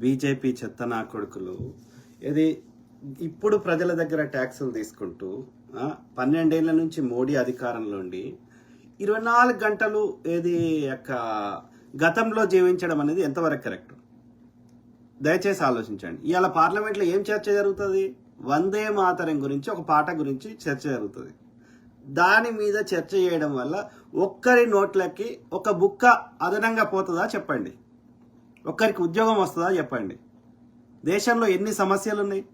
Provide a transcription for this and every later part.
BJP చెత్త నా కొడుకులు ఇది ఇప్పుడు ప్రజల దగ్గర ట్యాక్సులు తీసుకుంటూ 12 ఏళ్ల నుంచి మోడీ అధికారంలో ఉండి 24 గంటలు ఏది గతంలో జీవించడం అనేది ఎంతవరకు కరెక్ట్? దయచేసి ఆలోచించండి. ఇవాళ పార్లమెంట్లో ఏం చర్చ జరుగుతుంది? వందే మాతరం గురించి ఒక పాట గురించి చర్చ జరుగుతుంది. దాని మీద చర్చ చేయడం వల్ల ఒక్కరి నోట్లకి ఒక బుక్క అదనంగా పోతుందా చెప్పండి? ఒక్కరికి ఉద్యోగం వస్తుందా చెప్పండి? దేశంలో ఎన్ని సమస్యలు ఉన్నాయి?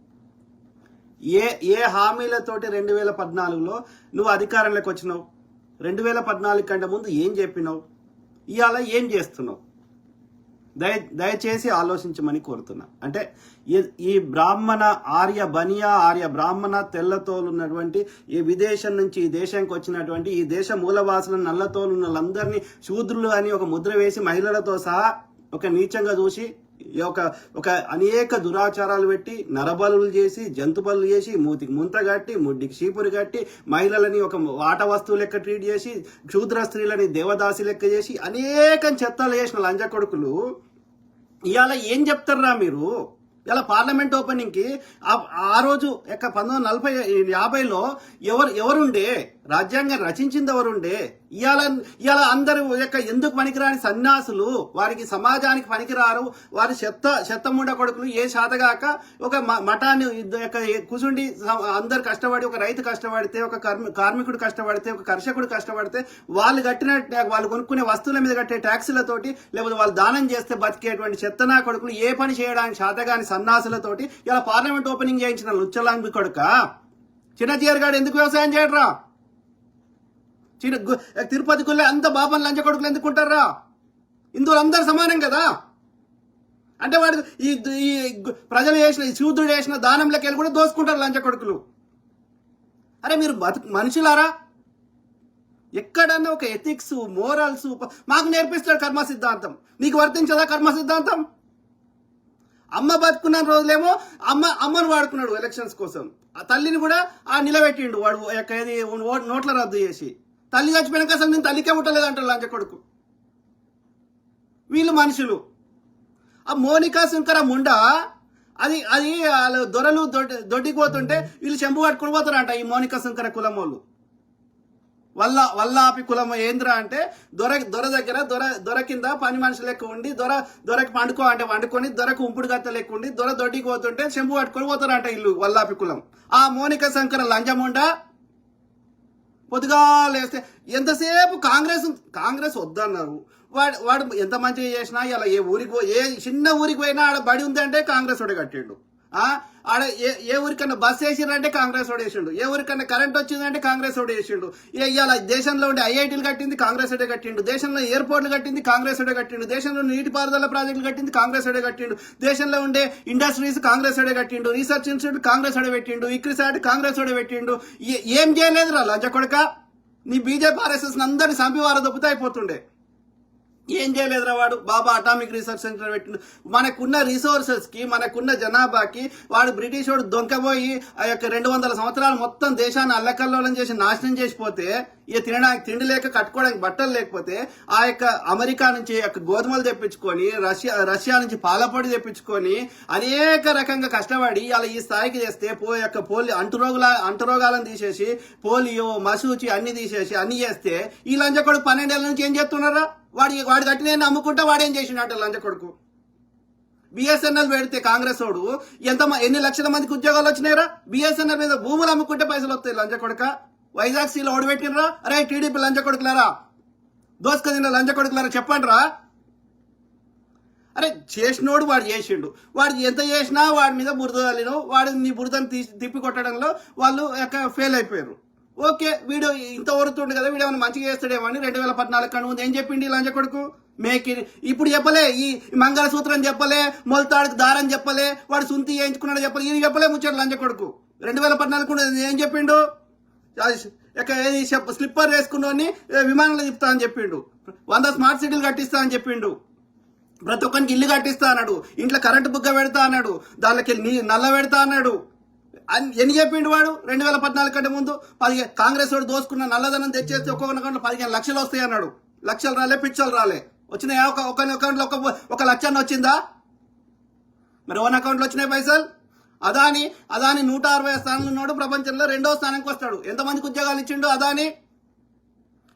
ఏ హామీలతోటి 2014లో నువ్వు అధికారంలోకి వచ్చినావు? 2014 కంటే ముందు ఏం చెప్పినావు? ఇవాళ ఏం చేస్తున్నావు? దయచేసి ఆలోచించమని కోరుతున్నా. అంటే ఈ బ్రాహ్మణ ఆర్య బ్రాహ్మణ తెల్లతోలు ఉన్నటువంటి ఈ విదేశం నుంచి ఈ దేశానికి వచ్చినటువంటి ఈ దేశ మూలవాసులను నల్లతోలు ఉన్న వాళ్ళందరినీ శూద్రులు అని ఒక ముద్ర వేసి మహిళలతో సహా ఒక నీచంగా చూసి ఒక అనేక దురాచారాలు పెట్టి నరబలులు చేసి జంతు బలులు చేసి మూతికి ముంత కట్టి ముడ్డికి చీపురు కట్టి మహిళలని ఒక వాట వస్తువు లెక్క ట్రీట్ చేసి క్షూద్ర స్త్రీలని దేవదాసి లెక్క చేసి అనేకం చెత్తలు చేసిన లంజ కొడుకులు ఇవాళ ఏం చెప్తారా మీరు? ఇలా పార్లమెంట్ ఓపెనింగ్ కి ఆ రోజు 1950లో ఎవరుండే? రాజ్యాంగం రచించింది ఎవరుండే? ఇవాళ అందరూ ఎందుకు పనికిరాని సన్యాసులు, వారికి సమాజానికి పనికిరారు, వారి చెత్తముండ కొడుకులు ఏ శాతగాక ఒక మఠాన్ని కూర్చుండి అందరు కష్టపడి, ఒక రైతు కష్టపడితే, ఒక కార్మికుడు కష్టపడితే, ఒక కర్షకుడు కష్టపడితే వాళ్ళు కొనుక్కునే వస్తువుల మీద కట్టే ట్యాక్సులతోటి లేకపోతే వాళ్ళు దానం చేస్తే బతికేటువంటి చెత్తనా కొడుకులు ఏ పని చేయడానికి శాతగాని సన్నాసులతోటి ఇలా పార్లమెంట్ ఓపెనింగ్ చేయించిన లుచ్చలాంగి కొడుక చిన్నజీఆర్ గారు ఎందుకు వ్యవసాయం చేయడరా? తిరుపతి గుళ్ళే అంత బాబన్ లంచ కొడుకులు ఎందుకుంటారా? హిందువులు అందరు సమానం కదా. అంటే వాడు ఈ ప్రజలు చేసిన శూద్రుడు చేసిన దానంలోకి కూడా దోసుకుంటారు లంచ కొడుకులు. అరే మీరు మనుషులారా? ఎక్కడన్నా ఒక ఎథిక్స్ మోరల్స్ మాకు నేర్పిస్తాడు కర్మ సిద్ధాంతం. నీకు వర్తించదా కర్మ సిద్ధాంతం? అమ్మ బతుకున్న రోజులేమో అమ్మను వాడుకున్నాడు ఎలక్షన్స్ కోసం. ఆ తల్లిని కూడా నిలబెట్టిండు వాడు నోట్ల రద్దు చేసి. తల్లి చచ్చిపోయినాక అసలు నేను తల్లికే ముట్టలేదు అంటారు లంచ కొడుకు. వీళ్ళు మనుషులు. ఆ మోనికా శంకర ముండ అది దొరలు దొడ్డికి పోతుంటే వీళ్ళు చెంబు పట్టుకుని పోతారంట ఈ మోనికా శంకర కులం వాళ్ళు. వల్లాపి కులం ఏంద్రా అంటే దొర దగ్గర దొర కింద పని మనుషులు లెక్క ఉండి దొరకి పండుకో అంటే వండుకొని దొరకు ఉంపుడు గత్త లెక్క ఉండి దొడ్డికి పోతుంటే చెంబు పట్టుకొని పోతారంట ఇల్లు వల్లాపి కులం. ఆ మోనికా శంకర లంజముండ పొద్దుగా లేస్తే ఎంతసేపు కాంగ్రెస్ వద్దన్నారు. వాడు ఎంత మంచిగా చేసినా ఇలా ఏ చిన్న ఊరికి పోయినా ఆడ బడి ఉందంటే కాంగ్రెస్ వాడే కట్టిండు. ఆడ ఏ ఊరికన్నా బస్ వేసిండ్రంటే కాంగ్రెస్ వాడు వేసిండు. ఏ ఊరికన్నా కరెంట్ వచ్చిందంటే కాంగ్రెస్ వాడు వేసిండు. ఇవాళ దేశంలో ఉండే ఐఐటీలు కట్టింది కాంగ్రెస్ వాడే కట్టిండు. దేశంలో ఎయిర్పోర్ట్లు కట్టింది కాంగ్రెస్ వాడే కట్టిండు. దేశంలో నీటిపారుదల ప్రాజెక్టులు కట్టింది కాంగ్రెస్ వాడే కట్టిండు. దేశంలో ఉండే ఇండస్ట్రీస్ కాంగ్రెస్ వాడే కట్టిండు. రీసెర్చ్ ఇన్స్టిట్యూట్ కాంగ్రెస్ వాడే పెట్టిండు. ఇక్రిసాట్ కాంగ్రెస్ వాడే పెట్టిండు. ఏం చేయలేదురా లంచ కొడక? నీ బీజేపీ ఆర్ఎస్ఎస్ అందరినీ సంపివార దొబ్బుతా అయిపోతుండే. ఏం చేయలేదురా వాడు? బాబా అటామిక్ రీసెర్చ్ సెంటర్ పెట్టిండు. మనకున్న రిసోర్సెస్ కి మనకున్న జనాభాకి వాడు బ్రిటిష్ వాడు దొంకబోయి ఆ యొక్క 200 సంవత్సరాలు మొత్తం దేశాన్ని అల్లకల్లోలం చేసి నాశనం చేసిపోతే తినడానికి తిండి లేక కట్టుకోవడానికి బట్టలు లేకపోతే ఆ యొక్క అమెరికా నుంచి గోధుమలు తెప్పించుకొని రష్యా నుంచి పాలపొడి తెప్పించుకొని అనేక రకంగా కష్టపడి అలా ఈ స్థాయికి చేస్తే అంటురోగాలను తీసేసి పోలియో మసూచి అన్ని తీసేసి అన్ని చేస్తే ఈ లంచ కొడుకు 12 ఏళ్ల నుంచి ఏం చేస్తున్నారా? వాడు కట్టిన అమ్ముకుంటా వాడేం చేసిండ లంచ కొడుకు. బిఎస్ఎన్ఎల్ పెడితే కాంగ్రెస్ వాడు ఎన్ని లక్షల మందికి ఉద్యోగాలు వచ్చినాయిరా? బిఎస్ఎన్ఎల్ మీద భూములు అమ్ముకుంటే పైసలు వస్తాయి లంచ కొడుక. వైజాగ్ సీలో ఓడిపెట్టినరా? అరే టీడీపీ లంచ కొడుకులారా, దోసుక తిన్న లంచ కొడుకులారా చెప్పండి రా. అరే చేసినోడు వాడు చేసిండు. వాడు ఎంత చేసినా వాడి మీద బురద తల్లిను. వాడు నీ బురదను తిప్పి కొట్టడంలో వాళ్ళు ఫెయిల్ అయిపోయారు. ఓకే వీడు ఇంత ఓరుతుండే కదా, వీడు ఏమైనా మంచిగా చేస్తాడేమో అని 2014 కన్నా ముందు ఏం చెప్పిండి లంచ కొడుకు? ఇప్పుడు చెప్పలే, ఈ మంగళసూత్రం చెప్పలే, మొలతాడుకు దారం చెప్పలే, వాడు సుంతి చేయించుకున్నాడు చెప్పలే, ఇది చెప్పలే ముచ్చాడు లంచ కొడుకు. 2014 ఏం చెప్పిండు? స్లిప్పర్ వేసుకుని విమానంలో తిప్పుతా అని చెప్పిండు. 100 స్మార్ట్ సిటీలు కట్టిస్తా అని చెప్పిండు. ప్రతి ఒక్కరికి ఇల్లు కట్టిస్తా అన్నాడు. ఇంట్లో కరెంటు బుగ్గ పెడతా అన్నాడు. దానికి నల్ల పెడతా అన్నాడు. ఎన్ని చెప్పిండు వాడు? 2014 కంటే ముందు కాంగ్రెస్ వాడు దోసుకున్న నల్లదనం తెచ్చేస్తే ఒక్కొక్క 15 లక్షలు వస్తాయి అన్నాడు. లక్షలు రాలే, పిచ్చలు రాలే. వచ్చినాయా? ఒక అకౌంట్లో 1 లక్ష వచ్చిందా? మరి ఓన్ అకౌంట్లో వచ్చినాయి పైసలు. అదాని 160 స్థానంలో ఉన్నాడు, ప్రపంచంలో 2వ స్థానానికి వస్తాడు. ఎంతమందికి ఉద్యోగాలు ఇచ్చిండు అదాని?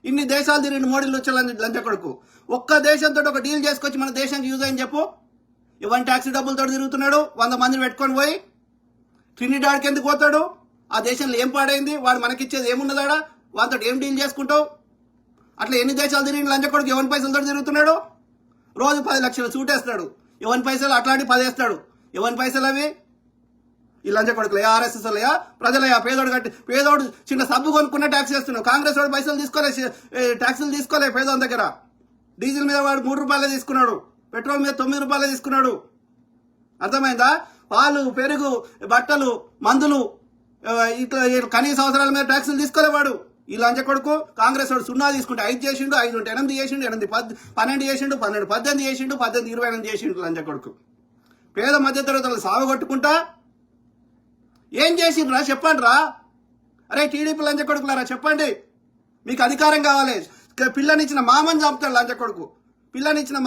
ఇన్ని దేశాలు తిరిగి మోడీలు వచ్చే లంచ కొడుకు. ఒక్క దేశంతో ఒక డీల్ చేసుకొచ్చి మన దేశానికి యూజ్ అయ్యని చెప్పు. ఇవన్నీ ట్యాక్సీ డబ్బులతో తిరుగుతున్నాడు, 100 మందిని పెట్టుకొని పోయి. ట్రినిడాడ్కి ఎందుకు పోతాడు? ఆ దేశంలో ఏం పాడైంది? వాడు మనకిచ్చేది ఏమున్నదాడా? వాళ్ళతో ఏం డీల్ చేసుకుంటావు? అట్లా ఎన్ని దేశాలు తిరిగి లంచ కొడుకు ఎవరి పైసలతో తిరుగుతున్నాడు? రోజు 10 లక్షలు సూటేస్తాడు, ఎవరి పైసలు అట్లాంటి 10 వేస్తాడు. ఎవరి పైసలు అవి? ఈ లంచ కొడుకులయా, ఆర్ఎస్ఎస్లయా, ప్రజలయా? పేదోడు చిన్న సబ్బు కొనుక్కున్న ట్యాక్స్ వేస్తున్నాడు. కాంగ్రెస్ వాడు పైసలు ట్యాక్సులు తీసుకోలే పేదోని దగ్గర. డీజిల్ మీద వాడు 3 రూపాయలే తీసుకున్నాడు, పెట్రోల్ మీద 9 రూపాయలే తీసుకున్నాడు. అర్థమైందా? పాలు, పెరుగు, బట్టలు, మందులు, ఇట్లా కనీస అవసరాల మీద ట్యాక్సులు తీసుకోలేవాడు ఈ లంచ కొడుకు. కాంగ్రెస్ వాడు 0 తీసుకుంటే 5 చేసిండు, 5 ఉంటే 8 చేసిండు, 8 12 చేసిండు, 12 18 చేసిండు, 18 28 చేసిండు లంచ కొడుకు. పేద మధ్యతరగతులు సాగుగొట్టుకుంటా ఏం చేసిండ్రా చెప్పండి రా. అరే టీడీపీ లంచ కొడుకులారా చెప్పండి, మీకు అధికారం కావాలి. పిల్లనిచ్చిన మామని చంపుతాడు లంచ కొడుకు. పిల్లనిచ్చిన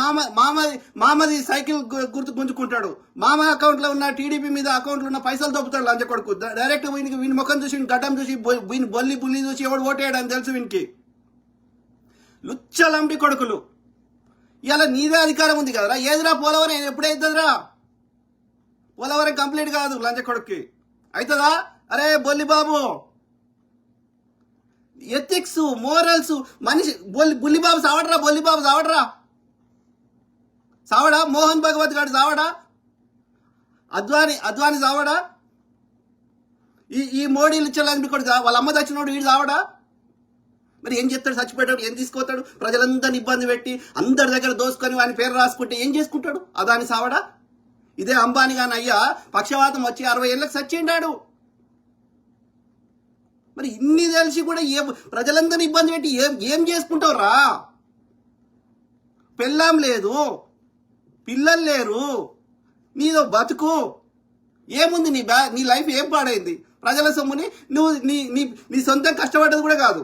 మామది సైకిల్ గుర్తు గుంజుకుంటాడు. మామ అకౌంట్లో ఉన్న టీడీపీ మీద అకౌంట్లో ఉన్న పైసలు దొప్పుతాడు లంచ కొడుకు. డైరెక్ట్ వీని ముఖం చూసి, గడ్డం చూసి, బొల్లి బుల్లి చూసి ఎవడు ఓటేయడని తెలుసు వీనికి. లుచ్చలంబి కొడుకులు. ఇలా నీదే అధికారం ఉంది కదరా. ఏదిరా పోలవరం ఎప్పుడైతుందిరా? పోలవరం కంప్లీట్ కాదు లంచ కొడుక్కి. అవుతుందా? అరే బొల్లి బాబు, ఎథిక్స్, మోరల్స్ మనిషి. బుల్లిబాబు సావడరా, బొల్లిబాబు సావడరా, సావడా? మోహన్ భగవత్ గారు సావడా? అద్వాని సావడా? ఈ మోడీలు ఇచ్చేలాంటి కూడా వాళ్ళ అమ్మ చచ్చినోడు వీడు సావడా? మరి ఏం చేస్తాడు? చచ్చిపోయాడు, ఏం తీసుకోతాడు? ప్రజలందరినీ ఇబ్బంది పెట్టి అందరి దగ్గర దోసుకొని వాని పేరు రాసుకుంటే ఏం చేసుకుంటాడు? అదాని సావడా? ఇదే అంబానీ గాని అయ్యా పక్షవాతం వచ్చి 60 ఏళ్ళకి చచ్చిండాడు. మరి ఇన్ని తెలిసి కూడా ప్రజలందరినీ ఇబ్బంది పెట్టి ఏం చేసుకుంటావు రా? పెళ్ళాం లేదు, పిల్లలు లేరు, నీదో బతుకు ఏముంది? నీ లైఫ్ ఏం పాడైంది? ప్రజల సొమ్ముని నువ్వు నీ సొంతం కష్టపడ్డది కూడా కాదు.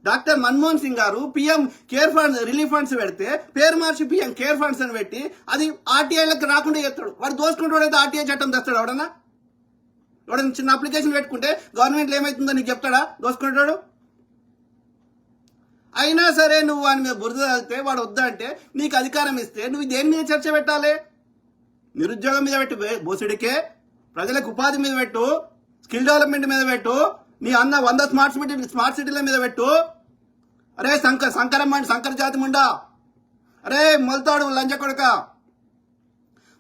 డాక్టర్ మన్మోహన్ సింగ్ గారు PM care funds, relief funds పెడితే పేరు మార్చి పిఎం కేర్ ఫండ్స్ అని పెట్టి అది ఆర్టీఐలకు రాకుండా చేస్తాడు. వాడు దోసుకుంటాడైతే ఆర్టీఐ చట్టం తెస్తాడు. ఎవడన్నా చిన్న అప్లికేషన్ పెట్టుకుంటే గవర్నమెంట్లో ఏమవుతుందో నీకు చెప్తాడా? దోసుకుంటాడు. అయినా సరే నువ్వు వాని మీద బురద చదివితే వాడు వద్దంటే నీకు అధికారం ఇస్తే నువ్వు దేని మీద చర్చ పెట్టాలి? నిరుద్యోగం మీద పెట్టు బోసుడికే, ప్రజలకు ఉపాధి మీద పెట్టు, స్కిల్ డెవలప్మెంట్ మీద పెట్టు, నీ 100 స్మార్ట్ సిటీల మీద పెట్టు. అరే శంకర జాతి ముండా, అరే మొలతాడు లంచ కొడక.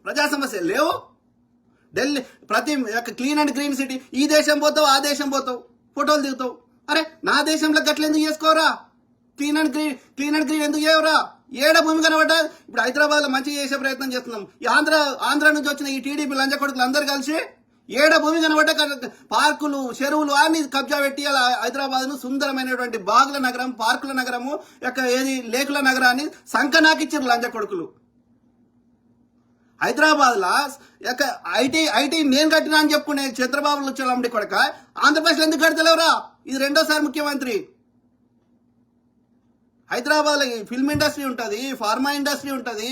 ప్రజా సమస్యలు లేవు. ఢిల్లీ ప్రతి క్లీన్ అండ్ గ్రీన్ సిటీ, ఈ దేశం పోతావు, ఆ దేశం పోతావు, ఫోటోలు దిగుతావు. అరే నా దేశంలో గట్ల ఎందుకు చేసుకోరా? క్లీన్ అండ్ గ్రీన్ ఎందుకు చేయవురా? ఏడ భూమి కనబడ్డా? ఇప్పుడు హైదరాబాద్ లో మంచిగా చేసే ప్రయత్నం చేస్తున్నాం. ఈ ఆంధ్ర నుంచి వచ్చిన ఈ టీడీపీ లంచ కొడుకులు అందరు కలిసి ఏడ భూమి కనబడ్డ పార్కులు, చెరువులు అన్ని కబ్జా పెట్టి అలా హైదరాబాద్ ను సుందరమైనటువంటి బాగుల నగరం, పార్కుల నగరము, లేకుల నగరాన్ని సంకనాకిచ్చారు లంచ కొడుకులు. హైదరాబాద్ లా ఐటీ నేను కట్టినా అని చెప్పుకునే చంద్రబాబు వచ్చే కొడక ఆంధ్రప్రదేశ్ ఎందుకు కడతలేవురా? ఇది 2వ ముఖ్యమంత్రి. హైదరాబాద్ లో ఫిల్మ్ ఇండస్ట్రీ ఉంటుంది, ఫార్మా ఇండస్ట్రీ ఉంటుంది,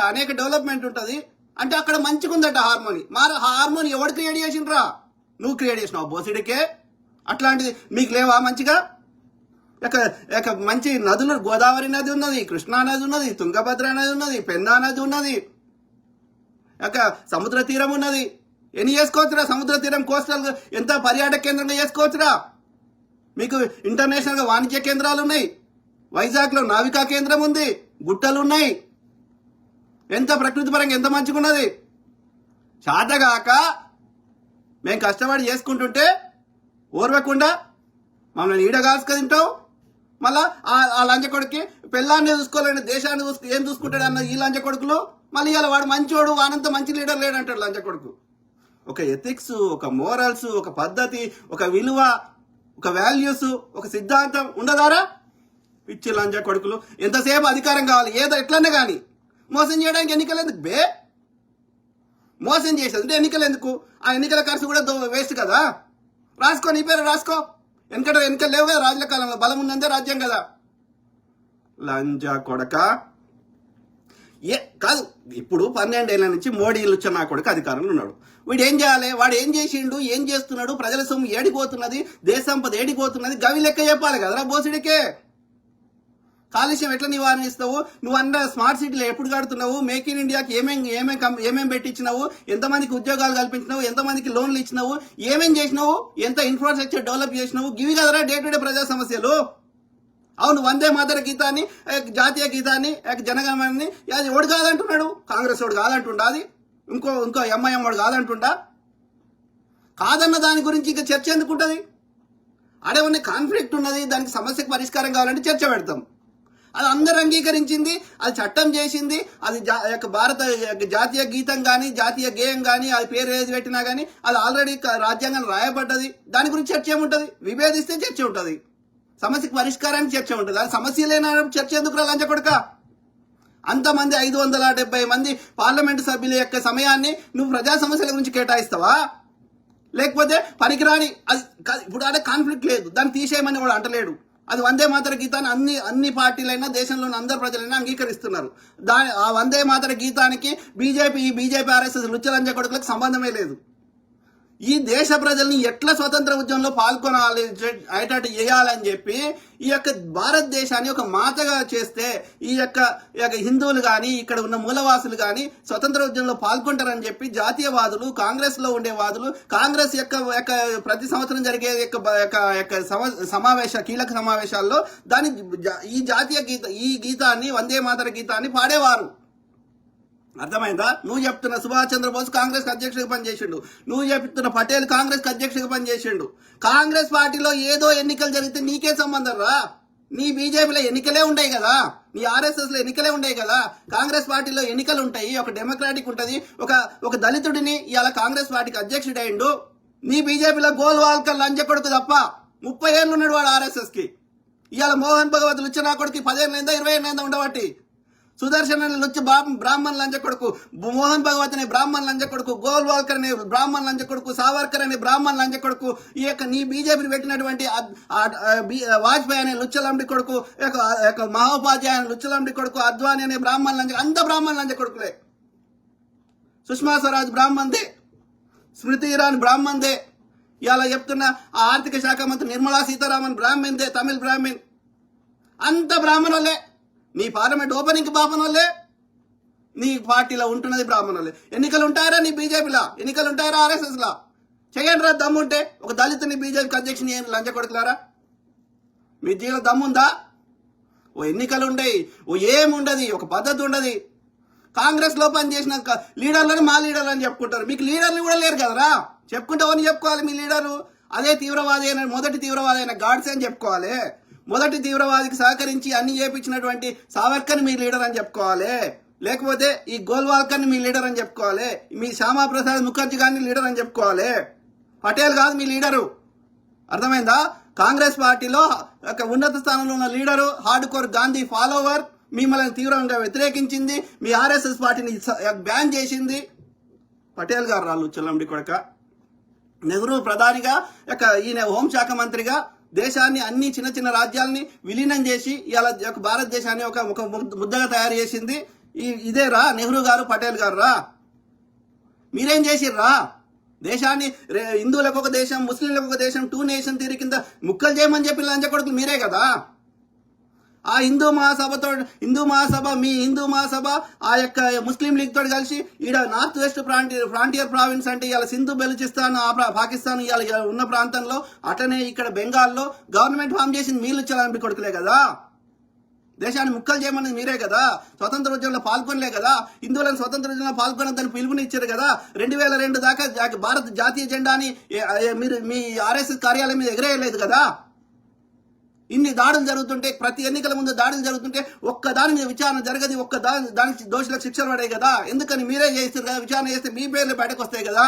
అనేక డెవలప్మెంట్ ఉంటుంది. అంటే అక్కడ మంచిగా ఉందట హార్మోని ఎవడు క్రియేట్ చేసిండ్రా? నువ్వు క్రియేట్ చేసినావు బోసిడికే. అట్లాంటిది మీకు లేవా? మంచిగా మంచి నదులు, గోదావరి నది ఉన్నది, కృష్ణా నది ఉన్నది, తుంగభద్ర నది ఉన్నది, పెన్నా నది ఉన్నది, సముద్ర తీరం ఉన్నది. ఎన్ని చేసుకోవచ్చురా? సముద్ర తీరం కోస్టల్ ఎంత పర్యాటక కేంద్రంగా చేసుకోవచ్చురా? మీకు ఇంటర్నేషనల్ గా వాణిజ్య కేంద్రాలు ఉన్నాయి. వైజాగ్ లో నావికా కేంద్రం ఉంది, గుట్టలు ఉన్నాయి. ఎంత ప్రకృతి పరంగా ఎంత మంచిగా ఉన్నది. చాతగాక మేము కష్టపడి చేసుకుంటుంటే ఓర్వకుండా మమ్మల్ని ఈడ కాసుక తింటావు. మళ్ళా ఆ లంచ కొడుకి పెళ్ళాన్ని చూసుకోలేని దేశాన్ని ఏం చూసుకుంటాడు అన్న ఈ లంచ కొడుకులు. మళ్ళీ ఇలా వాడు మంచోడు, వానంతా మంచి లీడర్ లేడంటాడు లంచ కొడుకు. ఒక ఎథిక్స్, ఒక మోరల్స్, ఒక పద్ధతి, ఒక విలువ, ఒక వాల్యూస్, ఒక సిద్ధాంతం ఉండదారా? పిచ్చి లంచ కొడుకులు. ఎంతసేపు అధికారం కావాలి, ఏదో ఎట్లనే కానీ మోసం చేయడానికి ఎన్నికలు ఎందుకు బే? మోసం చేసేది ఎన్నికలు ఎందుకు? ఆ ఎన్నికల ఖర్చు కూడా వేస్ట్ కదా. రాసుకో, నీ పేరు రాసుకో. ఎన్నికలు లేవు కదా రాజుల కాలంలో, బలం ఉన్నంతే రాజ్యం కదా. లంచ కొడక. కాదు, ఇప్పుడు 12 ఏళ్ల నుంచి మోడీ లుచ్చనా కొడుకు అధికారంలో ఉన్నాడు. వీడు ఏం చేయాలి? వాడు ఏం చేసిండు, ఏం చేస్తున్నాడు, ప్రజల సొమ్ము ఏడిపోతున్నది, దేశ సంపద ఏడిపోతున్నది, గవి లెక్క చెప్పాలి కదరా బోసుడికే. కాలుష్యం ఎట్లా నివారణిస్తావు? నువ్వు అన్న స్మార్ట్ సిటీలో ఎప్పుడు కడుతున్నావు? మేక్ ఇన్ ఇండియాకి ఏమేం పెట్టించినావు? ఎంతమందికి ఉద్యోగాలు కల్పించినావు? ఎంతమందికి లోన్లు ఇచ్చినావు? ఏమేం చేసినావు? ఎంత ఇన్ఫ్రాస్ట్రక్చర్ డెవలప్ చేసినావు? గివి కదరా డే టు డే ప్రజా సమస్యలు. అవును, వందే మాతర గీతాన్ని, జాతీయ గీతాన్ని, జనగణమని అది ఓడి కాదంటున్నాడు. కాంగ్రెస్ వాడు కాదంటుండా? అది ఇంకో ఎంఐఎం వాడు కాదంటుండా? కాదన్న దాని గురించి ఇంకా చర్చ ఎందుకుంటుంది? అడే ఉన్న కాన్ఫ్లిక్ట్ ఉన్నది, దానికి సమస్యకు పరిష్కారం కావాలంటే చర్చ పెడతాం. అది అందరు అంగీకరించింది, అది చట్టం చేసింది, అది భారత జాతీయ గీతం కానీ జాతీయ గేయం కానీ అది పేరు ఏది పెట్టినా కానీ అది ఆల్రెడీ రాజ్యాంగం రాయబడ్డది. దాని గురించి చర్చ ఏముంటుంది? విభేదిస్తే చర్చ ఉంటుంది, సమస్యకు పరిష్కారానికి చర్చ ఉంటుంది. అది సమస్య లేని చర్చ ఎందుకు లంచ కొడుక? అంతమంది 570 మంది పార్లమెంటు సభ్యుల యొక్క సమయాన్ని నువ్వు ప్రజా సమస్యల గురించి కేటాయిస్తావా? లేకపోతే పనికిరాని అది ఇప్పుడు అంటే కాన్ఫ్లిక్ట్ లేదు, దాన్ని తీసేయమని కూడా అంటలేడు. అది వందే మాతర గీతాన్ని అన్ని పార్టీలైనా దేశంలోని అందరు ప్రజలైనా అంగీకరిస్తున్నారు. ఆ వందే మాతర గీతానికి బీజేపీ ఆర్ఎస్ఎస్ లుచ్చలంజ కొడుకులకు సంబంధమే లేదు. ఈ దేశ ప్రజల్ని ఎట్లా స్వతంత్ర ఉద్యమంలో పాల్గొనాలి అయ్యేటట్టు చేయాలని చెప్పి ఈ యొక్క భారతదేశాన్ని ఒక మాతగా చేస్తే ఈ యొక్క హిందువులు కానీ ఇక్కడ ఉన్న మూలవాసులు కానీ స్వతంత్ర ఉద్యమంలో పాల్గొంటారని చెప్పి జాతీయవాదులు, కాంగ్రెస్ లో ఉండేవాదులు, కాంగ్రెస్ యొక్క ప్రతి సంవత్సరం జరిగే కీలక సమావేశాల్లో ఈ గీతాన్ని వందే మాతర గీతాన్ని పాడేవారు. అర్థమైందా? నువ్వు చెప్తున్న సుభాష్ చంద్రబోస్ కాంగ్రెస్ అధ్యక్షుడిగా పనిచేసిండు, నువ్వు చెప్తున్న పటేల్ కాంగ్రెస్ అధ్యక్షుడిగా పనిచేసిండు. కాంగ్రెస్ పార్టీలో ఏదో ఎన్నికలు జరిగితే నీకే సంబంధం రా? నీ బీజేపీలో ఎన్నికలే ఉంటాయి కదా, నీ ఆర్ఎస్ఎస్ లో ఎన్నికలే ఉంటాయి కదా. కాంగ్రెస్ పార్టీలో ఎన్నికలు ఉంటాయి, ఒక డెమోక్రాటిక్ ఉంటది. ఒక దళితుడిని ఇవాళ కాంగ్రెస్ పార్టీకి అధ్యక్షుడైండు. నీ బీజేపీలో గోల్వాల్కర్ లంజ కొడుకు తప్ప 30 ఏళ్ళు ఉన్నాడు వాడు ఆర్ఎస్ఎస్ కి. ఇవాళ మోహన్ భగవత్ లుచ్చనా కొడుకు 10 ఏళ్ళైందా 20 ఏళ్ళైందా ఉండబట్టి. సుదర్శన్ లుచ్చ బ్రాహ్మణ్ లంజ కొడుకు, మోహన్ భగవత్ అనే బ్రాహ్మణ్ లంజ కొడుకు, గోల్వాల్కర్ అనే బ్రాహ్మణ్ లంజ కొడుకు, సావర్కర్ అనే బ్రాహ్మణ్ లంజ కొడుకు, ఈ యొక్క నీ బీజేపీని పెట్టినటువంటి వాజ్పేయి అనే లుచ్చలంబడి కొడుకు, మహోపాధ్యాయ అనే లుచ్చలంబడి కొడుకు, అద్వానీ అనే బ్రాహ్మణ్ లంజ, అంత బ్రాహ్మణ్ లంజ కొడుకులే. సుష్మా స్వరాజ్ బ్రాహ్మణ్దే, స్మృతి ఇరానీ బ్రాహ్మణ్దే. ఇలా చెప్తున్న ఆ ఆర్థిక శాఖ మంత్రి నిర్మలా సీతారామన్ బ్రాహ్మణ్దే, తమిళ్ బ్రాహ్మణ్. అంత బ్రాహ్మణులే. నీ పార్లమెంట్ ఓపెనింగ్ బ్రాహ్మణులే, నీ పార్టీలో ఉంటున్నది బ్రాహ్మణులే. ఎన్నికలు ఉంటారా నీ బీజేపీలా? ఎన్నికలు ఉంటారా ఆర్ఎస్ఎస్ లా? చేయండి రా దమ్ముంటే. ఒక దళితుని బీజేపీకి అధ్యక్షుని లంచ కొడుకులారా? మీ జీవిత దమ్ముందా? ఓ ఎన్నికలు ఉండయి, ఓ ఏముండదు, ఒక పద్ధతి ఉండదు. కాంగ్రెస్ లో పనిచేసిన లీడర్లను మా లీడర్లు అని చెప్పుకుంటారు. మీకు లీడర్లు కూడా లేరు కదరా. చెప్పుకుంటే ఎవరిని చెప్పుకోవాలి? మీ లీడరు అదే తీవ్రవాది అయిన మొదటి తీవ్రవాది అయిన గాడ్సే అని చెప్పుకోవాలి. మొదటి తీవ్రవాదికి సహకరించి అన్ని చేపించినటువంటి సావర్కర్ని మీ లీడర్ అని చెప్పుకోవాలి. లేకపోతే ఈ గోల్వాల్కర్ని మీ లీడర్ అని చెప్పుకోవాలి. మీ శ్యామాప్రసాద్ ముఖర్జీ గారిని లీడర్ అని చెప్పుకోవాలి. పటేల్ కాదు మీ లీడరు. అర్థమైందా? కాంగ్రెస్ పార్టీలో ఒక ఉన్నత స్థానంలో ఉన్న leader, hard core Gandhi follower, మిమ్మల్ని తీవ్రంగా వ్యతిరేకించింది, మీ ఆర్ఎస్ఎస్ పార్టీని బ్యాన్ చేసింది పటేల్ గారు. రాళ్ళు చెల్లండి కొడక. నెహ్రూ ప్రధానిగా ఈయన హోంశాఖ మంత్రిగా దేశాన్ని అన్ని చిన్న చిన్న రాజ్యాలని విలీనం చేసి ఇవాళ భారతదేశాన్ని ఒక ముద్దగా తయారు చేసింది ఇదే రా నెహ్రూ గారు, పటేల్ గారు రా. మీరేం చేసిర్రా? దేశాన్ని హిందువులకు ఒక దేశం, ముస్లింలకు ఒక దేశం, 2 నేషన్ థియరీ కింద ముక్కలు చేయమని చెప్పి లంచ కొడుకులు మీరే కదా. ఆ హిందూ మహాసభ మీ హిందూ మహాసభ ఆ యొక్క ముస్లిం లీగ్ తోటి కలిసి ఈడ నార్త్ వెస్ట్ ఫ్రాంటియర్ ప్రావిన్స్ అంటే ఇవాళ సింధు బెలూచిస్తాన్, పాకిస్తాన్ ఇవాళ ఉన్న ప్రాంతంలో, అట్లనే ఇక్కడ బెంగాల్లో గవర్నమెంట్ ఫామ్ చేసింది మీరు ఇచ్చాలని కొడుకులే కదా. దేశాన్ని ముక్కలు చేయమన్నది మీరే కదా. స్వతంత్ర ఉద్యమంలో పాల్గొనలే కదా. హిందువులను స్వతంత్ర ఉద్యమంలో పాల్గొనద్దని పిలుపునిచ్చారు కదా. 2002 దాకా భారత జాతీయ జెండాని మీరు మీ ఆర్ఎస్ఎస్ కార్యాలయం మీద ఎగరేయలేదు కదా. ఇన్ని దాడులు జరుగుతుంటే, ప్రతి ఎన్నికల ముందు దాడులు జరుగుతుంటే ఒక్క దాని మీద విచారణ జరగదు, దానికి దోషులకు శిక్షలు పడాయి కదా. ఎందుకని మీరే చేస్తారు కదా. విచారణ చేస్తే మీ పేర్లు బయటకు వస్తాయి కదా.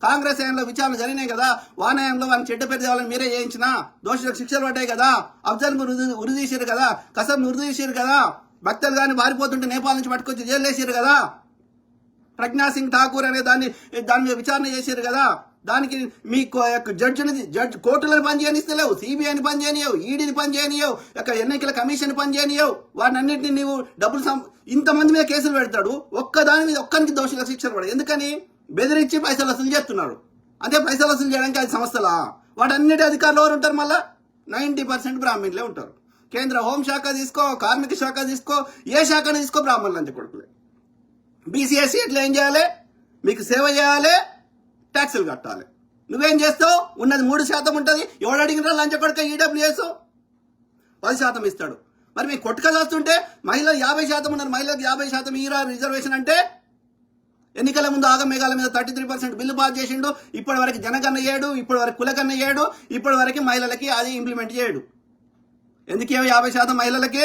కాంగ్రెస్ హయాంలో విచారణ జరిగినాయి కదా. వానాయంలో వాళ్ళని చెడ్డ పేరు తేవాలని మీరే చేయించిన, దోషులకు శిక్షలు పడ్డాయి కదా. అఫ్జల్ ఉరి తీసారు కదా, కసం ఉరి తీసారు కదా. భక్తులు కానీ మారిపోతుంటే నేపాల్ నుంచి పట్టుకొచ్చి జైలు వేసారు కదా. ప్రజ్ఞా సింగ్ ఠాకూర్ అనే దాని మీద విచారణ చేశారు కదా. దానికి మీ కోర్టులను పని చేయనిస్తలేవు, సిబిఐని పని చేయనియవు, ఈడీని పని చేయనియవు, ఎన్నికల కమిషన్ పని చేయనియవు. వాటిని అన్నింటినీ నీవు ఇంతమంది మీద కేసులు పెడతాడు, ఒక్కదాని మీద ఒక్కరికి దోషుల శిక్షలు పడదు. ఎందుకని? బెదిరించి పైసలు వసూలు చేస్తున్నాడు. అంటే పైసలు వసూలు చేయడానికి అది సంస్థలా? వాటన్నిటి అధికారులు ఎవరు ఉంటారు? మళ్ళా 90% బ్రాహ్మణులే ఉంటారు. కేంద్ర హోంశాఖ తీసుకో, కార్మిక శాఖ తీసుకో, ఏ శాఖను తీసుకో, బ్రాహ్మణులు అంతే కొడుకులే. బీసీఎస్సీ ఎట్లా ఏం చేయాలి? మీకు సేవ చేయాలి, ట్యాక్సులు కట్టాలి. నువ్వేం చేస్తావు? ఉన్నది 3% ఉంటుంది. ఎవడు అడిగినా లంచ కొడుక ఈడబ్ల్యూఎస్ 10% ఇస్తాడు. మరి మీకు కొట్టుక చూస్తుంటే మహిళలు 50% ఉన్నారు, మహిళలకు 50% ఈరా రిజర్వేషన్ అంటే ఎన్నికల ముందు ఆగమేఘాల మీద 33% బిల్లు పాస్ చేసిండు. ఇప్పటి వరకు జనగణన చేయడు, ఇప్పటి వరకు కులగణన చేయడు, ఇప్పటి వరకు మహిళలకి అది ఇంప్లిమెంట్ చేయడు. ఎందుకేమో 50% మహిళలకి?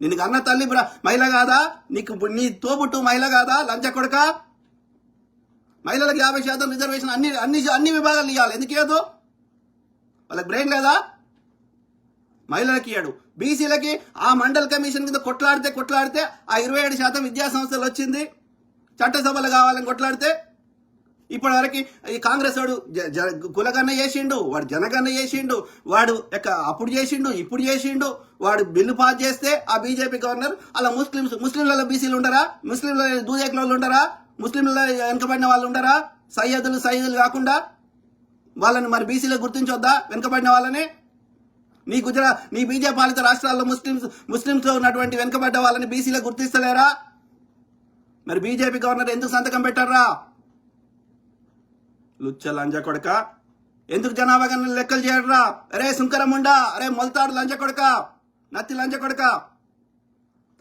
నిన్ను అన్న తల్లి మహిళ కాదా? నీ తోబుట్టు మహిళ కాదా? లంచ కొడుక. మహిళలకు 50% రిజర్వేషన్ అన్ని విభాగాలు ఇవ్వాలి. ఎందుకు ఇవ్వదు? వాళ్ళకి బ్రెయిన్ లేదా? మహిళలకి ఇవ్వడు. బీసీలకి ఆ మండల్ కమిషన్ కింద కొట్లాడితే ఆ 27% విద్యా సంస్థలు వచ్చింది. చట్టసభలు కావాలని కొట్లాడితే ఇప్పటి వరకు ఈ కాంగ్రెస్ వాడు కులగన్న చేసిండు, వాడు జనగన్న చేసిండు, వాడు అప్పుడు చేసిండు, ఇప్పుడు చేసిండు. వాడు బిల్లు పాస్ చేస్తే ఆ బీజేపీ గవర్నర్ అలా ముస్లింలలో బీసీలు ఉండరా? ముస్లింల దూదేకుల ఉండరా? ముస్లింలలో వెనుకబడిన వాళ్ళు ఉండరా? సయ్యదులు కాకుండా వాళ్ళని మరి బీసీలో గుర్తించొద్దా? వెనుకబడిన వాళ్ళని నీ బీజేపీ పాలిత రాష్ట్రాల్లో ముస్లింస్ లో ఉన్నటువంటి వెనుకబడ్డ వాళ్ళని బీసీలో గుర్తిస్తలేరా? మరి బీజేపీ గవర్నర్ ఎందుకు సంతకం పెట్టారా? లుచ్చ లంజ కొడక. ఎందుకు జనాభా గణన లెక్కలు చేయడరా? అరే సుంకరముండా, అరే మొలతాడు లంజ కొడక, నత్తి లంజ కొడక,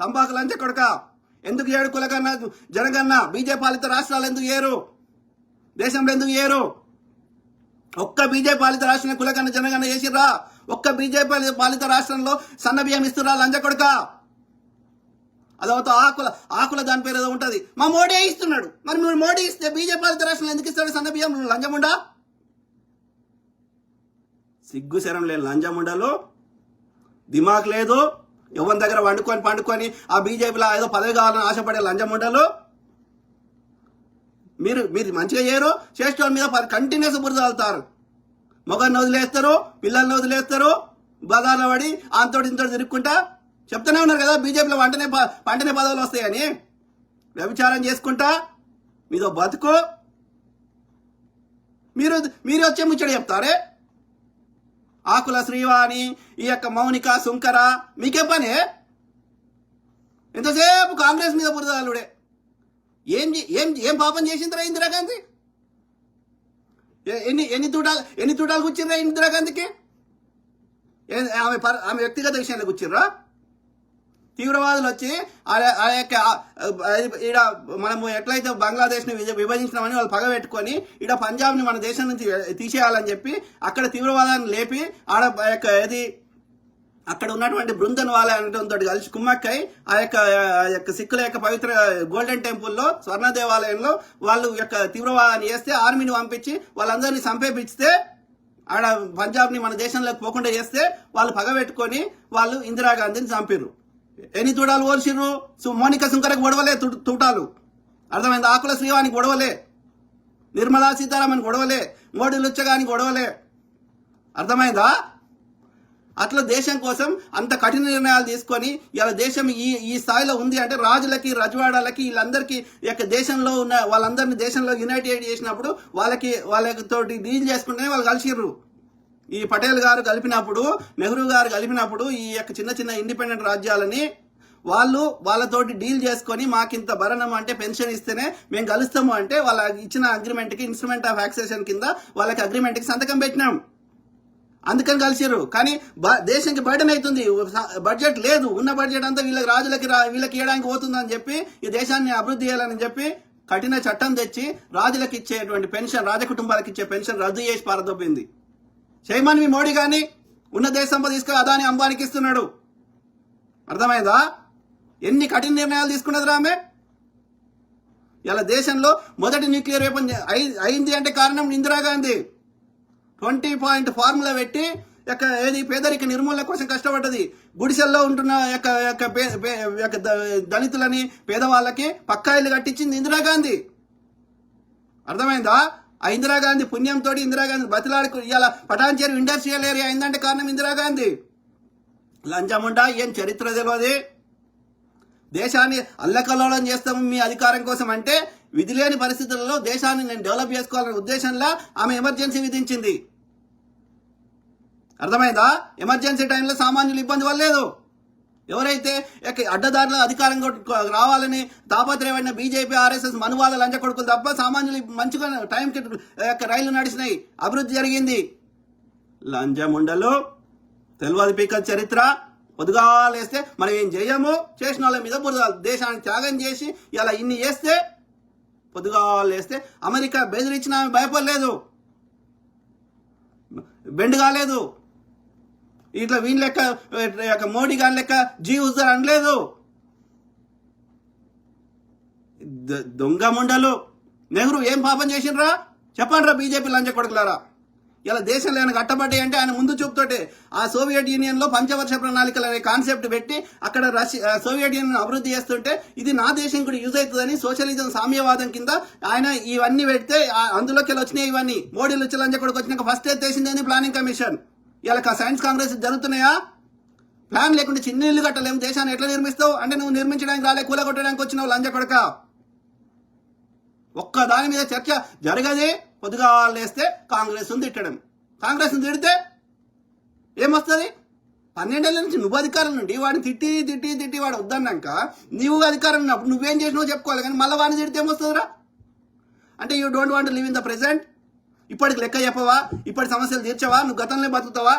తంబాకు లంజ కొడక. ఎందుకు చేయడు కులగన్న జనగన్న? బీజేపీ పాలిత రాష్ట్రాలు ఎందుకు చేయరు? దేశంలో ఎందుకు చేయరు? ఒక్క బీజేపీ పాలిత రాష్ట్రంలో కులగన్న జనగన్న చేసిర్రా? ఒక్క బీజేపీ పాలిత రాష్ట్రంలో సన్న బియ్యం ఇస్తురా లంజ కొడక? అదవుతా ఆకుల దాని పేరు ఏదో ఉంటుంది. మా మోడీ ఇస్తున్నాడు. మరి మీరు మోడీ ఇస్తే బీజేపీ పాలిత రాష్ట్రంలో ఎందుకు ఇస్తాడు సన్న బియ్యం? లంజముండా, సిగ్గు శరం లేని లంజముండలు. దిమాగ్ లేదు. ఎవరి దగ్గర పండుకొని ఆ బీజేపీలో ఏదో పదవి కావాలని ఆశపడే లంజముండలు. మీరు మంచిగా చేయరు. చేసేటోళ్ళ మీద కంటిన్యూస్ బురద చల్లుతారు. మొగన్ని వదిలేస్తారు, పిల్లల్ని వదిలేస్తారు, బదాన పడి అంతోటి ఇంతోటి తిరుక్కుంటా చెప్తూనే ఉన్నారు కదా బీజేపీలో పంటనే పదవులు వస్తాయని. వ్యభిచారం చేసుకుంటా మీదో బతుకు. మీరు వచ్చే ముచ్చట చెప్తారే. ఆకుల శ్రీవాణి, ఈ మౌనిక, సుంకర, మీకే పనే? ఎంతసేపు కాంగ్రెస్ మీద బురదలుడే. ఏం పాపం చేసిందిరా ఇందిరాగాంధీ? ఎన్ని తూటాలు కూర్చిర్రా ఇందిరాగాంధీకి? ఆమె వ్యక్తిగత విషయాన్ని కూర్చిర్రా? తీవ్రవాదులు వచ్చి ఈడ మనము ఎట్లయితే బంగ్లాదేశ్ని విభజించినామని వాళ్ళు పగబెట్టుకొని ఈడ పంజాబ్ని మన దేశం నుంచి తీసేయాలని చెప్పి అక్కడ తీవ్రవాదాన్ని లేపి అక్కడ ఉన్నటువంటి బృందన్ వాళ్ళ అనడంతో కలిసి కుమ్మక్కై ఆ యొక్క సిక్కుల యొక్క పవిత్ర గోల్డెన్ టెంపుల్లో స్వర్ణ దేవాలయంలో వాళ్ళు తీవ్రవాదాన్ని చేస్తే ఆర్మీని పంపించి వాళ్ళందరినీ చంపేపిస్తే ఆడ పంజాబ్ని మన దేశంలోకి పోకుండా చేస్తే వాళ్ళు పగబెట్టుకొని వాళ్ళు ఇందిరాగాంధీని చంపిర్రు. ఎన్ని తూటాలు ఓల్చిర్రు? మోనిక సుంకరకు గొడవలే తూటాలు. అర్థమైంది? ఆకుల శ్రీవానికి గొడవలే, నిర్మలా సీతారామన్ గొడవలే, మోడీ లుచ్చగాని గొడవలే. అర్థమైందా? అట్లా దేశం కోసం అంత కఠిన నిర్ణయాలు తీసుకొని ఇలా దేశం ఈ స్థాయిలో ఉంది అంటే రాజులకి, రజవాడాలకి, వీళ్ళందరికీ దేశంలో ఉన్న వాళ్ళందరినీ దేశంలో యునైటెడ్ చేసినప్పుడు వాళ్ళతోటి డీల్ చేసుకుంటేనే వాళ్ళు కలిసిర్రు. ఈ పటేల్ గారు కలిపినప్పుడు, నెహ్రూ గారు కలిపినప్పుడు ఈ చిన్న చిన్న ఇండిపెండెంట్ రాజ్యాలని వాళ్ళతోటి డీల్ చేసుకొని మాకింత భరణం అంటే పెన్షన్ ఇస్తేనే మేము కలుస్తాము అంటే వాళ్ళ ఇచ్చిన అగ్రిమెంట్కి ఇన్స్ట్రుమెంట్ ఆఫ్ యాక్సేషన్ కింద వాళ్ళకి అగ్రిమెంట్కి సంతకం పెట్టినాం. అందుకని కలిసిర్రు. కానీ దేశానికి బర్డెన్ అవుతుంది, బడ్జెట్ లేదు, ఉన్న బడ్జెట్ అంతా వీళ్ళకి ఇవ్వడానికి పోతుందని చెప్పి ఈ దేశాన్ని అభివృద్ధి చేయాలని చెప్పి కఠిన చట్టం తెచ్చి రాజులకు ఇచ్చేటువంటి పెన్షన్, రాజకుటుంబాలకు ఇచ్చే పెన్షన్ రద్దు చేసి పారదొబ్బింది. చేయమని మీ మోడీ గాని ఉన్న దేశ సంపద తీసుకుని అదాని అంబానికి ఇస్తున్నాడు. అర్థమైందా? ఎన్ని కఠిన నిర్ణయాలు తీసుకున్నది రామే. ఇలా దేశంలో మొదటి న్యూక్లియర్ వెపన్ అయింది అంటే కారణం ఇందిరాగాంధీ. 20 పాయింట్ ఫార్ములా పెట్టి పేదరిక నిర్మూలన కోసం కష్టపడ్డది. గుడిసెల్లో ఉంటున్న దళితులని, పేదవాళ్ళకి పక్కా ఇల్లు కట్టించింది ఇందిరాగాంధీ. అర్థమైందా? ఆ ఇందిరాగాంధీ పుణ్యంతో ఇందిరాగాంధీ బతిలాడుకు ఇవాళ పటాన్చేరు ఇండస్ట్రియల్ ఏరియా అయిందంటే కారణం ఇందిరాగాంధీ. లంచముండా ఏం చరిత్ర తెలియదు. దేశాన్ని అల్లకల్లోలం చేస్తాము మీ అధికారం కోసం అంటే విధి లేని పరిస్థితులలో దేశాన్ని నేను డెవలప్ చేసుకోవాలనే ఉద్దేశంలో ఆమె ఎమర్జెన్సీ విధించింది. అర్థమైందా? ఎమర్జెన్సీ టైంలో సామాన్యులు ఇబ్బంది పడలేదు. ఎవరైతే అడ్డదారుల అధికారం రావాలని తాపత్రయమైన బీజేపీ ఆర్ఎస్ఎస్ మనువాద లంచ కొడుకులు తప్ప సామాన్యులు మంచిగా టైంకి రైళ్లు నడిచినాయి, అభివృద్ధి జరిగింది. లంచముండలు తెలియదు పీక చరిత్ర. పొద్దుగా లేస్తే మనం ఏం చేయము, చేసిన వాళ్ళ మీద దేశాన్ని త్యాగం చేసి ఇలా ఇన్ని చేస్తే పొద్దుగా లేస్తే అమెరికా బెదిరించిన ఆమె భయపడలేదు, బెండ్ కాలేదు. ఇట్లా వీని లెక్క మోడీ గాని లెక్క జీ ఉజర్ అనలేదు. దొంగ ముండలు. నెహ్రూ ఏం పాపం చేసిండ్రా చెప్పండి రా బీజేపీ లంచ కొడుకులారా. ఇలా దేశంలో ఏమైనా కట్టబడ్డాయి అంటే ఆయన ముందు చూపుతోటే ఆ సోవియట్ యూనియన్ లో పంచవర్ష ప్రణాళికలు అనే కాన్సెప్ట్ పెట్టి అక్కడ సోవియట్ యూనియన్ అభివృద్ధి చేస్తుంటే ఇది నా దేశం కూడా యూజ్ అవుతుందని సోషలిజం సామ్యవాదం కింద ఆయన ఇవన్నీ పెడితే అందులోకి వచ్చినాయి. ఇవన్నీ మోడీలు వచ్చి లంచ కొడుకు వచ్చినాక ఫస్ట్ ఎత్తేసింది ప్లానింగ్ కమిషన్. ఇలా సైన్స్ కాంగ్రెస్ జరుగుతున్నాయా? ప్లాన్ లేకుండా చిన్న ఇల్లు కట్టలేము, దేశాన్ని ఎట్లా నిర్మిస్తావు అంటే నువ్వు నిర్మించడానికి రాలే, కూలగొట్టడానికి వచ్చినావు లంచ కొడక. ఒక్క దాని మీద చర్చ జరగదే. పొద్దుగా లేస్తే కాంగ్రెస్ తిట్టడం, కాంగ్రెస్ తిడితే ఏమొస్తుంది? 12 ఏళ్ళ నుంచి నువ్వు అధికారం నుండి వాడిని తిట్టి తిట్టి తిట్టి వాడు వద్దన్నాక నువ్వు అధికారం ఉన్నప్పుడు నువ్వేం చేసినావు చెప్పుకోవాలి, కానీ మళ్ళీ వాడిని తిడితే ఏమొస్తుందిరా? అంటే you don't want live in the present. ఇప్పటికి లెక్క చెప్పవా? ఇప్పటి సమస్యలు తీర్చవా? నువ్వు గతంలో బతుకుతావా?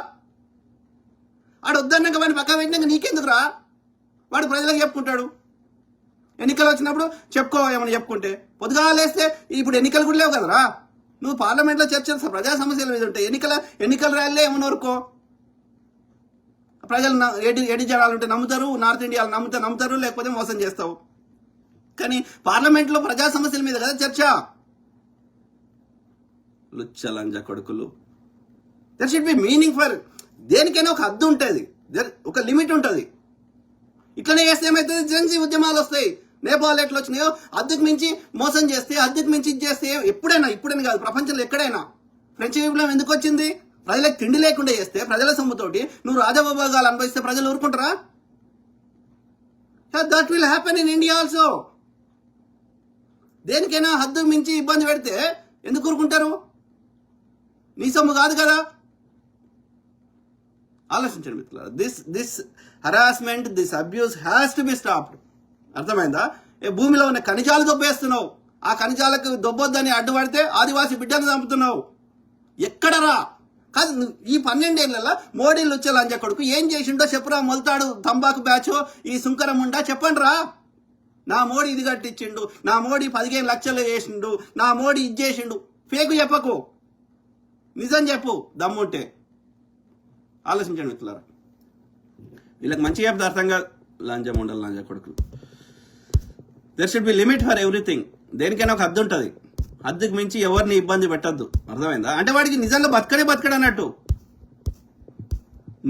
వాడు వద్దన్నాక వాడిని పక్క పెట్టినాక నీకెందుకురా? వాడు ప్రజలకు చెప్పుకుంటాడు. ఎన్నికలు వచ్చినప్పుడు ఏమని చెప్పుకుంటే పొద్దుగా లేస్తే ఇప్పుడు ఎన్నికలు కూడా లేవు కదరా. నువ్వు పార్లమెంట్లో చర్చలు ప్రజా సమస్యల మీద ఉంటాయి. ఎన్నికల ర్యాలీలో ఏమన్నా ఊరుకో. ప్రజలు ఎడి జనాలు ఉంటే నమ్ముతారు, నార్త్ ఇండియాలో నమ్ముతారు, లేకపోతే మోసం చేస్తావు. కానీ పార్లమెంట్లో ప్రజా సమస్యల మీద కదా చర్చ. లుచ్చలంజ కొడుకులు. There should be meaning for దేనికైనా ఒక హద్దు ఉంటుంది, ఒక లిమిట్ ఉంటుంది. ఇట్లనే చేస్తే ఏమవుతుంది? జెన్సీ ఉద్యమాలు వస్తాయి. నేపాల్ ఎట్లా వచ్చినాయో హద్దుకు మించి మోసం చేస్తే, హద్దుకు మించి చేస్తే ఇప్పుడైనా కాదు ప్రపంచంలో ఎక్కడైనా. ఫ్రెంచ్ విప్లవం ఎందుకు వచ్చింది? ప్రజలకు తిండి లేకుండా చేస్తే, ప్రజల సొమ్ముతోటి నువ్వు రాజభోగాలు అనుభవిస్తే ప్రజలు ఊరుకుంటారా? That will happen in India also. దేనికైనా హద్దుకు మించి ఇబ్బంది పెడితే ఎందుకు ఊరుకుంటారు? నీ సొమ్ము కాదు కదా. ఆలోచించండి మిత్రులారా. This harassment, this abuse has to be stopped. అర్థమైందా? భూమిలో ఉన్న ఖనిజాలు దొబ్బేస్తున్నావు. ఆ ఖనిజాలకు దొబ్బొద్దని అడ్డుపడితే ఆదివాసీ బిడ్డను చంపుతున్నావు. ఎక్కడరా? కాదు, ఈ 12 ఏళ్లలో మోడీలు వచ్చే లంచ కొడుకు ఏం చేసిండో చెప్పురా. మొలతాడు తంబాకు బ్యాచ్ ఈ సుంకరం ఉండా చెప్పండి రా. నా మోడీ ఇది కట్టించిండు, నా మోడీ 15 లక్షలు వేసిండు, నా మోడీ ఇది చేసిండు. ఫేకు చెప్పకు, నిజం చెప్పు దమ్ముంటే. ఆలోచించండి మిత్రులారా. వీళ్ళకి మంచిగా చెప్తే అర్థంగా లంచం ఉండాలి లంచ కొడుకులు. There should be limit for everything. దేనికైనా ఒక హద్దు ఉంటుంది. హద్దుకు మించి ఎవరిని ఇబ్బంది పెట్టద్దు. అర్థమైందా? అంటే వాడికి నిజంగా బతకడు అన్నట్టు.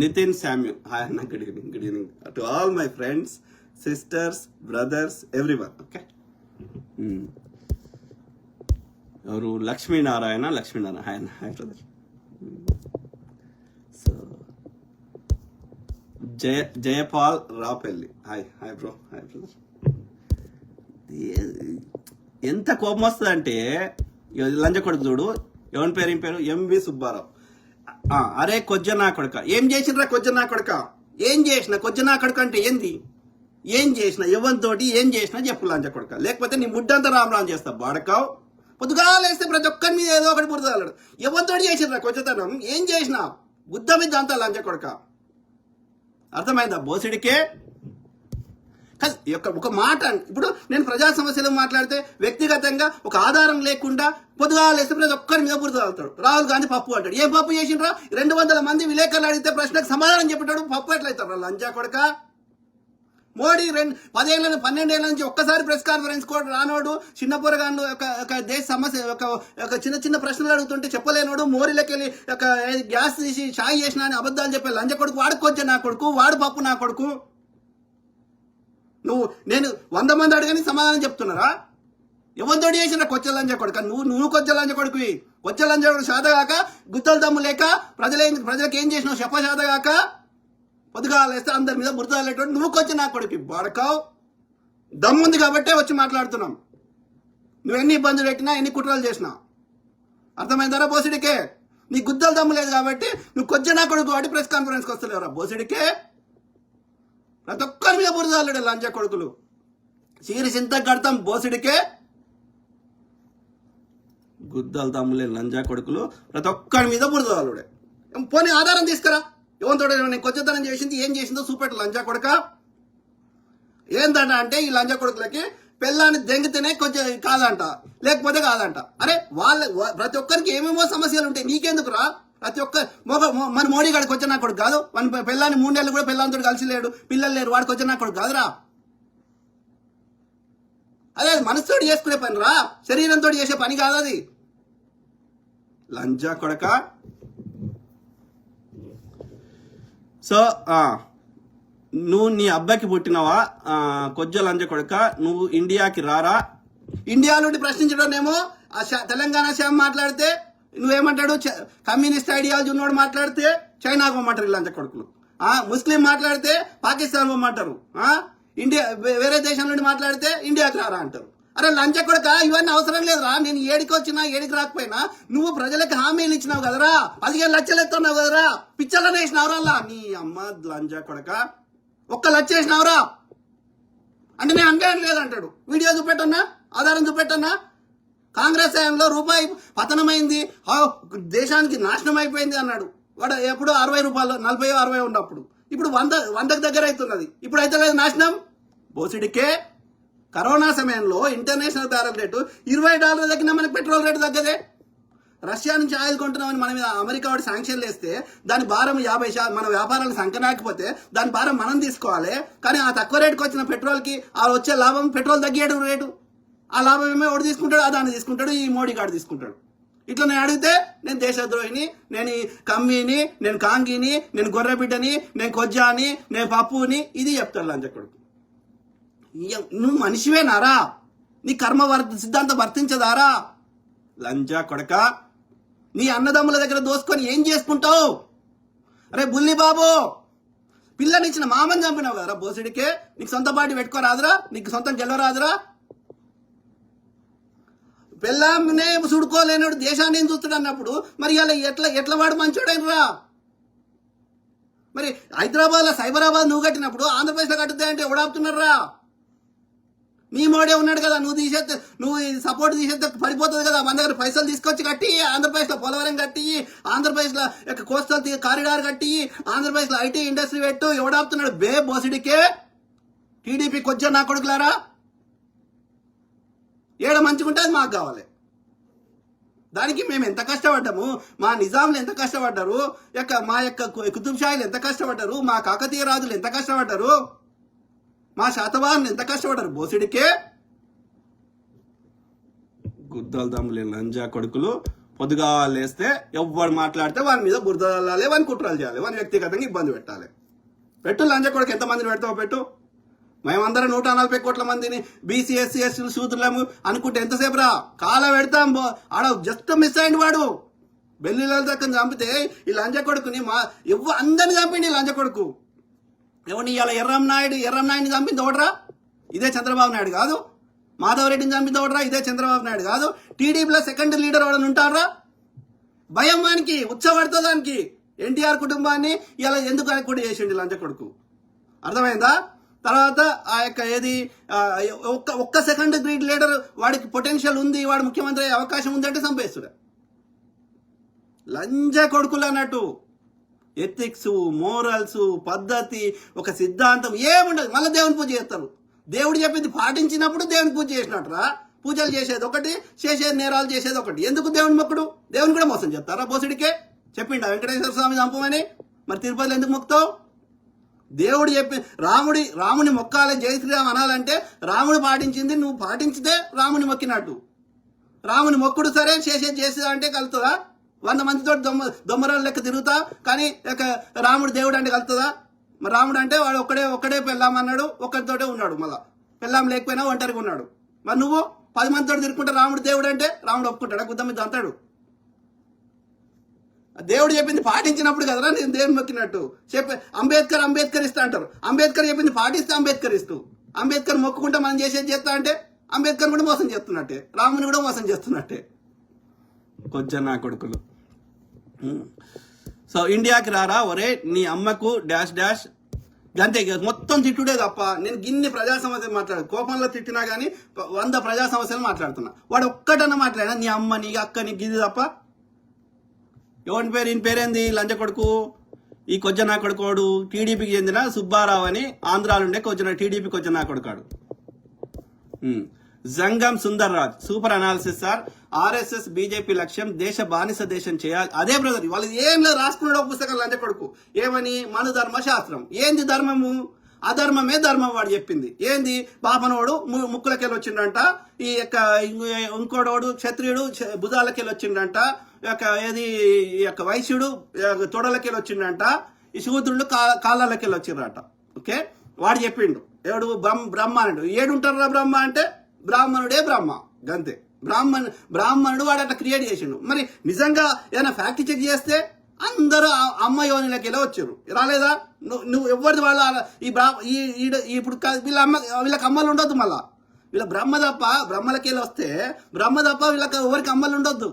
నితిన్ శామ్యూల్. హాయ్ అన్న, good evening to all my friends, sisters, brothers, everyone. Okay. ఎవరు? లక్ష్మీనారాయణ. హాయ్ అన్న. Hi brother. So Jaipal Rapelli. Hi bro. Hi brother. ఎంత కోపం వస్తుంది అంటే లంచ కొడుకు చూడు. ఎవరి పేరు? ఎంవి సుబ్బారావు. అరే కొజ్జనా కొడుక, ఏం చేసినరా కొజ్జనా కొడుక? ఏం చేసిన కొజ్జనా కొడుక అంటే ఏంది? ఏం చేసిన ఎవరితోటి ఏం చేసినా చెప్పు లంచ కొడుక. లేకపోతే నీ ముడ్డంతా రామ్ చేస్తా బాడకావు. పొద్దుగా లేస్తే ప్రతి ఒక్కరి మీద ఏదో ఒకటి బురదలాడు. ఎవరితోటి చేసినరా కొజ్జతనం? ఏం చేసిన బుద్ధ మీద అంతా లంచ కొడుక. అర్థమైందా? బోసిడికే ఒక మాట. ఇప్పుడు నేను ప్రజా సమస్యలు మాట్లాడితే వ్యక్తిగతంగా ఒక ఆధారం లేకుండా పొద్దుగా లేస్తే ప్రతి ఒక్కరి మీద బురదలుతాడు. రాహుల్ గాంధీ పప్పు అంటాడు. ఏం పప్పు చేసిండ్రా? 200 మంది విలేకరులు అడిగితే ప్రశ్నకు సమాధానం చెప్పేటాడు. పప్పు ఎట్లయితాడు లంచా కొడక? మోడీ 12 ఏళ్ల నుంచి ఒక్కసారి ప్రెస్ కాన్ఫరెన్స్ కూడా రానోడు, చిన్న పొరగాను ఒక దేశ సమస్య ఒక చిన్న ప్రశ్నలు అడుగుతుంటే చెప్పలేనోడు, మోరీలోకి వెళ్ళి ఒక గ్యాస్ తీసి షాయి చేసిన అని అబద్ధాలు చెప్పే లంచ కొడుకు. వాడుకొచ్చే నా కొడుకు, వాడు పప్పు నా కొడుకు. నేను 100 మంది అడగని సమాధానం చెప్తున్నారా? ఎవరితోటి చేసిన కొచ్చ లంజ కొడుక నువ్వు కొచ్చ లంజ కొడుకువి. కొచ్చ లంజ కొడుకు శాతగాక గుత్తల దమ్ము లేక ప్రజలకు ఏం చేసినావు చెప్ప శాతగాక పొద్దుగాలేస్తే అందరి మీద బురదలేటువంటి నువ్వు కొచ్చి నా కొడుకు బడకావు. దమ్ముంది కాబట్టే వచ్చి మాట్లాడుతున్నాం. నువ్వు ఎన్ని ఇబ్బందులు పెట్టినా ఎన్ని కుట్రలు చేసినా అర్థమైందరా బోసిడికే. నీ గుద్దల దమ్ము లేదు కాబట్టి నువ్వు కొచ్చ నా కొడుకు వాటి ప్రెస్ కాన్ఫరెన్స్కి వస్తలేవురా బోసిడికే. ప్రతి ఒక్కరి మీద బురదలేడు లంజ కొడుకులు. చీరి చింత కడతాం బోసిడికే. గుద్దల దమ్ములే లంజా కొడుకులు ప్రతి ఒక్కరి మీద బురదలుడే. పోనీ ఆధారం తీసుకురా. ఎవరితో నేను కొచ్చతనం చేసింది ఏం చేసిందో చూపెట్టు లంజా కొడుక. ఏందంట అంటే ఈ లంజా కొడుకులకి పెళ్ళాన్ని దెంగితేనే కొంచెం కాదంట, లేకపోతే కాదంట. అరే ప్రతి ఒక్కరికి ఏమేమో సమస్యలు ఉంటాయి, నీకెందుకురా? ప్రతి ఒక్క మన మోడీ గాడికి వచ్చే నా కొడుకు కాదు. మన పెళ్ళాన్ని 3 నెలలు కూడా పెళ్ళాంతో కలిసి లేడు, పిల్లలు లేరు, వాడికి వచ్చే నా కొడుకు కాదురా. అదే మనసుతో చేసుకునే పని రా, శరీరంతో చేసే పని కాదు అది. లంజా కొడక. సో నువ్వు నీ అబ్బాయికి పుట్టినవా కొజ్జ లంజ కొడక? నువ్వు ఇండియాకి రారా? ఇండియా నుండి ప్రశ్నించడమేమో తెలంగాణ శ్యామ్ మాట్లాడితే నువ్వేమంటాడు? కమ్యూనిస్ట్ ఐడియాలజీ ఉన్నోడు మాట్లాడితే చైనాకు పోమంటారు లంజ కొడుకులు. ముస్లిం మాట్లాడితే పాకిస్తాన్ పోమంటారు. ఇండియా వేరే దేశం నుండి మాట్లాడితే ఇండియాకి రారా అంటారు. అరే లంచ కొడక ఇవన్నీ అవసరం లేదురా. నేను ఏడికి వచ్చినా ఏడికి రాకపోయినా నువ్వు ప్రజలకు హామీలు ఇచ్చినావు కదరా, 15 లక్షలు ఎత్తున్నావు కదరా, పిచ్చర్లను వేసినావురా. నీ అమ్మ లంజ కొడక, 1 లక్ష వేసినావురా అంటే నేను అంటాను లేదంటాడు. వీడియో చూపెట్టన్నా, ఆధారం చూపెట్టన్నా. కాంగ్రెస్ హయాంలో రూపాయి పతనమైంది, దేశానికి నాశనం అయిపోయింది అన్నాడు వాడు. ఎప్పుడు 60 రూపాయలు 40-60 ఉన్నప్పుడు ఇప్పుడు 100కు దగ్గర అవుతున్నది. ఇప్పుడు అయితే లేదు నాశనం బోసిడికే. కరోనా సమయంలో ఇంటర్నేషనల్ బ్యారెల్ రేటు $20 తగ్గినా మనకి పెట్రోల్ రేటు తగ్గదే. రష్యా నుంచి ఆయిల్ కొంటున్నామని మన మీద అమెరికా వాడు శాంక్షన్లు వేస్తే దాని భారం 50% మన వ్యాపారాలకు సంకనాకపోతే దాని భారం మనం తీసుకోవాలి. కానీ ఆ తక్కువ రేటుకి వచ్చిన పెట్రోల్కి ఆ వచ్చే లాభం పెట్రోల్ తగ్గేడు రేటు. ఆ లాభం ఏమో ఎవడు తీసుకుంటాడు? అదాన్ని తీసుకుంటాడు, ఈ మోడీ గాడు తీసుకుంటాడు. ఇట్లా నేను అడిగితే నేను దేశద్రోహిని, నేను కమ్మిని, నేను కాంగిని, నేను గొర్రెబిడ్డని, నేను కొజ్జాని, నేను పప్పుని ఇది చెప్తాడు లంజ కొడుకు. నువ్వు మనిషివేనారా? నీ కర్మ సిద్ధాంతం వర్తించదారా? లంజా కొడక, నీ అన్నదమ్ముల దగ్గర దోసుకొని ఏం చేసుకుంటావు? అరే బుల్లి బాబు, పిల్లనిచ్చిన మామని చంపినావు కదరా బోసిడికే. నీకు సొంత పార్టీ పెట్టుకోరాదురా? నీకు సొంతం గెలవరాదురా? పిల్లనే చూడుకోలేనాడు దేశాన్ని ఏం చూస్తాడు అన్నప్పుడు మరి అలా ఎట్లా వాడు మంచోడైనరా? మరి హైదరాబాద్లో సైబరాబాద్ నువ్వు కట్టినప్పుడు ఆంధ్రప్రదేశ్లో కట్టుద్దా అంటే ఎవడాపుతున్నారా? నీ మోడే ఉన్నాడు కదా, నువ్వు సపోర్ట్ తీసేస్తే పడిపోతుంది కదా. మన దగ్గర పైసలు తీసుకొచ్చి కట్టి ఆంధ్రప్రదేశ్లో పోలవరం కట్టి, ఆంధ్రప్రదేశ్లో కోస్టల్ కారిడార్ కట్టి, ఆంధ్రప్రదేశ్లో ఐటీ ఇండస్ట్రీ పెట్టు. ఎవడాపుతున్నాడు బే బోసిడికే? టీడీపీ కొజ్జా నా కొడుకులారా. ఏడ మంచిగుంటే అది మాకు కావాలి. దానికి మేము ఎంత కష్టపడ్డాము, మా నిజాంలు ఎంత కష్టపడ్డారు, మా కుతుబ్ షాయిలు ఎంత కష్టపడ్డారు, మా కాకతీయ రాజులు ఎంత కష్టపడ్డారు, మా శాతవాహనులు ఎంత కష్టపడ్డారు బోసిడికే. గుద్దల దమ్ములే లంజా కొడుకులు. పొద్దుగా లేస్తే ఎవ్వడు మాట్లాడితే వాని మీద బురద చల్లాలి, వాని కుట్రలు చేయాలి, వాని వ్యక్తిగతంగా ఇబ్బంది పెట్టాలి. పెట్టు లంజా కొడుకు, ఎంతమందిని పెడతావు పెట్టు. మేమందరం 140 కోట్ల మందిని బీసీ ఎస్సీ ఎస్టీలు శూద్రులము అనుకుంటే ఎంతసేపు రా? కాల పెడతాం. ఆడ జస్ట్ మిస్ అయింది వాడు. బెల్లిల దగ్గర చంపితే ఈ లంజ కొడుకుని అందరిని చంపిండి ఈ లంజ కొడుకు. ఎవరిని ఇవాళ ఎర్రంనాయుడిని చంపింది ఒకట్రా? ఇదే చంద్రబాబు నాయుడు కాదు. మాధవరెడ్డిని చంపింది ఒకట్రా? ఇదే చంద్రబాబు నాయుడు కాదు. టీడీపీలో సెకండ్ లీడర్ వాడని ఉంటారా? భయం వానికి, ఉత్సవడుతుంది దానికి. ఎన్టీఆర్ కుటుంబాన్ని ఇలా ఎందుకు కూడా చేసిండి లంజ కొడుకు. అర్థమైందా? తర్వాత ఆ యొక్క ఒక్క సెకండ్ గ్రేడ్ లీడర్ వాడికి పొటెన్షియల్ ఉంది, వాడు ముఖ్యమంత్రి అయ్యే అవకాశం ఉంది అంటే చంపేస్తుడు. లంజ కొడుకులు అన్నట్టు ఎథిక్స్, మోరల్స్, పద్ధతి, ఒక సిద్ధాంతం ఏముండదు. మళ్ళీ దేవుని పూజ చేస్తారు. దేవుడు చెప్పింది పాటించినప్పుడు దేవుని పూజ చేసినట్టురా. పూజలు చేసేది ఒకటి, చేసేది నేరాలు చేసేది ఒకటి. ఎందుకు దేవుని మొక్కుడు? దేవుని కూడా మోసం చెప్తారా బోసుడికే? చెప్పిండా వెంకటేశ్వర స్వామి చంపమని? మరి తిరుపతిలో ఎందుకు మొక్కుతావు? దేవుడు చెప్పి రాముని మొక్కాలని జై శ్రీరామ్ అనాలంటే రాముడు పాటించింది నువ్వు పాటించితే రాముని మొక్కినట్టు. రాముని మొక్కుడు సరే, చేసేది అంటే కలుతుందా? 100 మందితో దొమ్మరాలు లెక్క తిరుగుతా కానీ రాముడు దేవుడు అంటే కలుతుందా? మరి రాముడు అంటే వాడు ఒక్కడే పెళ్ళాం అన్నాడు, ఒక్కరితోటే ఉన్నాడు. మళ్ళా పెళ్ళాం లేకపోయినా ఒంటరిగా ఉన్నాడు. మరి నువ్వు 10 మందితో తిరుక్కుంటే రాముడు దేవుడు అంటే రాముడు ఒప్పుకుంటాడా? గుద్ద మీద అంటాడు. దేవుడు చెప్పింది పాటించినప్పుడు కదరా నేను దేవుని మొక్కినట్టు. అంబేద్కర్ ఇస్తా అంటారు. అంబేద్కర్ చెప్పింది పాటిస్తే అంబేద్కర్ ఇస్తూ, అంబేద్కర్ మొక్కుకుంటే మనం చేసేది చేస్తా అంటే అంబేద్కర్ కూడా మోసం చేస్తున్నట్టే, రాముని కూడా మోసం చేస్తున్నట్టే. కొంచెం నా కొడుకులు. సో ఇండియాకి రారా ఒరే నీ అమ్మకు డాష్ డాష్ అంతే. మొత్తం తిట్టుడే తప్ప నేను గిన్ని ప్రజా సమస్యలు మాట్లాడు, కోపంలో తిట్టినా కానీ 100 ప్రజా సమస్యలు మాట్లాడుతున్నా. వాడు ఒక్కటన్నా మాట్లాడా నీ అమ్మ నీ అక్క నీ గిది తప్ప. ఎవరి పేరు ఈయన పేరేంది లంచ కొడుకు, ఈ కొజ్జనా కొడుకోడు టీడీపీకి చెందిన సుబ్బారావు అని ఆంధ్రాలో ఉండే టీడీపీ కొజ్జనా కొడుకాడు. Jangam Sundar Raj super analysis sir. RSS BJP లక్ష్యం దేశ బానిస దేశం చేయాలి. అదే బ్రదర్ వాళ్ళు ఏం లేదు రాసుకున్నాడు ఒక పుస్తకం లంచ కొడుకు. ఏమని మను ధర్మ శాస్త్రం. ఏంది ధర్మము? అధర్మమే ధర్మం వాడు చెప్పింది. ఏంది పాపనోడు ముక్కులకెళ్ళి వచ్చిండంట, ఈ యొక్క ఇంకోడోడు క్షత్రియుడు భుజాలకెళ్ళి వచ్చిండంట, ఏది ఈ యొక్క వైశ్యుడు తొడలకెళ్ళి వచ్చిండంట, ఈ శూద్రుడు కాళ్ళకెళ్ళి వచ్చిండ్రంట. ఓకే వాడు చెప్పిండు. ఎవడు బ్రహ్మానుడు. ఏడుంటారా బ్రహ్మ అంటే బ్రాహ్మణుడే బ్రహ్మ గంతే. బ్రాహ్మణుడు వాడు అట్లా క్రియేట్ చేసిండు. మరి నిజంగా ఏదైనా ఫ్యాక్ట్ చెక్ చేస్తే అందరూ అమ్మ యోనిలకి ఎలా వచ్చారు రాలేదా? నువ్వు ఎవరిది వాళ్ళ ఇప్పుడు వీళ్ళకి అమ్మలు ఉండొద్దు. మళ్ళా వీళ్ళ బ్రహ్మలకి వెళ్ళి వస్తే బ్రహ్మ తప్ప వీళ్ళకి ఎవరికి అమ్మలు ఉండొద్దు.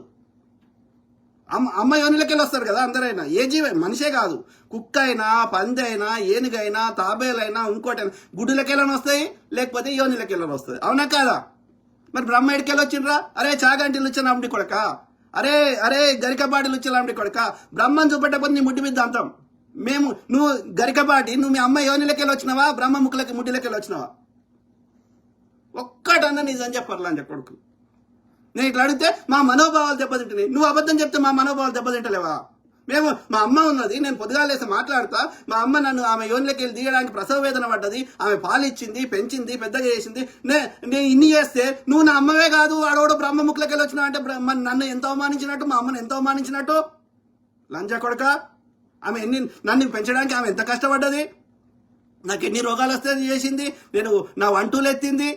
అమ్మ యోనిలకి వెళ్ళి వస్తారు కదా అందరైనా. ఏ జీవే మనిషే కాదు, కుక్క అయినా పంది అయినా ఏనుగైనా తాబేలైనా ఇంకోటైనా గుడ్డులకి వెళ్ళని వస్తాయి, లేకపోతే యోనిలకి వెళ్ళని వస్తుంది. అవునా కాదా? మరి బ్రహ్మ ఎడికెళ్ళి వచ్చిండ్రా? అరే చాగంటిలు వచ్చిన అమ్మడి కొడక, అరే గరికపాటిలు వచ్చిన అమ్మడి కొడక, బ్రహ్మను చూపెట్టకపోతే నీ ముడ్డి మీద అంతాం మేము. నువ్వు గరికపాటి నువ్వు మీ అమ్మ యోనిలకి వెళ్ళి వచ్చినావా? బ్రహ్మ ముడ్డిలకి వెళ్ళి వచ్చినావా? ఒక్కటన్నా నిజం చెప్పర్లా అని కొడుకు. నేను ఇట్లా అడిగితే మా మనోభావాలు దెబ్బతింటున్నాయి. నువ్వు అబద్ధం చెప్తే మా మనోభావాలు దెబ్బతింటలేవా? మా అమ్మ ఉన్నది, నేను పొద్దుగాలేసి మాట్లాడతా, మా అమ్మ నన్ను ఆమె యోనిలోకి వెళ్ళి తీయడానికి ప్రసవ వేదన పడ్డది, ఆమె పాలిచ్చింది, పెంచింది, పెద్దగా చేసింది. నేను ఇన్ని చేస్తే నువ్వు నా అమ్మవే కాదు ఆడోడు బ్రహ్మ ముక్కులకి వెళ్ళి వచ్చినావు అంటే నన్ను ఎంత అవమానించినట్టు, మా అమ్మను ఎంత అవమానించినట్టు. లంజా కొడక, ఆమె నన్ను పెంచడానికి ఆమె ఎంత కష్టపడ్డది, నాకు ఎన్ని రోగాలు వస్తే చేసింది, నేను నా వంటూలు ఎత్తింది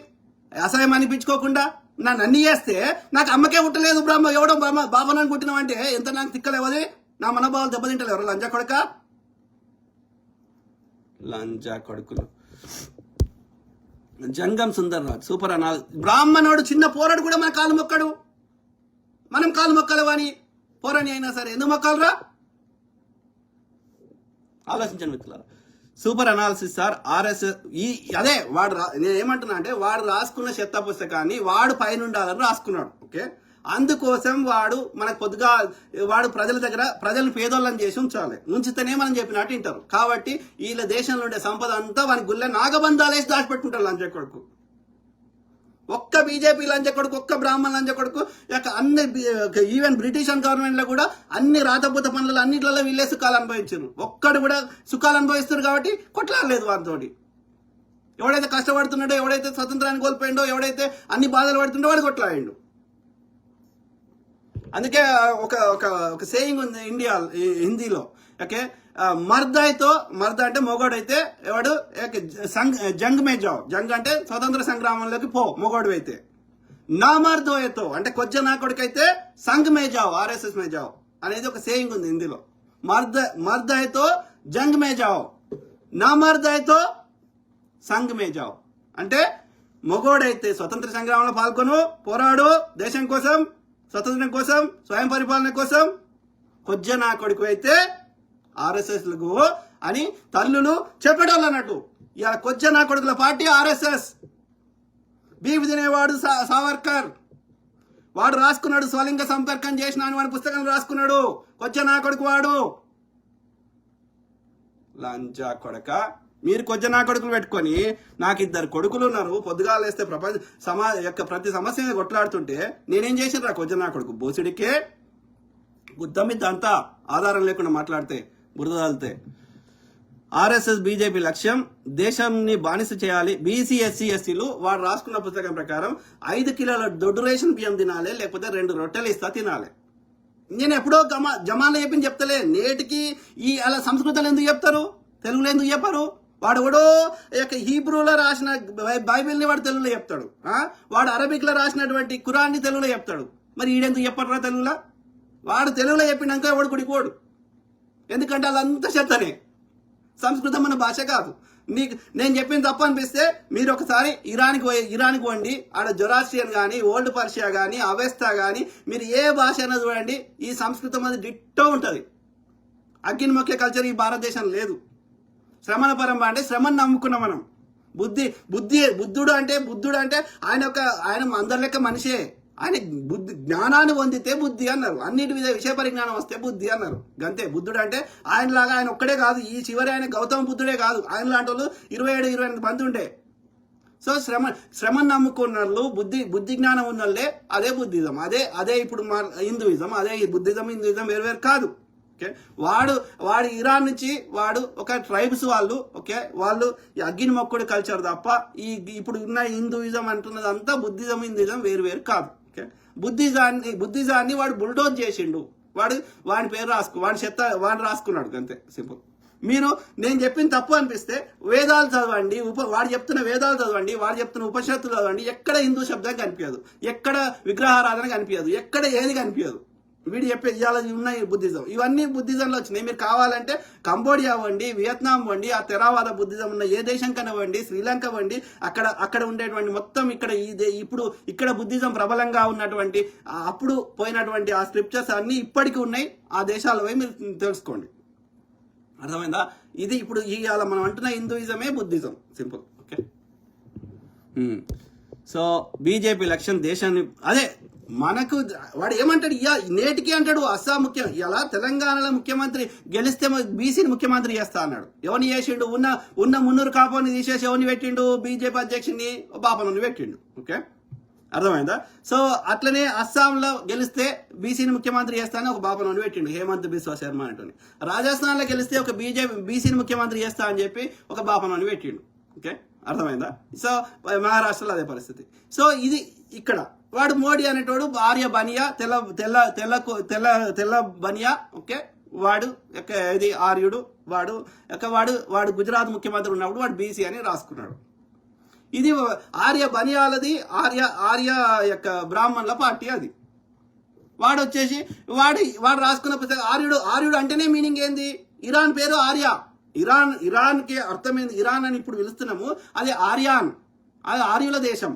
అసహ్యం అనిపించుకోకుండా. నన్ను అన్ని చేస్తే నాకు అమ్మకే పుట్టలేదు బ్రహ్మ, ఎవడో బాబనని పుట్టినావంటే ఎంత నాకు తిక్కలేవది. నా మనోభావాలు దెబ్బతింటలేరు లంజా కొడక. లంజా కొడుకులు. జంగం సుందర్ రాజ్ సూపర్ అనా. బ్రాహ్మణోడు చిన్న పోరాడు కూడా మన కాలు మొక్కడు, మనం కాలు మొక్కలేవని పోరాని అయినా సరే ఎందుకు మొక్కాలరా? ఆలోచించండి మిత్రులారా. Super analysis sir. ఆర్ఎస్ఎస్ అదే వాడు నేను ఏమంటున్నా అంటే వాడు రాసుకున్న చెత్త పుస్తకాన్ని వాడు పైన ఉండాలని రాసుకున్నాడు. ఓకే అందుకోసం వాడు మనకు పొద్దుగా వాడు ప్రజల దగ్గర ప్రజలను పేదోళ్ళని చేసి ఉంచితేనే మనం చెప్పినట్టు వింటారు. కాబట్టి వీళ్ళ దేశంలో ఉండే సంపద అంతా వాని గుళ్ళ నాగబంధాలు వేసి దాచిపెట్టుకుంటారు లంచ కొడుకు. ఒక్క బీజేపీ లంచ కొడుకు, ఒక్క బ్రాహ్మణ లంచ కొడుకు, అన్ని ఈవెన్ బ్రిటిష్ గవర్నమెంట్ లో కూడా అన్ని రాతపూత పనులు అన్నిట్లలో వీళ్ళే సుఖాలు అనుభవించారు. ఒక్కడు కూడా సుఖాలు అనుభవిస్తారు కాబట్టి కొట్లాడలేదు వారితోటి. ఎవడైతే కష్టపడుతున్నాడో, ఎవడైతే స్వతంత్రాన్ని కోల్పోయిండో, ఎవడైతే అన్ని బాధలు పడుతుండో వాడు కొట్లాడిండు. అందుకే ఒక సేయింగ్ ఉంది హిందీలో. ఓకే మర్ద అంటే మొగోడైతే ఎవడు జంగ్ మే జావ్, జంగ్ అంటే స్వతంత్ర సంగ్రామంలోకి పో మొగోడు అయితే. నా మర్దోయతో అంటే కొజ్జ నా కొడుకైతే సంఘ్ మే జావ్, ఆర్ఎస్ఎస్ మే జావ్ అనేది ఒక సేయింగ్ ఉంది హిందీలో. మర్దయతో జంగ్ మే జావ్, నా మర్దయతో సంఘ్ మే జావ్ అంటే మొగోడైతే స్వతంత్ర సంగ్రామంలో పాల్గొను, పోరాడు దేశం కోసం, స్వతంత్రం కోసం, స్వయం పరిపాలన కోసం. కొజ్జ నా కొడుకు అయితే ఆర్ఎస్ఎస్ లకు అని తల్లులు చెప్పేటోళ్ళు అన్నట్టు. ఇలా కొజ్జ నా కొడుకుల పార్టీ ఆర్ఎస్ఎస్. బీఫ్ తినేవాడు సావర్కర్, వాడు రాసుకున్నాడు స్వలింగ సంపర్కం చేసిన అని వాడి పుస్తకం రాసుకున్నాడు. కొజ్జ నా కొడుకు వాడు. లంచా కొడక. మీరు కొజ్జ నా కొడుకులు పెట్టుకొని నాకు 2 కొడుకులు ఉన్నారు, పొద్దుగా లేస్తే ప్రతి సమస్య మీద కొట్లాడుతుంటే నేనేం చేసిన రా కొజ్జ నా కొడుకు? బోసిడికే గుద్దం మీద అంతా ఆధారం లేకుండా మాట్లాడితే బురదలితే. ఆర్ఎస్ఎస్ బీజేపీ లక్ష్యం దేశాన్ని బానిస చేయాలి. బీసీ ఎస్సీ ఎస్టీలు వాడు రాసుకున్న పుస్తకం ప్రకారం 5 కిలోల దొడ్డు రేషన్ బియ్యం తినాలి, లేకపోతే 2 రొట్టెలు ఇస్తా తినాలి. నేను ఎప్పుడో జమాన్లో చెప్పింది చెప్తలే. నేటికి అలా సంస్కృతాలు ఎందుకు చెప్తారు, తెలుగులో ఎందుకు చెప్పారు? వాడు ఎవడో హీబ్రూలో రాసిన బైబిల్ని వాడు తెలుగులో చెప్తాడు, వాడు అరబిక్లో రాసినటువంటి ఖురాన్ని తెలుగులో చెప్తాడు. మరి ఈడెందుకు చెప్పడరా తెలుగులో? వాడు తెలుగులో చెప్పినాక ఎవడు కుడిపోడు, ఎందుకంటే అదంతా చెత్తనే. సంస్కృతం మన భాష కాదు. నేను చెప్పింది తప్పు అనిపిస్తే మీరు ఒకసారి ఇరాన్కి పోండి, ఆడ జొరాస్ట్రియన్ కానీ, ఓల్డ్ పర్షియా కానీ, అవెస్తా కానీ, మీరు ఏ భాష అయినా చూడండి, ఈ సంస్కృతం అది డిట్టో ఉంటుంది. అగ్ని మొక్కే కల్చర్ ఈ భారతదేశం లేదు. శ్రమణ పరంపర అంటే శ్రమను నమ్ముకున్నాం మనం. బుద్ధుడు అంటే ఆయన అందరి లెక్క మనిషే. ఆయన జ్ఞానాన్ని పొందితే బుద్ధి అన్నారు, అన్నిటి విషయ పరిజ్ఞానం వస్తే బుద్ధి అన్నారు. గంతే. బుద్ధుడు అంటే ఆయనలాగా ఆయన ఒక్కడే కాదు, ఈ చివరి ఆయన గౌతమ బుద్ధుడే కాదు, ఆయన లాంటి వాళ్ళు 27-28 మంది ఉండే. సో శ్రమను నమ్ముకున్న బుద్ధి జ్ఞానం ఉన్నోళ్ళే అదే బుద్ధిజం, అదే ఇప్పుడు హిందూయిజం. అదే బుద్ధిజం హిందూయిజం వేరు కాదు. ఓకే, వాడు ఇరాన్ నుంచి వాడు ఒక ట్రైబ్స్ వాళ్ళు అగ్ని మొక్కుడు కల్చర్ తప్ప ఇప్పుడు ఉన్న హిందూయిజం అంటున్నది అంతా బుద్ధిజం హిందూయిజం వేరు కాదు. ఓకే, బుద్ధిజాన్ని వాడు బుల్డోజ్ చేసిండు, వాడి పేరు వాడు రాసుకున్నాడు, అంతే సింపుల్. నేను చెప్పిన తప్పు అనిపిస్తే వేదాలు చదవండి, వాడు చెప్తున్న వేదాలు చదవండి, వాడు చెప్తున్న ఉపనిషత్తులు చదవండి, ఎక్కడ హిందూ శబ్దం కనిపించదు, ఎక్కడ విగ్రహారాధన కనిపించదు, ఎక్కడ ఏది కనిపించదు. వీడు చెప్పే ఇవాళ ఉన్నాయి బుద్ధిజం, ఇవన్నీ బుద్ధిజంలో వచ్చినాయి. మీరు కావాలంటే కంబోడియా వండి, వియత్నాం వండి, ఆ తెరావాద బుద్ధిజం ఉన్న ఏ దేశం కన్నా వండి, శ్రీలంక వండి, అక్కడ ఉండేటువంటి మొత్తం ఇప్పుడు ఇక్కడ బుద్ధిజం ప్రబలంగా ఉన్నటువంటి అప్పుడు పోయినటువంటి ఆ స్క్రిప్చర్స్ అన్ని ఇప్పటికీ ఉన్నాయి. ఆ దేశాల పోయి మీరు తెలుసుకోండి. అర్థమైందా? ఇది ఇప్పుడు ఇవాళ మనం అంటున్న హిందూయిజమే Buddhism, simple. Okay, so BJP లక్ష్యం దేశాన్ని అదే మనకు వాడు ఏమంటాడు నేటికి అంటాడు అస్సాం ముఖ్యం ఇలా తెలంగాణలో ముఖ్యమంత్రి గెలిస్తే బీసీని ముఖ్యమంత్రి చేస్తా అన్నాడు. ఎవరిని చేసిండు? ఉన్న మున్నూరు కాపుని తీసేసి ఎవరిని పెట్టిండు? బీజేపీ అధ్యక్షుడిని బాపనని పెట్టిండు. ఓకే, అర్థమైందా? సో అట్లనే అస్సాంలో గెలిస్తే బీసీని ముఖ్యమంత్రి చేస్తానని ఒక బాపనని పెట్టిండు, హేమంత్ బిశ్వా శర్మ అంటని. రాజస్థాన్లో గెలిస్తే ఒక బీసీని ముఖ్యమంత్రి చేస్తా అని చెప్పి ఒక బాపనని పెట్టిండు. ఓకే, అర్థమైందా? సో మహారాష్ట్రలో అదే పరిస్థితి. సో ఇది ఇక్కడ వాడు మోడీ అనేటోడు ఆర్య బనియా, తెల్ల బనియా. ఓకే, వాడు ఇది ఆర్యుడు, వాడు గుజరాత్ ముఖ్యమంత్రి ఉన్నప్పుడు వాడు బీసీ అని రాసుకున్నాడు. ఇది ఆర్య బనియాలది, ఆర్య యొక్క బ్రాహ్మణుల పార్టీ అది. వాడు వచ్చేసి వాడు రాసుకున్న పుస్తకం ఆర్యుడు అంటేనే మీనింగ్ ఏంది? ఇరాన్ పేరు ఆర్య. ఇరాన్కి అర్థమైంది, ఇరాన్ అని ఇప్పుడు పిలుస్తున్నాము, అది ఆర్యాన్, అది ఆర్యుల దేశం.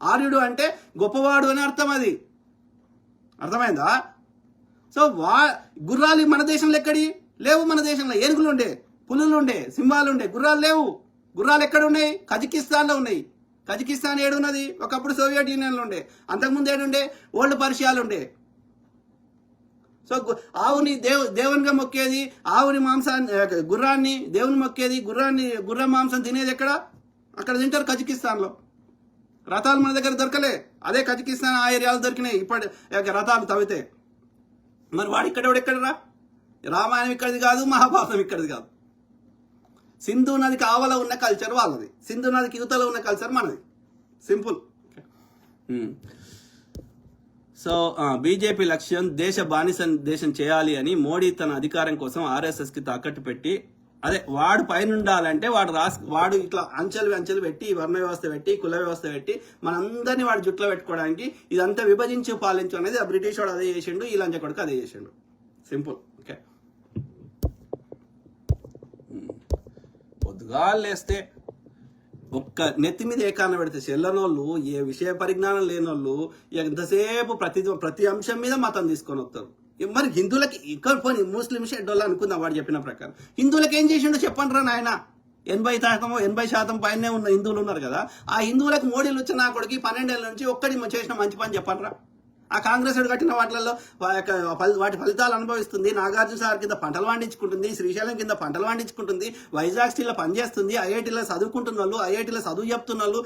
ఆర్యుడు అంటే గొప్పవాడు అని అర్థం, అది అర్థమైందా? సో గుర్రాలు మన దేశంలో ఎక్కడి లేవు? మన దేశంలో ఏనుగులు ఉండే, పులులు ఉండే, సింహాలు ఉండే, గుర్రాలు లేవు. గుర్రాలు ఎక్కడ ఉన్నాయి? కజకిస్తాన్లో ఉన్నాయి. కజకిస్తాన్ ఏడున్నది? ఒకప్పుడు సోవియట్ యూనియన్లో ఉండే. అంతకుముందు ఏడుండే? ఓల్డ్ పర్షియాలు ఉండే. సో ఆవుని దేవునిగా మొక్కేది, ఆవుని మాంసాన్ని, గుర్రాన్ని దేవుని మొక్కేది, గుర్రం మాంసం తినేది ఎక్కడ? అక్కడ తింటారు కజకిస్తాన్లో. రథాలు మన దగ్గర దొరకలే, అదే కజకిస్తాన్ ఆ ఏరియాలు దొరికినాయి ఇప్పటి రథాలు తవ్వితే. మరి వాడు ఎక్కడరా? రామాయణం ఇక్కడిది కాదు, మహాభారతం ఇక్కడిది కాదు. సింధు నదికి ఆవల ఉన్న కల్చర్ వాళ్ళది, సింధు నదికి యువతలో ఉన్న కల్చర్ మనది, సింపుల్. సో బీజేపీ లక్ష్యం దేశ బానిస దేశం చేయాలి అని మోడీ తన అధికారం కోసం ఆర్ఎస్ఎస్కి తాకట్టు పెట్టి, అదే వాడు పైన ఉండాలంటే వాడు ఇట్లా అంచెలు పెట్టి, వర్ణ వ్యవస్థ పెట్టి, కుల వ్యవస్థ పెట్టి మనందరినీ వాడు జుట్లో పెట్టుకోవడానికి ఇదంతా విభజించి పాలించు అనేది ఆ బ్రిటిష్ వాడు అదే చేసిండు, ఈ లంచ కొడుకు అదే చేసిండు, సింపుల్. ఓకే, పొద్దుగా లేస్తే ఒక్క నెత్తి మీద ఏకాన్న పెడితే చెల్లనోళ్ళు, ఏ విషయ పరిజ్ఞానం లేనోళ్ళు ఎంతసేపు ప్రతి అంశం మీద మతం తీసుకొని వస్తారు. మరి హిందువులకి ఇక్కడ పోనీ ముస్లిం షెడ్యూల్ అనుకుందాం, వాడు చెప్పిన ప్రకారం హిందువులకి ఏం చేసిండో చెప్పండి రా నాయన. 80% పైనే ఉన్న హిందువులు ఉన్నారు కదా, ఆ హిందువులకు మోడీలు వచ్చిన కొడుకు 12 ఏళ్ళ నుంచి ఒక్కడి చేసిన మంచి పని చెప్పండి రా. ఆ కాంగ్రెస్ కట్టిన వాటిలలో వాటి ఫలితాలు అనుభవిస్తుంది. నాగార్జున సాగర్ కింద పంటలు పండించుకుంటుంది, శ్రీశైలం కింద పంటలు పండించుకుంటుంది, వైజాగ్ స్టీల్లో పనిచేస్తుంది, ఐఐటీలో చదువుకుంటున్న వాళ్ళు, ఐఐటీలో చదువు చెప్తున్న వాళ్ళు,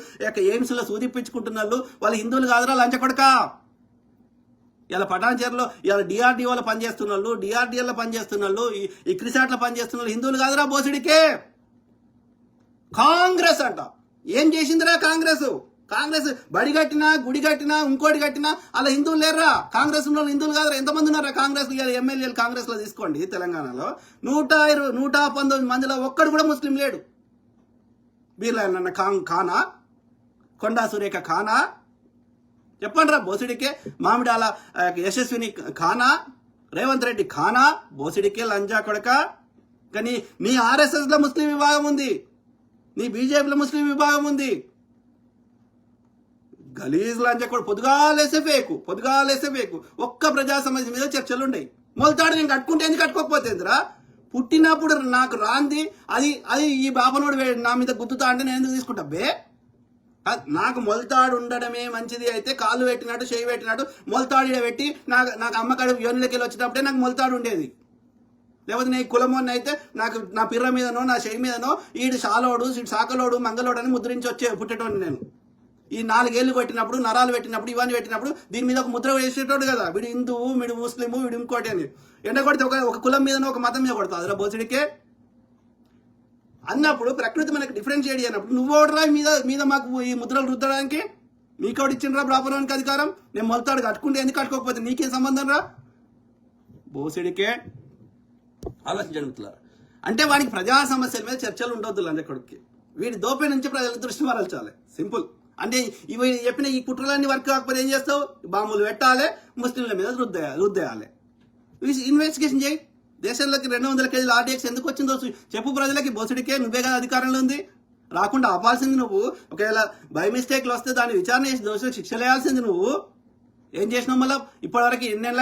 ఎయిమ్స్లో సూదిప్పించుకుంటున్న వాళ్ళు హిందువులు కాదురా లంచకొడక. ఇలా పటాన్చేరులో ఇలా డిఆర్డీఓలో పనిచేస్తున్న వాళ్ళు, డిఆర్డీఎల్లో పనిచేస్తున్న వాళ్ళు, ఈ క్రిసాట్లో పనిచేస్తున్న వాళ్ళు హిందువులు కాదురా బోసిడికే. కాంగ్రెస్ అంట ఏం చేసిందిరా కాంగ్రెస్ బడి కట్టినా, గుడి కట్టినా, ఇంకోటి కట్టినా అలా హిందువులు లేరురా. కాంగ్రెస్ ఉన్న హిందువులు కాదురా. ఎంతమంది ఉన్నారా కాంగ్రెస్ ఎమ్మెల్యేలు? కాంగ్రెస్ లో తీసుకోండి తెలంగాణలో 119 మందిలో ఒక్కడు కూడా ముస్లిం లేడు. బీర్లన్న ఖానా, కొండా సురేఖ ఖానా, చెప్పండి రా. బోసిడికే మామిడాల యశస్విని ఖానా, రేవంత్ రెడ్డి ఖానా, బోసిడికే లంజా కొడక. కానీ నీ ఆర్ఎస్ఎస్లో ముస్లిం విభాగం ఉంది, నీ బీజేపీలో ముస్లిం విభాగం ఉంది. గలీజ్ లంజా కూడా పొద్దుగాలేసే ఫేకు. ఒక్క ప్రజా సమస్య మీద చర్చలు ఉండయి. మొలతాడు నేను కట్టుకుంటే ఎందుకు కట్టుకోకపోతేందిరా? పుట్టినప్పుడు నాకు రాంది అది ఈ బాబనోడు నా మీద గుర్తుతా అంటే నేను ఎందుకు తీసుకుంటా బే? నాకు మొలతాడు ఉండడమే మంచిది. అయితే కాలు పెట్టినట్టు చేయి పెట్టినట్టు మొలతాడు పెట్టి నాకు అమ్మకాడు యోనిలోకి వెళ్ళి వచ్చినప్పుడే నాకు మొలతాడు ఉండేది. లేకపోతే నీ కులమోని అయితే నాకు నా పిర్ర మీదనో నా చేయి మీదనో ఈడు షాలోడు ఈడు సాకలోడు మంగళోడు అని ముద్రించి పుట్టేటోని నేను. ఈ 4 ఏళ్ళు పెట్టినప్పుడు, నరాలు పెట్టినప్పుడు, ఇవన్నీ పెట్టినప్పుడు దీని మీద ఒక ముద్ర వేసేటోడు కదా. వీడు హిందువు, వీడు ముస్లిము, వీడు ఇంకోటి అని ఎండ కొడితే ఒక కులం మీదనో ఒక మతం మీద కొడతావు అదిరా బోసిడికే అన్నప్పుడు ప్రకృతి మనకు డిఫరెన్షియేట్ అయినప్పుడు నువ్వు ఓడరా మీద మాకు ఈ ముద్రలు రుద్దడానికి? నీకోటి ఇచ్చిండ్రా బ్రాహ్మణానికి అధికారం? నేను మొలతాడు కట్టుకుంటే ఎందుకు కట్టుకోకపోతే నీకేం సంబంధం రా? బోసిడికే ఆలోచించండి మిత్రులారా. అంటే వాడికి ప్రజా సమస్యల మీద చర్చలు ఉండొద్దు లంజకొడుకి. వీడి దోపే నుంచి ప్రజల దృష్టి మరల్చాలి. సింపుల్. అంటే ఇవి చెప్పిన ఈ కుట్రలన్నీ వర్క్ కాకపోతే ఏం చేస్తావు? బాంబులు పెట్టాలి, ముస్లింల మీద రుద్దేయాలి. ఇన్వెస్టిగేషన్ చేయి. దేశంలోకి 200 కేజీల ఆర్డీఎక్స్ ఎందుకు వచ్చిందో చెప్పు ప్రజలకి. బోసిడికే నువ్వే కదా అధికారంలో ఉంది. రాకుండా ఆపాల్సింది నువ్వు. ఒకవేళ బై మిస్టేక్లు వస్తే దాన్ని విచారణ చేసి దోషులకు శిక్ష వేయాల్సింది నువ్వు. ఏం చేసినావు? మళ్ళీ ఇప్పటివరకు ఎన్నెళ్ళ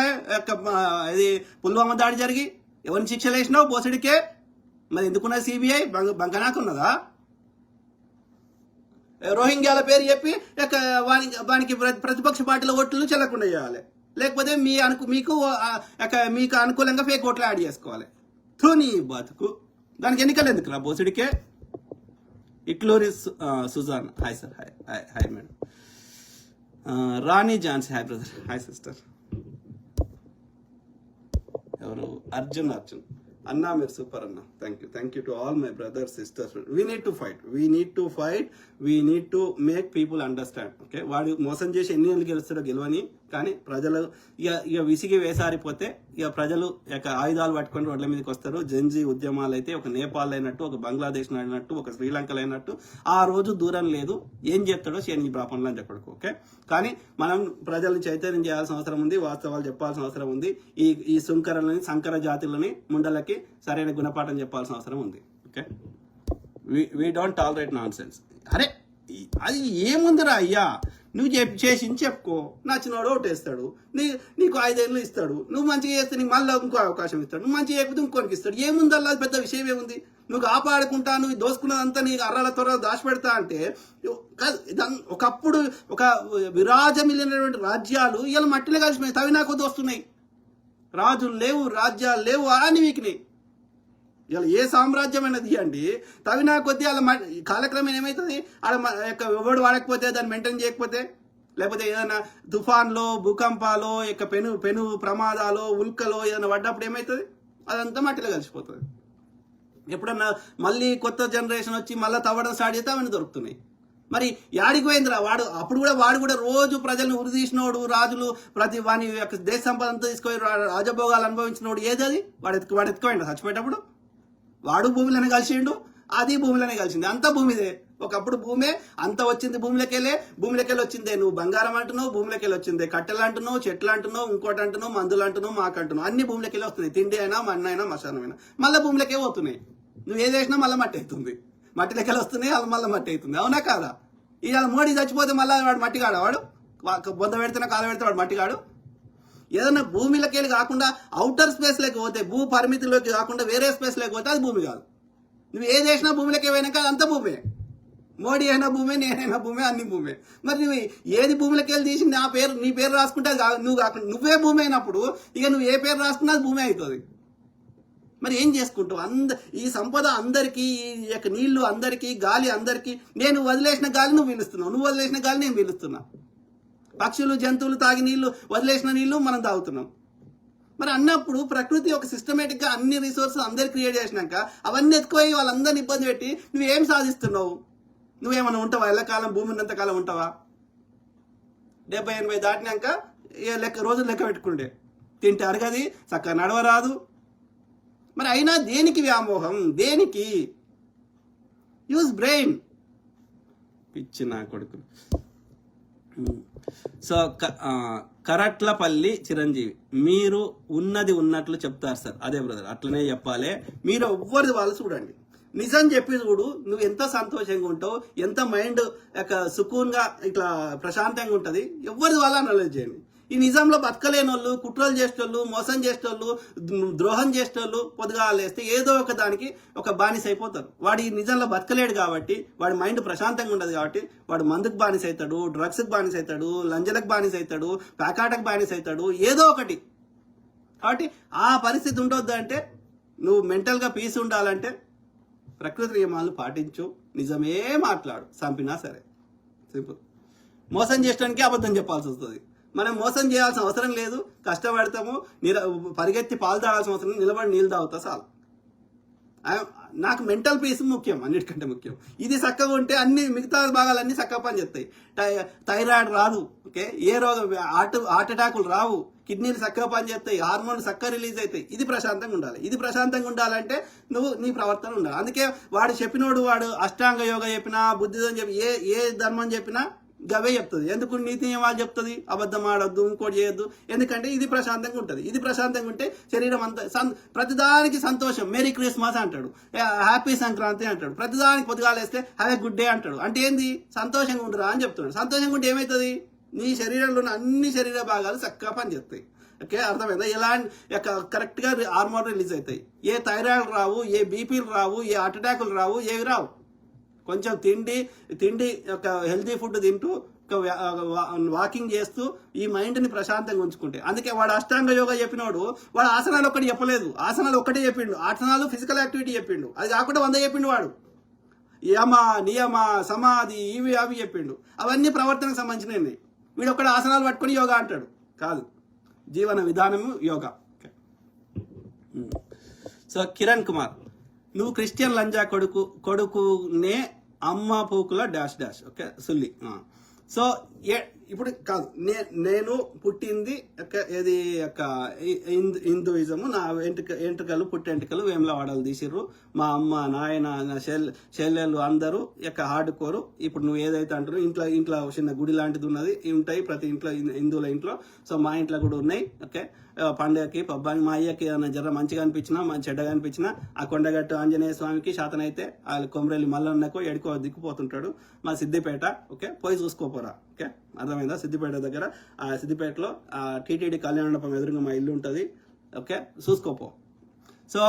ఇది పుల్వామా దాడి జరిగి ఎవరిని శిక్షలు వేసినావు? బోసిడికే. మరి ఎందుకున్నది సిబిఐ? బంకనాకున్నదా? రోహింగ్యాల పేరు చెప్పి వానికి ప్రతిపక్ష పార్టీల ఓట్లు చెల్లకుండా చేయాలి. లేకపోతే మీకు అనుకూలంగా ఫేక్ ఓట్లు యాడ్ చేసుకోవాలి. నీ బతుకు. దానికి ఎన్నికలు ఎందుకు రా బోసిడికే? ఇక్లోరి సుజాన్ hi sir. Hi madam. Rani Jhansi hi brother. Hi sister. ఎవరు? అర్జున్ అన్నా మీరు సూపర్ అన్న. Thank you to all my brothers sisters. We need to fight. We need to make people understand. Okay, వాడు మోసం చేసి ఎన్ని ఏళ్ళు గెలుస్తాడో గెలవని, కానీ ప్రజలు ఇక విసిగి వేసారిపోతే ఇక ప్రజలు ఇక ఆయుధాలు పట్టుకొని రోడ్ల మీదకి వస్తారు. జెన్జీ ఉద్యమాలు అయితే ఒక నేపాల్ అయినట్టు, ఒక బంగ్లాదేశ్ అయినట్టు, ఒక శ్రీలంకలో అయినట్టు ఆ రోజు దూరం లేదు. ఏం చెప్తాడో శని బ్రాహ్మణులు అని చెప్పడుకో. ఓకే, కానీ మనం ప్రజల్ని చైతన్యం చేయాల్సిన అవసరం ఉంది. వాస్తవాలు చెప్పాల్సిన అవసరం ఉంది. ఈ సుంకరలని సంకర జాతులని ముండలకి సరైన గుణపాఠం చెప్పాల్సిన అవసరం ఉంది. Okay, we don't tolerate non sense. అరే అది ఏముందిరా అయ్యా, నువ్వు చేసింది చెప్పుకో. నచ్చినోడు ఓటేస్తాడు, నీకు 5 ఏళ్ళు ఇస్తాడు. నువ్వు మంచిగా చేస్తే నీకు మళ్ళీ ఇంకో అవకాశం ఇస్తాడు. నువ్వు మంచిగా చేయకపోతే ఇంకోనికి ఇస్తాడు. ఏముంది అలా పెద్ద విషయం ఏముంది? నువ్వు కాపాడుకుంటా, నువ్వు దోసుకున్నదంతా నీకు అర్రల త్వరగా దాచిపెడతా అంటే ఒకప్పుడు ఒక విరాజమిల్లినటువంటి రాజ్యాలు ఇలా మట్టిలో కలిసిపోయి తవి నాకు వస్తున్నాయి. రాజులు లేవు, రాజ్యాలు లేవు అని వీకినాయి. ఇలా ఏ సామ్రాజ్యమైనది అండి తవినా కొద్దీ అలా కాలక్రమేణా ఏమవుతుంది? ఎవడు వాడకపోతే దాన్ని మెయింటైన్ చేయకపోతే, లేకపోతే ఏదైనా తుఫాన్లో, భూకంపాలో, పెను ప్రమాదాలు, ఉల్కలో ఏదైనా పడ్డప్పుడు ఏమవుతుంది? అదంతా మట్టిలో కలిసిపోతుంది. ఎప్పుడన్నా మళ్ళీ కొత్త జనరేషన్ వచ్చి మళ్ళీ తవ్వడం స్టార్ట్ చేస్తే అవన్నీ దొరుకుతున్నాయి. మరి యాడికి పోయిందిరా వాడు? అప్పుడు వాడు కూడా రోజు ప్రజలను ఉరిదీసినోడు, రాజులు వాని యొక్క దేశ సంపద అంతా తీసుకొని రాజభోగాలు అనుభవించినోడు ఏదది? వాడు ఎత్తుకోండి చచ్చిపోయేటప్పుడు. వాడు భూమిలోనే కలిసిండు, అది భూమిలోనే కలిసింది. అంతా భూమిదే. ఒకప్పుడు భూమే అంత వచ్చింది, భూమిలోకెళ్ళి వచ్చిందే. నువ్వు బంగారం అంటున్నావు, భూమిలోకెళ్ళి వచ్చిందే. కట్టెలు అంటున్నావు, చెట్లు అంటున్నావు, ఇంకోటి అంటున్నావు, మందులు అంటున్నావు, మాకంటున్నావు, అన్ని భూమిలోకెళ్ళి వస్తున్నాయి. తిండి అయినా, మన్ను అయినా, మశానమైనా మళ్ళీ భూమిలోకే పోతున్నాయి. నువ్వు ఏది వేసినా మళ్ళీ మట్టి అవుతుంది. మట్టిలోకెళ్ళి వస్తున్నాయి, అది మళ్ళీ మట్టి అవుతుంది. అవునా కాదా? ఇవాళ మోడీ చచ్చిపోతే మళ్ళీ వాడు మట్టిగాడు. వాడు బొంద పెడితేనే కాలు పెడితే వాడు మట్టిగాడు. ఏదైనా భూమిలోకి కాకుండా అవుటర్ స్పేస్ లోకి పోతే, భూ పరిమితిలోకి కాకుండా వేరే స్పేస్ లోకి పోతే అది భూమి కాదు. నువ్వు ఏది చేసినా భూమిలోకి పోయినాక అంత భూమే. మోడీ అయినా భూమే, నేనైనా భూమే, అన్ని భూమే. మరి నువ్వు ఏది భూమిలోకి వెళ్ళి తీసి నీ పేరు రాసుకుంటే నువ్వు కాకుండా నువ్వే భూమి అయినప్పుడు ఇక నువ్వు ఏ పేరు రాసుకున్నా అది భూమి అవుతుంది. మరి ఏం చేసుకుంటావు? ఈ సంపద అందరికీ, ఈ యొక్క నీళ్లు అందరికీ, గాలి అందరికీ. నేను వదిలేసిన గాలి నువ్వు పీలుస్తున్నావు, నువ్వు వదిలేసిన గాలి నేను పీలుస్తున్నా. పక్షులు, జంతువులు తాగి నీళ్లు, వదిలేసిన నీళ్లు మనం తాగుతున్నాం. మరి అన్నప్పుడు ప్రకృతి ఒక సిస్టమేటిక్ గా అన్ని రిసోర్సెస్ అందరు క్రియేట్ చేసినాక అవన్నీ ఎత్తుకోయి వాళ్ళందరినీ ఇబ్బంది పెట్టి నువ్వేం సాధిస్తున్నావు? నువ్వేమన్నా ఉంటావా? ఎల్లకాలం భూమి ఉన్నంతకాలం ఉంటావా? 70-80 దాటినాక రోజులు లెక్క పెట్టుకుంటే తింటే అరగది, చక్కగా నడవరాదు. మరి అయినా దేనికి వ్యామోహం? దేనికి? Use brain. పిచ్చి నా కొడుకు. సో కరట్లపల్లి చిరంజీవి, మీరు ఉన్నది ఉన్నట్లు చెప్తారు సార్. అదే బ్రదర్, అట్లనే చెప్పాలి. మీరు ఎవ్వరిది వాళ్ళు చూడండి, నిజం చెప్పి చూడు. నువ్వు ఎంత సంతోషంగా ఉంటావు, ఎంత మైండ్ సుకూన్గా ఇట్లా ప్రశాంతంగా ఉంటుంది. ఎవరిది వాళ్ళ అనలైజ్ చేయండి. ఈ నిజంలో బతకలేని వాళ్ళు, కుట్రలు చేసేటోళ్ళు, మోసం చేసేటోళ్ళు, ద్రోహం చేసేటోళ్ళు పొద్దుగా లేస్తే ఏదో ఒక దానికి ఒక బానిస అయిపోతారు. వాడు ఈ నిజంలో బతకలేడు కాబట్టి, వాడి మైండ్ ప్రశాంతంగా ఉండదు కాబట్టి వాడు మందుకు బానిస అవుతాడు, డ్రగ్స్కి బానిస అవుతాడు, లంజలకు బానిస అవుతాడు, ప్యాకాటకు బానిస అవుతాడు, ఏదో ఒకటి. కాబట్టి ఆ పరిస్థితి ఉండొద్దు అంటే, నువ్వు మెంటల్గా పీస్ ఉండాలంటే ప్రకృతి నియమాలు పాటించు, నిజమే మాట్లాడు, చంపినా సరే. సింపుల్. మోసం చేయడానికి అబద్ధం చెప్పాల్సి వస్తుంది. మనం మోసం చేయాల్సిన అవసరం లేదు, కష్టపడతాము, పరిగెత్తి పాలు తాగాల్సిన అవసరం, నిలబడి నీళ్ళు తాగుతా చాలు. నాకు మెంటల్ పీస్ ముఖ్యం, అన్నిటికంటే ముఖ్యం. ఇది చక్కగా ఉంటే అన్ని మిగతా భాగాలన్నీ చక్కగా పని చేస్తాయి. థైరాయిడ్ రాదు, ఓకే, ఏ రోగం, హార్ట్ అటాకులు రావు, కిడ్నీలు చక్కగా పనిచేస్తాయి, హార్మోన్లు చక్కగా రిలీజ్ అవుతాయి. ఇది ప్రశాంతంగా ఉండాలి. ఇది ప్రశాంతంగా ఉండాలంటే నువ్వు నీ ప్రవర్తన ఉండాలి. అందుకే వాడు చెప్పినోడు, వాడు అష్టాంగ యోగ చెప్పినా, బుద్ధిజం చెప్పి, ఏ ధర్మం చెప్పినా గవే చెప్తుంది. ఎందుకు నీతి నియమాలు చెప్తుంది, అబద్ధం ఆడొద్దు, ఇంకోటి చేయొద్దు. ఎందుకంటే ఇది ప్రశాంతంగా ఉంటుంది. ఇది ప్రశాంతంగా ఉంటే శరీరం అంతా ప్రతిదానికి సంతోషం. మేరీ క్రిస్మస్ అంటాడు, హ్యాపీ సంక్రాంతి అంటాడు, ప్రతిదానికి పొద్దుగాలేస్తే హ్యావ్ ఏ గుడ్ డే అంటాడు. అంటే ఏంది, సంతోషంగా ఉండరా అని చెప్తున్నాడు. సంతోషంగా ఉంటే ఏమవుతుంది, నీ శరీరంలో ఉన్న అన్ని శరీర భాగాలు చక్కగా పనిచేస్తాయి. ఓకే, అర్థమైందా? ఎలా కరెక్ట్గా హార్మోన్ రిలీజ్ అవుతాయి. ఏ థైరాయిడ్ రావు, ఏ బీపీలు రావు, ఏ హార్ట్ అటాకులు రావు, ఏవి రావు. కొంచెం తిండి ఒక హెల్తీ ఫుడ్ తింటూ, వాకింగ్ చేస్తూ ఈ మైండ్ని ప్రశాంతంగా ఉంచుకుంటే. అందుకే వాడు అష్టాంగ యోగా చెప్పినోడు వాడు ఆసనాలు ఒక్కటి చెప్పలేదు, ఆసనాలు ఒక్కటే చెప్పిండు. ఆసనాలు ఫిజికల్ యాక్టివిటీ చెప్పిండు, అది కాకుండా 100 చెప్పిండు వాడు. యమ, నియమ, సమాధి, ఇవి అవి చెప్పిండు. అవన్నీ ప్రవర్తనకు సంబంధించినవి. వీడు ఒక్కడ ఆసనాలు పట్టుకొని యోగా అంటాడు. కాదు, జీవన విధానము యోగా. సో కిరణ్ కుమార్, నువ్వు క్రిస్టియన్ లంజా కొడుకునే అమ్మ పూకుల డాష్ డాష్. ఓకే, సుల్లి. సో ఇప్పుడు కాదు, నేను పుట్టింది ఏది హిందూయిజము. నా ఎంట్రుకలు పుట్టెంట్రుకలు వేములవాడలు తీసిర్రు. మా అమ్మ, నాయన, నా చెల్లెళ్ళు అందరూ హార్డ్ కోరు. ఇప్పుడు నువ్వు ఏదైతే అంటారో, ఇంట్లో చిన్న గుడి లాంటిది ఉన్నది, ఉంటాయి ప్రతి ఇంట్లో, హిందువుల ఇంట్లో. సో మా ఇంట్లో కూడా ఉన్నాయి. ఓకే, పండుగకి పబ్బానికి మా అయ్యకి ఏదైనా జర మంచిగా అనిపించినా, చెడ్డగా అనిపించినా, ఆ కొండగట్టు ఆంజనేయ స్వామికి శాతనైతే వాళ్ళు కొమరెల్లి మల్లన్నకో ఎడుకో దిక్కుపోతుంటాడు. మా సిద్దిపేట, ఓకే, పోయి చూసుకోపోరా. ఓకే, అర్థమైందా? సిద్దిపేట దగ్గర, ఆ సిద్దిపేటలో టీటీడీ కళ్యాణ మండపం ఎదురుగా మా ఇల్లు ఉంటుంది. ఓకే, చూసుకోపో. సో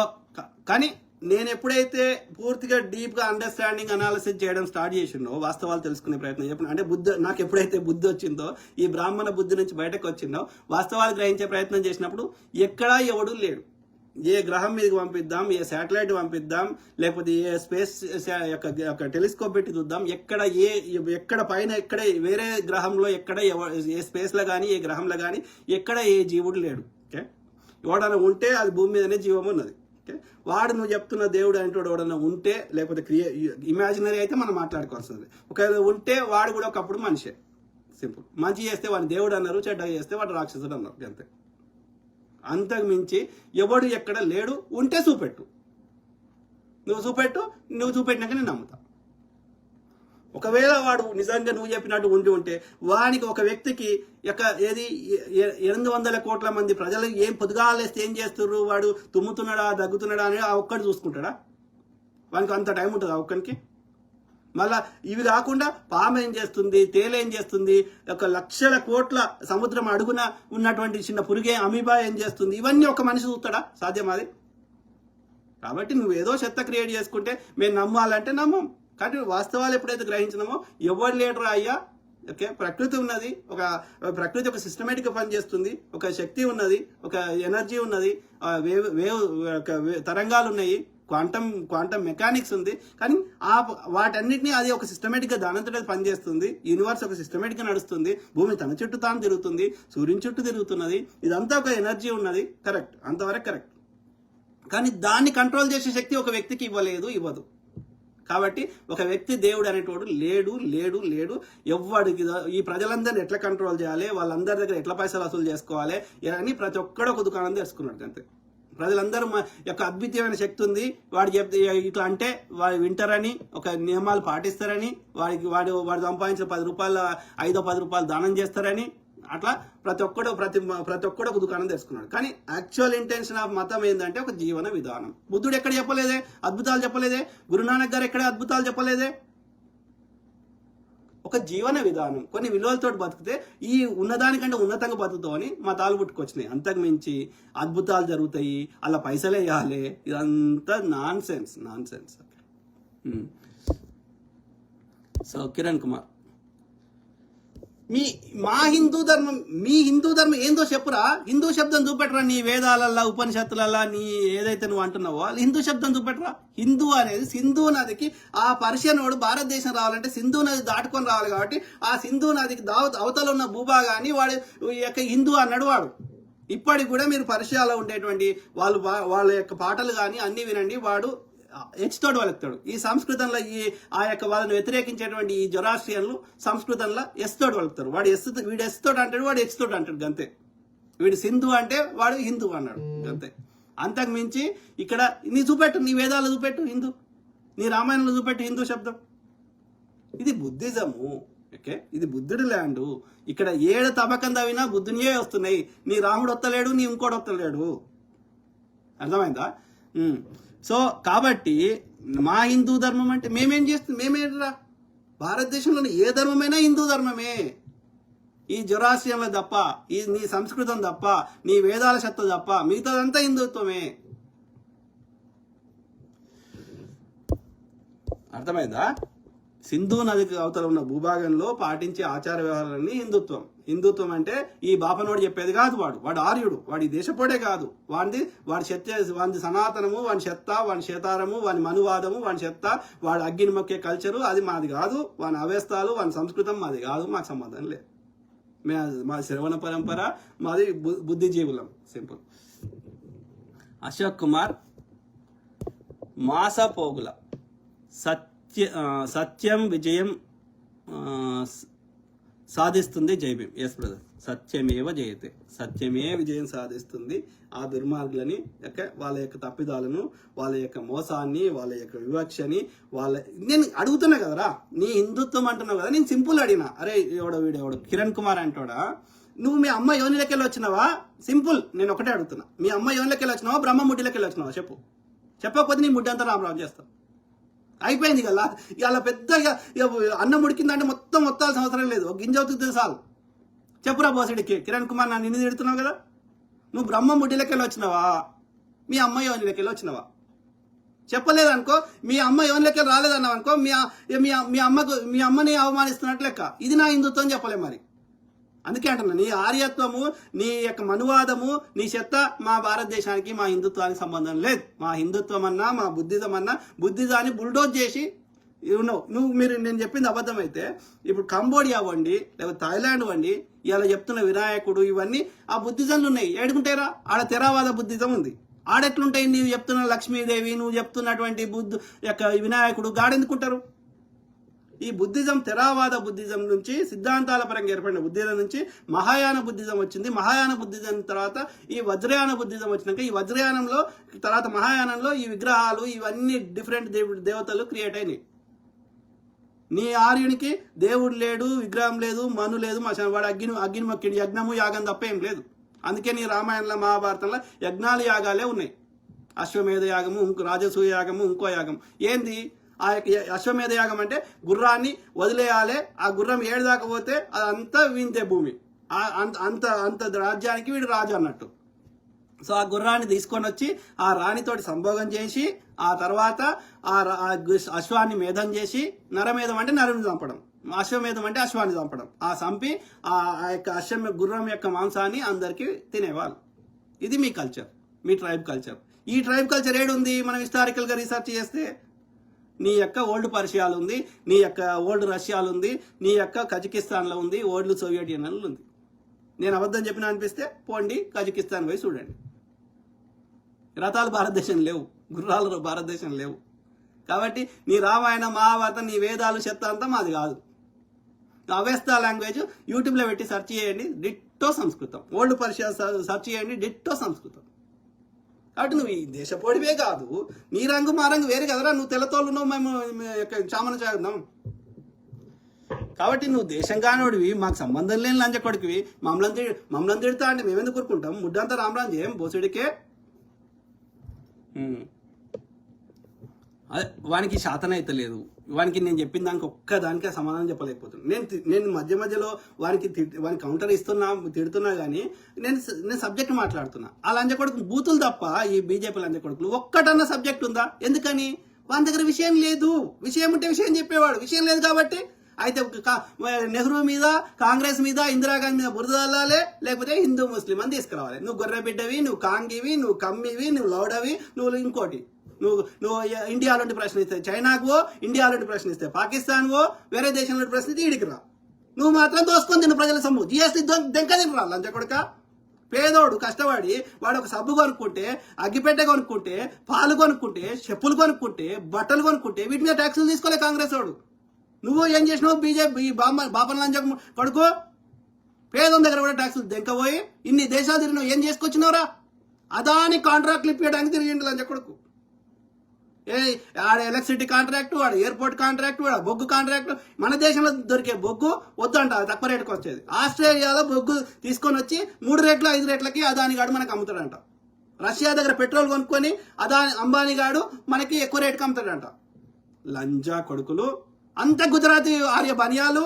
కానీ నేను ఎప్పుడైతే పూర్తిగా డీప్గా అండర్స్టాండింగ్ అనాలిసిస్ చేయడం స్టార్ట్ చేసిండో, వాస్తవాలు తెలుసుకునే ప్రయత్నం చెప్పిన, అంటే నాకు ఎప్పుడైతే బుద్ధి వచ్చిందో, ఈ బ్రాహ్మణ బుద్ధి నుంచి బయటకు వచ్చిందో, వాస్తవాలు గ్రహించే ప్రయత్నం చేసినప్పుడు ఎక్కడా ఎవడూ లేడు. ఏ గ్రహం మీదకి పంపిద్దాం, ఏ శాటిలైట్ పంపిద్దాం, లేకపోతే ఏ స్పేస్ యొక్క టెలిస్కోప్ పెట్టి చూద్దాం, ఎక్కడ పైన ఎక్కడ వేరే గ్రహంలో ఎక్కడ ఏ స్పేస్లో కానీ, ఏ గ్రహంలో కానీ ఎక్కడ ఏ జీవుడు లేడు. ఓకే, ఎవడన్నా ఉంటే అది భూమి మీదనే జీవం ఉన్నది. వాడు నువ్వు చెప్తున్న దేవుడు అంటే ఎవడన్నా ఉంటే, లేకపోతే ఇమాజినరీ అయితే మనం మాట్లాడుకోవాల్సింది. ఒకవేళ ఉంటే వాడు కూడా ఒకప్పుడు మనిషే. సింపుల్. మంచి చేస్తే వాడిని దేవుడు అన్నారు, చెడ్డ చేస్తే వాడు రాక్షసుడు అన్నారు, అంతే. అంతకు మించి ఎవడు ఎక్కడ లేడు. ఉంటే చూపెట్టు, నువ్వు చూపెట్టినాక నేను నమ్ముతా. ఒకవేళ వాడు నిజంగా నువ్వు చెప్పినట్టు ఉంటే వానికి, ఒక వ్యక్తికి ఏది 800 కోట్ల మంది ప్రజలు ఏం పొద్దుగాలేస్తే ఏం చేస్తున్నారు, వాడు తుమ్ముతున్నాడా దగ్గుతున్నాడా అని ఆ ఒక్కటి చూసుకుంటాడా? వానికి అంత టైం ఉంటుంది ఆ ఒక్కరికి? మళ్ళా ఇవి కాకుండా పాము ఏం చేస్తుంది, తేలేం చేస్తుంది, 1,00,000 కోట్ల సముద్రం అడుగున ఉన్నటువంటి చిన్న పురుగే అమీబా ఏం చేస్తుంది, ఇవన్నీ ఒక మనిషి చూస్తాడా? సాధ్యమాది? కాబట్టి నువ్వు ఏదో చెత్త క్రియేట్ చేసుకుంటే మేము నమ్మాలంటే నమ్మం. కానీ వాస్తవాలు ఎప్పుడైతే గ్రహించినామో, ఎవరు లేడరా అయ్యా. ఓకే, ప్రకృతి ఉన్నది, ప్రకృతి ఒక సిస్టమేటిక్గా పనిచేస్తుంది, ఒక శక్తి ఉన్నది, ఒక ఎనర్జీ ఉన్నది, తరంగాలు ఉన్నాయి, క్వాంటమ్ మెకానిక్స్ ఉంది. కానీ వాటన్నిటిని అది ఒక సిస్టమేటిక్గా దానంతటా పనిచేస్తుంది. యూనివర్స్ ఒక సిస్టమేటిక్గా నడుస్తుంది. భూమి తన చుట్టూ తాను తిరుగుతుంది, సూర్యుని చుట్టూ తిరుగుతున్నది. ఇదంతా ఒక ఎనర్జీ ఉన్నది. కరెక్ట్, అంతవరకు కరెక్ట్. కానీ దాన్ని కంట్రోల్ చేసే శక్తి ఒక వ్యక్తికి ఇవ్వదు. కాబట్టి ఒక వ్యక్తి దేవుడు అనేటోడు లేడు. ఎవ్వడికి ఈ ప్రజలందరినీ ఎట్లా కంట్రోల్ చేయాలి, వాళ్ళందరి దగ్గర ఎట్లా పైసలు వసూలు చేసుకోవాలి అని ప్రతి ఒక్కడు ఒక దుకాణం తెరుచుకున్నాడు, అంతే. ప్రజలందరూ యొక్క అద్భుతమైన శక్తి ఉంది, వాడు చెప్తే ఇట్లా అంటే వాడు వింటారని, ఒక నియమాలు పాటిస్తారని, వాడు సంపాదించిన 10 రూపాయలు 5-10 రూపాయలు దానం చేస్తారని, అట్లా ప్రతి ఒక్కడు ఒక దుకాణం తెచ్చుకున్నాడు. కానీ యాక్చువల్ ఇంటెన్షన్ ఆఫ్ మతం ఏంటంటే ఒక జీవన విధానం. బుద్ధుడు ఎక్కడ చెప్పలేదే అద్భుతాలు చెప్పలేదే, గురునానక్ గారు ఎక్కడ అద్భుతాలు చెప్పలేదే. ఒక జీవన విధానం, కొన్ని విలువలతో బతికితే ఈ ఉన్నదానికంటే ఉన్నతంగా బతుకుతామని మతాలు పుట్టుకొచ్చినాయి. అంతకు మించి అద్భుతాలు జరుగుతాయి, అలా పైసలే వేయాలి, ఇదంతా nonsense. So Kiran Kumar, మీ హిందూ ధర్మం ఏందో చెప్పురా. హిందూ శబ్దం చూపెట్టరా నీ వేదాలల్లా ఉపనిషత్తులల్లా, నీ ఏదైతే నువ్వు అంటున్నావో హిందూ శబ్దం చూపెట్టరా. హిందూ అనేది సింధు నదికి, ఆ పర్షియన్ వాడు భారతదేశం రావాలంటే సింధు నది దాటుకొని రావాలి. కాబట్టి ఆ సింధు నదికి అవతల ఉన్న భూభాగాన్ని వాడు యొక్క హిందూ అన్నాడు వాడు. ఇప్పటికి కూడా మీరు పర్షియాలో ఉండేటువంటి వాళ్ళ యొక్క పాటలు కానీ అన్ని వినండి, వాడు హెచ్తోడు వలుకుతాడు. ఈ సంస్కృతంలో ఆ యొక్క వాళ్ళని వ్యతిరేకించేటువంటి ఈ జొరాస్ట్రియన్లు సంస్కృతంలో ఎస్తోడు వలుకుతారు. వీడు ఎస్తోడు అంటాడు, వాడు హెచ్తోడు అంటాడు గంతే. వీడు సింధు అంటే వాడు హిందూ అన్నాడు గంతే. అంతకు మించి ఇక్కడ నీ చూపెట్టు, నీ వేదాలు చూపెట్టు హిందూ, నీ రామాయణంలో చూపెట్టు హిందూ శబ్దం. ఇది బుద్ధిజము. ఓకే, ఇది బుద్ధుడి ల్యాండు. ఇక్కడ 7 తబకం తవ్వినా బుద్ధునియే వస్తున్నాయి. నీ రాముడు వస్తలేడు, నీ ఇంకోటి వస్తలేడు. అర్థమైందా? సో కాబట్టి మా హిందూ ధర్మం అంటే మేమేం చేస్తాం? మేమేంట్రా, భారతదేశంలోని ఏ ధర్మమైనా హిందూ ధర్మమే. ఈ జొరాస్ట్రియన్ల తప్ప, నీ సంస్కృతం తప్ప, నీ వేదాల శక్తి తప్ప మిగతాదంతా హిందుత్వమే. అర్థమైందా? సింధు నదికి అవతల ఉన్న భూభాగంలో పాటించే ఆచార వ్యవహారాలన్నీ హిందుత్వం అంటే ఈ బాపనోడు చెప్పేది కాదు. వాడు ఆర్యుడు, వాడి దేశపోడే కాదు. వాడి సనాతనము, వాడి చెత్త, వాడి శేతారము, వాడి మనువాదము, వాడి చెత్త, వాడు అగ్గిని మొక్కే కల్చరు అది మాది కాదు. వాని అవేస్తాలు, వాని సంస్కృతం మాది కాదు. మాకు సంబంధం లేదు. మా శ్రవణ పరంపర, మాది బుద్ధిజీవులం. సింపుల్. అశోక్ కుమార్, మాసపోగుల సత్యం విజయం సాధిస్తుంది. జై భీమ్. ఎస్ బ్రదర్, సత్యమేవ జయతే. సత్యమే విజయం సాధిస్తుంది. ఆ దుర్మార్గులని వాళ్ళ యొక్క తప్పిదాలను, వాళ్ళ యొక్క మోసాన్ని, వాళ్ళ యొక్క వివక్షని, నేను అడుగుతున్నా కదరా, నీ హిందుత్వం అంటున్నావు కదా, నేను సింపుల్ అడిగినా. అరే వీడెవడు కిరణ్ కుమార్ అంటాడా, నువ్వు మీ అమ్మ యోనిలకెళ్ళి వచ్చినావా? సింపుల్, నేను ఒకటే అడుగుతున్నా. మీ అమ్మ యోనిలకెళ్ళి వచ్చినావా, బ్రహ్మ ముడ్డిలకెళ్ళి వచ్చినావా? చెప్పకపోతే నీ ముడ్డి అంతా రామరావు చేస్తాను. అయిపోయింది కదా. ఇలా పెద్ద అన్నం ఉడికిందంటే మొత్తం మొత్తాల్సిన అవసరం లేదు. ఒక గింజ అవుతుంది చాలు. చెప్పురా బోసడికి, కిరణ్ కుమార్ నన్ను నిన్ను తిడుతున్నావు కదా. నువ్వు బ్రహ్మ ముడ్డిలకెళ్ళి వచ్చినావా, మీ అమ్మ యోనిలకెళ్ళి వచ్చినావా? చెప్పలేదనుకో, మీ అమ్మ యోనిలకెళ్ళి రాలేదన్నావు అనుకో, మీ అమ్మని అవమానిస్తున్నట్లు లెక్క. ఇది నా హిందుత్వం చెప్పలే మరి. అందుకే అంటున్నా, నీ ఆర్యత్వము, నీ యొక్క మనువాదము, నీ చెత్త మా భారతదేశానికి, మా హిందుత్వానికి సంబంధం లేదు. మా హిందుత్వం అన్నా, మా బుద్ధిజం అన్నా, బుద్ధిజాన్ని బుల్డోజ్ చేసి నేను చెప్పింది అబద్ధం అయితే, ఇప్పుడు కంబోడియా వండి, లేకపోతే థాయిలాండ్ వండి, ఇలా చెప్తున్న వినాయకుడు, ఇవన్నీ ఆ బుద్ధిజంలు ఉన్నాయి. ఏడుకుంటారా? ఆడ తెరావాద బుద్ధిజం ఉంది. ఆడెట్లుంటాయి? నువ్వు చెప్తున్న లక్ష్మీదేవి, నువ్వు చెప్తున్నటువంటి యొక్క వినాయకుడు గాడెందుకుంటారు? ఈ బుద్ధిజం, తెరావాద బుద్ధిజం నుంచి, సిద్ధాంతాల పరంగా ఏర్పడిన బుద్ధిజం నుంచి మహాయాన బుద్ధిజం వచ్చింది. మహాయాన బుద్ధిజం తర్వాత ఈ వజ్రయాన బుద్ధిజం వచ్చినాక, ఈ వజ్రయానంలో తర్వాత మహాయానంలో ఈ విగ్రహాలు, ఇవన్నీ డిఫరెంట్ దేవతలు క్రియేట్ అయినాయి. నీ ఆర్యునికి దేవుడు లేడు, విగ్రహం లేదు, మను లేదు, వాడు అగ్ని మొక్కిండు. యజ్ఞము యాగం తప్ప ఏం లేదు. అందుకే నీ రామాయణంలో, మహాభారతంలో యజ్ఞాలు యాగాలే ఉన్నాయి. అశ్వమేధ యాగము, రాజసూయ యాగము, ఇంకో యాగం. ఏంది ఆ అశ్వమేధ యాగం అంటే? గుర్రాన్ని వదిలేయాలి, ఆ గుర్రం ఏడుదాకా పోతే అదంతా వింతే భూమి, అంత రాజ్యానికి వీడు రాజు అన్నట్టు. సో ఆ గుర్రాన్ని తీసుకొని వచ్చి ఆ రాణితోటి సంభోగం చేసి, ఆ తర్వాత ఆ అశ్వాన్ని మేధం చేసి, నరమేధం అంటే నరుని చంపడం, అశ్వమేధం అంటే అశ్వాన్ని చంపడం, ఆ చంపి ఆ యొక్క గుర్రం యొక్క మాంసాన్ని అందరికీ తినేవాళ్ళు. ఇది మీ కల్చర్, మీ ట్రైబ్ కల్చర్. ఈ ట్రైబ్ కల్చర్ ఏడుంది? మనం హిస్టారికల్గా రీసెర్చ్ చేస్తే నీ యొక్క ఓల్డ్ పర్షియాలు ఉంది, నీ యొక్క ఓల్డ్ రష్యాలు ఉంది, నీ యొక్క కజకిస్తాన్లో ఉంది, ఓల్డ్ సోవియట్ యూనియన్లో ఉంది. నేను అబద్ధం చెప్పినా అనిపిస్తే పోండి కజకిస్తాన్ పోయి చూడండి. రథాలు భారతదేశం లేవు, గుర్రాలు భారతదేశం లేవు. కాబట్టి నీ రామాయణ, మహాభారతం, నీ వేదాలు చెత్త అంతా మాది కాదు. అవేస్తా లాంగ్వేజ్ యూట్యూబ్లో పెట్టి సెర్చ్ చేయండి, డిట్టో సంస్కృతం. ఓల్డ్ పర్షియా సెర్చ్ చేయండి, డిట్టో సంస్కృతం. కాబట్టి నువ్వు ఈ దేశపోడివే కాదు, నీ రంగు మా రంగు వేరే కదరా, నువ్వు తెల్లతోళ్ళు నువ్వు మేము చామన చేద్దాం. కాబట్టి నువ్వు దేశం కానివాడివి, మాకు సంబంధం లేని లంచ కొడుకువి, మమ్మల్ని తిడతా అంటే మేమెందుకు కూరుకుంటాం? ముడ్డంతా రామరాం చేయం బోసుడికే. అదే వానికి శాతం అయితే లేదు, వానికి నేను చెప్పిన దానికి ఒక్కదానికే సమాధానం చెప్పలేకపోతున్నాను. నేను మధ్యలో వానికి కౌంటర్ తిడుతున్నా కానీ నేను సబ్జెక్ట్ మాట్లాడుతున్నా. ఆ లంచ కొడుకు బూతులు తప్ప ఈ బీజేపీ లంచ కొడుకులు ఒక్కటన్న సబ్జెక్ట్ ఉందా? ఎందుకని? వాని దగ్గర విషయం లేదు. విషయం ఉంటే విషయం చెప్పేవాడు, విషయం లేదు కాబట్టి అయితే నెహ్రూ మీద, కాంగ్రెస్ మీద, ఇందిరాగాంధీ మీద బురద చల్లాలి, లేకపోతే హిందూ ముస్లిం అని తీసుకురావాలి. నువ్వు గొర్రె బిడ్డవి, నువ్వు కాంగివి, నువ్వు కమ్మివి, నువ్వు లౌడవి, నువ్వు ఇంకోటి, నువ్వు ఇండియాలోంటి ప్రశ్నిస్తే చైనాకు, ఇండియాలోంటి ప్రశ్నిస్తే పాకిస్తాన్వో, వేరే దేశంలో ప్రశ్నిస్తే ఈడికి రా. నువ్వు మాత్రం దోసుకొని తిన్న ప్రజల సొమ్ము, జిఎస్టీ దెంక తినరా లంచ కొడుక. పేదోడు కష్టపడి వాడు ఒక సబ్బు కొనుక్కుంటే, అగ్గిపెట్టె కొనుక్కుంటే, పాలు కొనుక్కుంటే, చెప్పులు కొనుక్కుంటే, బట్టలు కొనుక్కుంటే వీటి మీద ట్యాక్సులు తీసుకోలే కాంగ్రెస్ వాడు. నువ్వు ఏం చేసినావు? బీజేపీ బాపన లంచ కొడుకు పేదోని దగ్గర కూడా ట్యాక్సులు దెంకపోయి ఇన్ని దేశాలు తిరిగినావు, ఏం చేసుకొచ్చినావురా? అదాని కాంట్రాక్ట్లు ఇప్పించడానికి తిరిగిండు లంచ కొడుకు. ఆడ ఎలక్ట్రిసిటీ కాంట్రాక్టు, ఆడ ఎయిర్పోర్ట్ కాంట్రాక్టు, ఆడ బొగ్గు కాంట్రాక్టు. మన దేశంలో దొరికే బొగ్గు వద్దంట, తక్కువ రేటుకి వచ్చేది. ఆస్ట్రేలియాలో బొగ్గు తీసుకొని వచ్చి 3 రేట్లు 5 రేట్లకి అదాని గాడు మనకు అమ్ముతాడంట. రష్యా దగ్గర పెట్రోల్ కొనుక్కొని అంబానీ గాడు మనకి ఎక్కువ రేటుకి అమ్ముతాడంట. లంజా కొడుకులు అంత గుజరాతీ ఆర్య బనియాలు,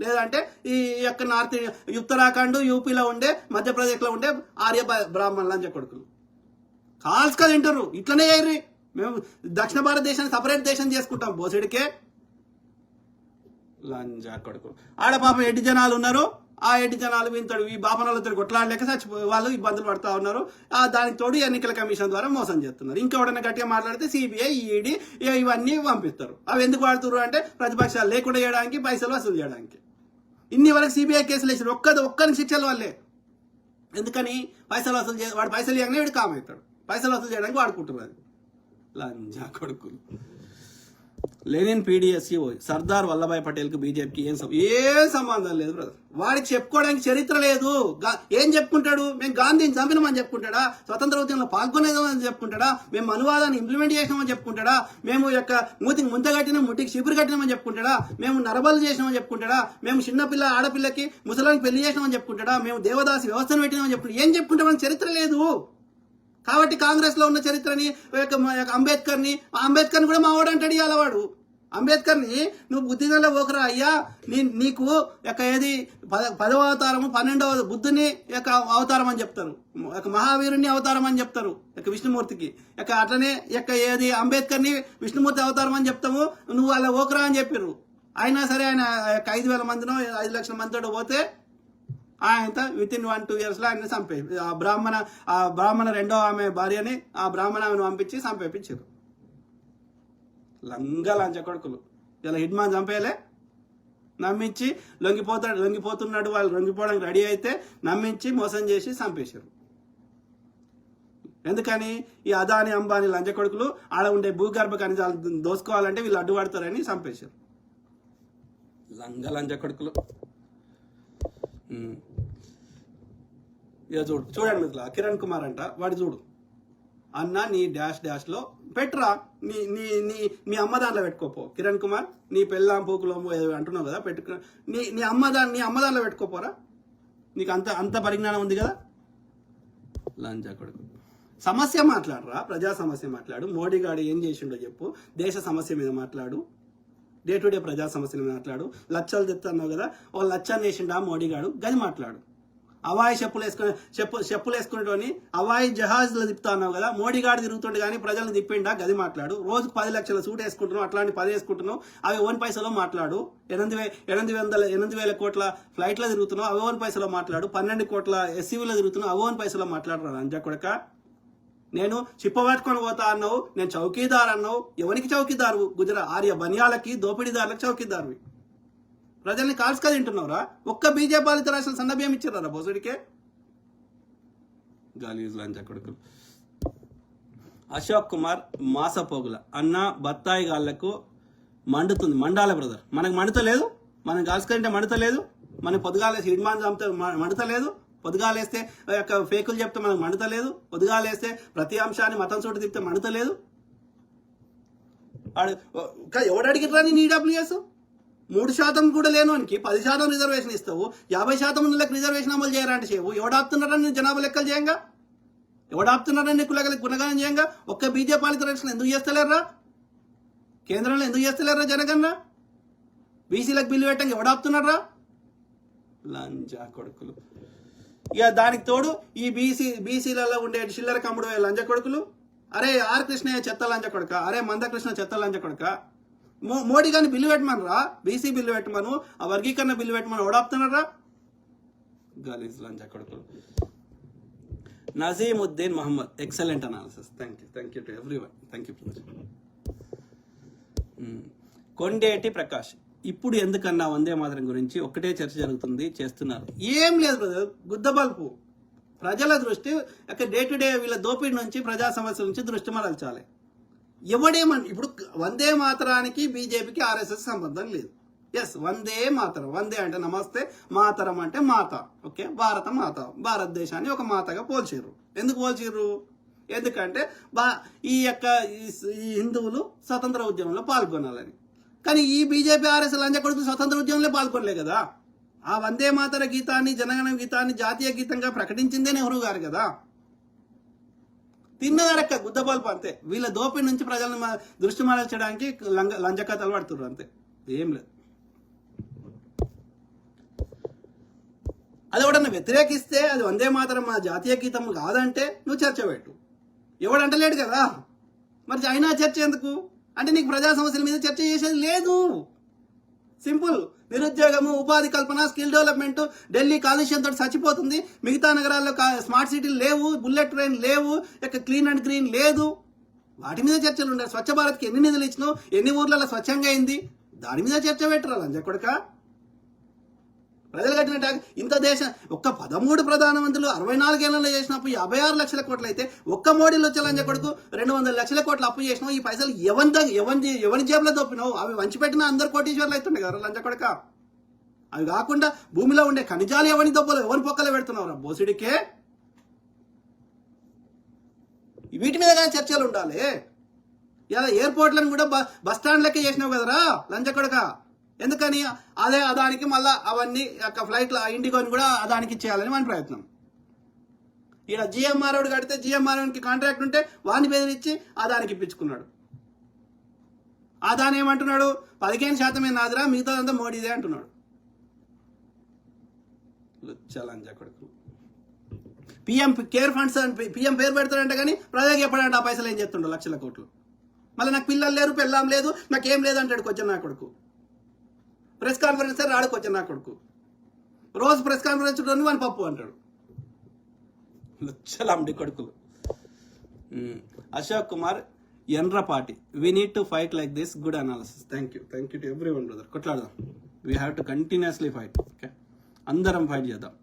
లేదంటే ఈ యొక్క ఉత్తరాఖండ్, యూపీలో ఉండే, మధ్యప్రదేశ్లో ఉండే ఆర్య బ్రాహ్మణ లంజ కొడుకులు కాల్స్గా తింటారు. ఇట్లనే అయ్యి మేము దక్షిణ భారతదేశాన్ని సపరేట్ దేశం చేసుకుంటాం బోసెడికే. లంజా కొడుకు ఆడ పాపం 8 జనాలు ఉన్నారు. ఆ 8 జనాలు వింటాడు ఈ బాపనలతో కొట్లాడలేక వాళ్ళు ఇబ్బందులు పడతా ఉన్నారు. దానికి తోడు ఎన్నికల కమిషన్ ద్వారా మోసం చేస్తున్నారు. ఇంకెవడన్నా గట్టిగా మాట్లాడితే సిబిఐ, ఈడీ ఇవన్నీ పంపిస్తారు. అవి ఎందుకు వాడుతున్నారు అంటే ప్రతిపక్షాలు లేకుండా చేయడానికి, పైసలు వసూలు చేయడానికి. ఇన్ని వరకు సిబిఐ కేసులు వేసారు, ఒక్కరికి శిక్షల వల్లే. ఎందుకని? పైసలు వసూలు వాడు పైసలు ఇవ్వగానే వీడు కామవుతాడు. పైసలు వసూలు చేయడానికి వాడుకుంటున్నారు. లంజా కొడుకులు. లెనిన్ పీడిఎస్సి సర్దార్ వల్లభాయ్ పటేల్కి బీజేపీకి ఏం సంబంధం లేదు బ్రదర్. వాడికి చెప్పుకోవడానికి చరిత్ర లేదు. ఏం చెప్పుకుంటాడు? మేము గాంధీని చంపినామని చెప్పుకుంటాడా? స్వతంత్ర ఉద్యమంలో పాల్గొనేదామని చెప్పుకుంటాడా? మేము అనువాదాన్ని ఇంప్లిమెంట్ చేసినామని చెప్పుకుంటాడా? మేము మూతికి ముంత కట్టినాం, ముట్టికి చిపురు కట్టినామని చెప్పుకుంటాడా? మేము నరబలు చేసినామని చెప్పుకుంటాడా? మేము చిన్నపిల్ల ఆడపిల్లకి ముసలానికి పెళ్లి చేసినామని చెప్పుకుంటాడా? మేము దేవదాసి వ్యవస్థను పెట్టినామని చెప్పుకుంటా. ఏం చెప్పుకుంటామని చరిత్ర లేదు. కాబట్టి కాంగ్రెస్ లో ఉన్న చరిత్రని, అంబేద్కర్ని కూడా మావాడు అంటాడు ఇవాళ వాడు. అంబేద్కర్ని నువ్వు బుద్ధిగల ఓకరా అయ్యా, నీకు ఏది 10వ అవతారము, 12వ బుద్ధుని అవతారం అని చెప్తారు, మహావీరుని అవతారం అని చెప్తారు విష్ణుమూర్తికి. అట్లనే ఏది అంబేద్కర్ని విష్ణుమూర్తి అవతారం అని చెప్తాము. నువ్వు అలా ఓకరా అని చెప్పారు. అయినా సరే ఆయన 5,000 మందినో 5 లక్షల మందితో పోతే ఆయన విత్ ఇన్ 1-2 years లో ఆయన చంపే ఆ బ్రాహ్మణ రెండో ఆమె భార్యని ఆ బ్రాహ్మణ ఆమెను పంపించి చంపేపించారు. లంచ కొడుకులు ఇలా హిడ్మాన్ చంపేయలే, నమ్మించి లొంగిపోతున్నాడు, వాళ్ళు లొంగిపోవడానికి రెడీ అయితే నమ్మించి మోసం చేసి చంపేశారు. ఎందుకని? ఈ అదాని అంబానీ లంచ కొడుకులు ఆడ ఉండే భూగర్భ ఖనిజాలు దోసుకోవాలంటే వీళ్ళు అడ్డుపడతారని చంపేశారు. లంచ కొడుకులు. ఇక చూడండి మిత్రుల, కిరణ్ కుమార్ అంట, వాడు చూడు అన్న నీ డాష్లో పెట్టురా, నీ అమ్మ దాంట్లో పెట్టుకోపో. కిరణ్ కుమార్, నీ పెళ్ళాం పూకులో అంటున్నావు కదా, పెట్టుకుని నీ అమ్మ దాంట్లో పెట్టుకోపోరా. నీకు అంత పరిజ్ఞానం ఉంది కదా. లంచా కొడుకు. సమస్య మాట్లాడరా, ప్రజా సమస్య మాట్లాడు. మోడీ గారు ఏం చేసిండో చెప్పు, దేశ సమస్య మీద మాట్లాడు, డే టు డే ప్రజా సమస్యల మీద మాట్లాడు. లక్షలు తెస్తున్నావు కదా, ఓ లక్షాన్ని వేసిండా మోడీ గారు, గది మాట్లాడు. అవాయి చెప్పులు వేసుకునేటోని అవాయి జహాజ్లో తిప్పుతా ఉన్నావు కదా, మోడీ గారు తిరుగుతుండే కానీ ప్రజలను తిప్పిండా, గది మాట్లాడు. రోజుకు 10 లక్షల సూట్ వేసుకుంటున్నావు, అట్లాంటి 10 వేసుకుంటున్నావు, అవి 1 పైసలో మాట్లాడు. 8,000 కోట్ల ఫ్లైట్లో తిరుగుతున్నావు, అవి 1 పైసలో మాట్లాడు. 12 కోట్ల ఎస్సీవీలో తిరుగుతున్నావు, అవి 1 పైసలో మాట్లాడరా లంజా కొడక. నేను చిప్ప పట్టుకొని పోతా అన్నావు, నేను చౌకీదార్ అన్నావు. ఎవరికి చౌకీదారు? ఆర్య బనియాలకి, దోపిడీదారులకు చౌకీదారు. ప్రజల్ని కాల్స్కా తింటున్నావురా. ఒక్క బీజేపీ పాలిత రాష్ట్రాలు సన్నబియ్యం ఇచ్చారా బోసుడికే? గాలీజ్ లంచా కొడుకులు. అశోక్ కుమార్ మాసపోగుల అన్న బత్తాయి గాళ్లకు మండాల బ్రదర్. మనకు మండతలేదు, మనం కాల్స్కంటే మండతలేదు, మన పొద్దుగాల హిడ్మాన్ చంపితే మండతలేదు, పొద్దుగాలేస్తే ఫేకులు చెప్తే మనకు మండుతలేదు, పొద్దుగాలేస్తే ప్రతి అంశాన్ని మతం చోటు తిప్పితే మండుతలేదు. ఎవడు అడిగిరా నేను ఈడబ్ల్యూఎస్? 3% కూడా లేనోనికి 10% రిజర్వేషన్ ఇస్తావు, 50% మందికి రిజర్వేషన్ అమలు చేయాలంటే చేయవు. ఎవడాపుతున్నారని నేను జనాభా లెక్కలు చేయంగా, ఎవడాపుతున్నారని కులగలకి గుణగానం చేయంగా. ఒక్క బీజేపీ పాలిత రాష్ట్రంలో ఎందుకు చేస్తలేరా? కేంద్రంలో ఎందుకు చేస్తలేరా జనగణన? బీసీలకు బిల్లు పెట్టంగా ఎవడాపుతున్నారా? లంజా కొడుకులు. ఇక దానికి తోడు ఈ బీసీలలో ఉండే చిల్లర కమ్ముడు లంజ కొడుకులు. అరే ఆర్ కృష్ణయ్య చెత్త లంజ కొడుక, అరే మందకృష్ణ చెత్త లంజ కొడుక. మోడీ గారిని బిల్లు పెట్టమనరా, బీసీ బిల్లు పెట్టమను, ఆ వర్గీకరణ బిల్లు పెట్టమని ఓడాపుతున్నారా? గలీజ్ లంజ కొడుకులు. Nazimuddin Mohammed, excellent analysis. Thank you to everyone. Thank you. Kondeti Prakash, ఇప్పుడు ఎందుకన్నా వందే మాతరం గురించి ఒక్కటే చర్చ జరుగుతుంది, చేస్తున్నారు. ఏం లేదు బ్రదర్, గుద్దబల్పు. ప్రజల దృష్టి డే టు డే వీళ్ళ దోపిడీ నుంచి, ప్రజా సమస్యల నుంచి దృష్టి మరల్చాలి. ఇప్పుడు వందే మాతరానికి బీజేపీకి ఆర్ఎస్ఎస్ సంబంధం లేదు. ఎస్, వందే మాతరం. వందే అంటే నమస్తే, మాతరం అంటే మాత. ఓకే, భారత మాత, భారతదేశాన్ని ఒక మాతగా పోల్చిర్రు. ఎందుకు పోల్చిర్రు? ఎందుకంటే ఈ హిందువులు స్వతంత్ర ఉద్యమంలో పాల్గొనాలని. కానీ ఈ బీజేపీ ఆర్ఎస్ఎస్ లంజ కొడుకు స్వతంత్ర ఉద్యమంలో పాల్గొనలే కదా. ఆ వందే మాతర గీతాన్ని, జనగణ గీతాన్ని జాతీయ గీతంగా ప్రకటించిందే నెహ్రూ గారు కదా. తిన్నదరక్క గుద్దబల్పు అంతే. వీళ్ళ దోపిడి నుంచి ప్రజలను దృష్టి మరల్చడానికి లంజ కథలు పడుతున్నారు అంతే, ఏం లేదు. అది ఎవడన్నా వ్యతిరేకిస్తే అది వందే మాతరం మా జాతీయ గీతం కాదంటే నువ్వు చర్చ పెట్టు. ఎవడంటలేడు కదా, మరి అయినా చర్చ ఎందుకు? అంటే నీకు ప్రజా సమస్యల మీద చర్చ చేసేది లేదు. సింపుల్. నిరుద్యోగము, ఉపాధి కల్పన, స్కిల్ డెవలప్మెంట్. ఢిల్లీ కాలుష్యంతో చచ్చిపోతుంది, మిగతా నగరాల్లో స్మార్ట్ సిటీలు లేవు, బుల్లెట్ ట్రైన్ లేవు, క్లీన్ అండ్ గ్రీన్ లేదు. వాటి మీద చర్చలు ఉండాలి. స్వచ్ఛ భారత్కి ఎన్ని నిధులు ఇచ్చినావు, ఎన్ని ఊర్లలో స్వచ్ఛంగా అయింది, దాని మీద చర్చ పెట్టరా లంజ కొడుక. ప్రజలు కట్టిన ట్యాక్స్ ఇంత దేశం ఒక్క 13 ప్రధానమంత్రులు 64 ఏళ్లలో చేసినప్పుడు 56 లక్షల కోట్లు అయితే, ఒక్క మోడీలో వచ్చే లంజ కొడుకు 200 లక్షల కోట్లు అప్పు చేసినావు. ఈ పైసలు ఎవరి జేబులో దొప్పినావు? అవి వంచిపెట్టినా అందరు కోటీశ్వర్లు అవుతుండే కదా లంజ కొడుక. అవి కాకుండా భూమిలో ఉండే ఖనిజాలు ఎవరి దొబ్బలు, ఎవరి పొక్కలు పెడుతున్నావు బోసిడికే. వీటి మీద కానీ చర్చలు ఉండాలి. ఇలా ఎయిర్పోర్ట్లను కూడా బస్ స్టాండ్లకే చేసినావు కదరా లంజ కొడుక. ఎందుకని? అదే అదానికి మళ్ళా అవన్నీ ఫ్లైట్లో ఇండిగోని కూడా అదానికి ఇచ్చేయాలని మన ప్రయత్నం. ఇక్కడ జిఎంఆర్ కడితే జిఎంఆర్కి కాంట్రాక్ట్ ఉంటే వాడిని బెదిరించి అదానికి ఇప్పించుకున్నాడు. అదాని ఏమంటున్నాడు? 15% నాదిరా, మిగతాదంతా మోడీదే అంటున్నాడు. లంజ కొడుకు. పిఎం కేర్ ఫండ్స్ అని పిఎం పేరు పెడతాడంటే కానీ ప్రజలకు చెప్పడంటే ఆ పైసలు ఏం చేస్తుండో లక్షల కోట్లు. మళ్ళీ నాకు పిల్లలు లేరు, పెళ్ళాం లేదు, నాకేం లేదు అంటాడు కొంచెం నా కొడుకు. ప్రెస్ కాన్ఫరెన్స్ రాడుకు వచ్చాను నా కొడుకు. రోజు ప్రెస్ కాన్ఫరెన్స్ వాని పప్పు అంటాడు. లచ్చలండి కొడుకులు. Ashok Kumar Enrapati, we need to fight like this. Good analysis. Thank you to every one brother. కొట్లాడదాం. We have to continuously fight. Okay, అందరం ఫైట్ చేద్దాం.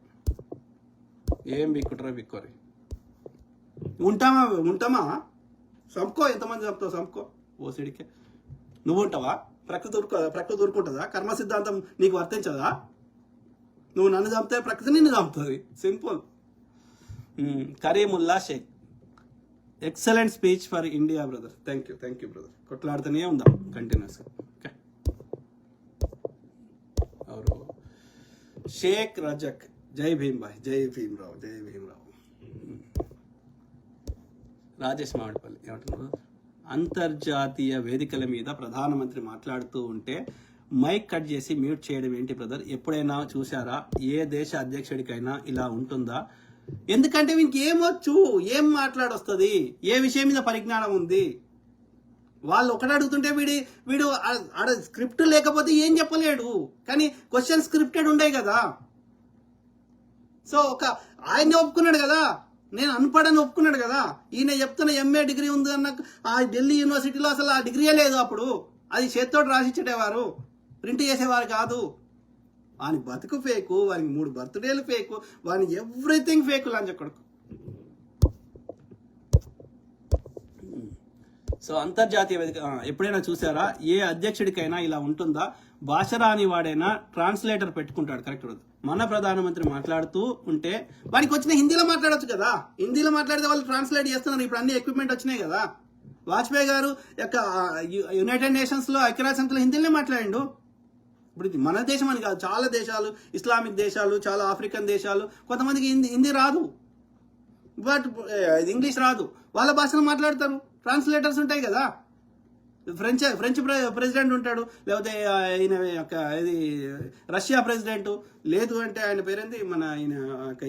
ఏం బిక్కుట్రా బిక్కోరి. ఉంటామా సంపుకో. ఎంతమంది చంపుతావు సంపుకో. ఓసిడికే నువ్వు ఉంటావా? ప్రకృతి ఊరుకుంటుందా? కర్మ సిద్ధాంతం నీకు వర్తించదా? నువ్వు నన్ను చంపితే ప్రకృతి నిన్ను చంపుతుంది. Simple. Karimulla Shaik, excellent speech for India brother. Thank you brother. కొట్లాడుతూనే ఉందాం కంటిన్యూస్గా. ఓకే. ఎవరు? షేక్ రజక్, జై భీమ్ భాయ్, జై భీమరావు. రాజేష్ మామిడిపల్లి ఏమంటున్నారు? అంతర్జాతీయ వేదికల మీద ప్రధానమంత్రి మాట్లాడుతూ ఉంటే మైక్ కట్ చేసి మ్యూట్ చేయడం ఏంటి బ్రదర్? ఎప్పుడైనా చూసారా? ఏ దేశ అధ్యక్షుడికైనా ఇలా ఉంటుందా? ఎందుకంటే ఇంకేమొచ్చు, ఏం మాట్లాడొస్తుంది, ఏ విషయం మీద పరిజ్ఞానం ఉంది? వాళ్ళు ఒకటి అడుగుతుంటే వీడు స్క్రిప్ట్ లేకపోతే ఏం చెప్పలేడు. కానీ క్వశ్చన్ స్క్రిప్టెడ్ ఉండే కదా. సో ఆయన్ని ఒప్పుకున్నాడు కదా, నేను అన్పడని ఒప్పుకున్నాడు కదా. ఈయన చెప్తున్న MA డిగ్రీ ఉంది అన్న ఆ ఢిల్లీ యూనివర్సిటీలో అసలు ఆ డిగ్రీయే లేదు. అప్పుడు అది చేత్తోటి రాసిచ్చేటేవారు, ప్రింట్ చేసేవారు కాదు. వాని బతుకు ఫేకు, వానికి 3 బర్త్డేలు ఫేకు, వాని ఎవ్రీథింగ్ ఫేకు లంజ కొడుకు. సో అంతర్జాతీయ వేదిక ఎప్పుడైనా చూసారా? ఏ అధ్యక్షుడికైనా ఇలా ఉంటుందా? భాష రాని వాడైనా ట్రాన్స్లేటర్ పెట్టుకుంటాడు. కరెక్ట్. మన ప్రధానమంత్రి మాట్లాడుతూ ఉంటే వాడికి వచ్చిన హిందీలో మాట్లాడొచ్చు కదా. హిందీలో మాట్లాడితే వాళ్ళు ట్రాన్స్లేట్ చేస్తున్నారు. ఇప్పుడు అన్ని ఎక్విప్మెంట్ వచ్చినాయి కదా. వాజ్పేయి గారు యొక్క యునైటెడ్ నేషన్స్ లో ఐక్యరాజ్య సమితిలో హిందీలోనే మాట్లాడిండు. ఇప్పుడు ఇది మన దేశం అని కాదు, చాలా దేశాలు, ఇస్లామిక్ దేశాలు, చాలా ఆఫ్రికన్ దేశాలు, కొంతమందికి హిందీ రాదు, బట్ ఇంగ్లీష్ రాదు, వాళ్ళ భాషను మాట్లాడతారు. ట్రాన్స్లేటర్స్ ఉంటాయి కదా. ఫ్రెంచ్ ప్రెసిడెంట్ ఉంటాడు, లేకపోతే ఆయన ఇది రష్యా ప్రెసిడెంట్, లేదు అంటే ఆయన పేరేంది ఆయన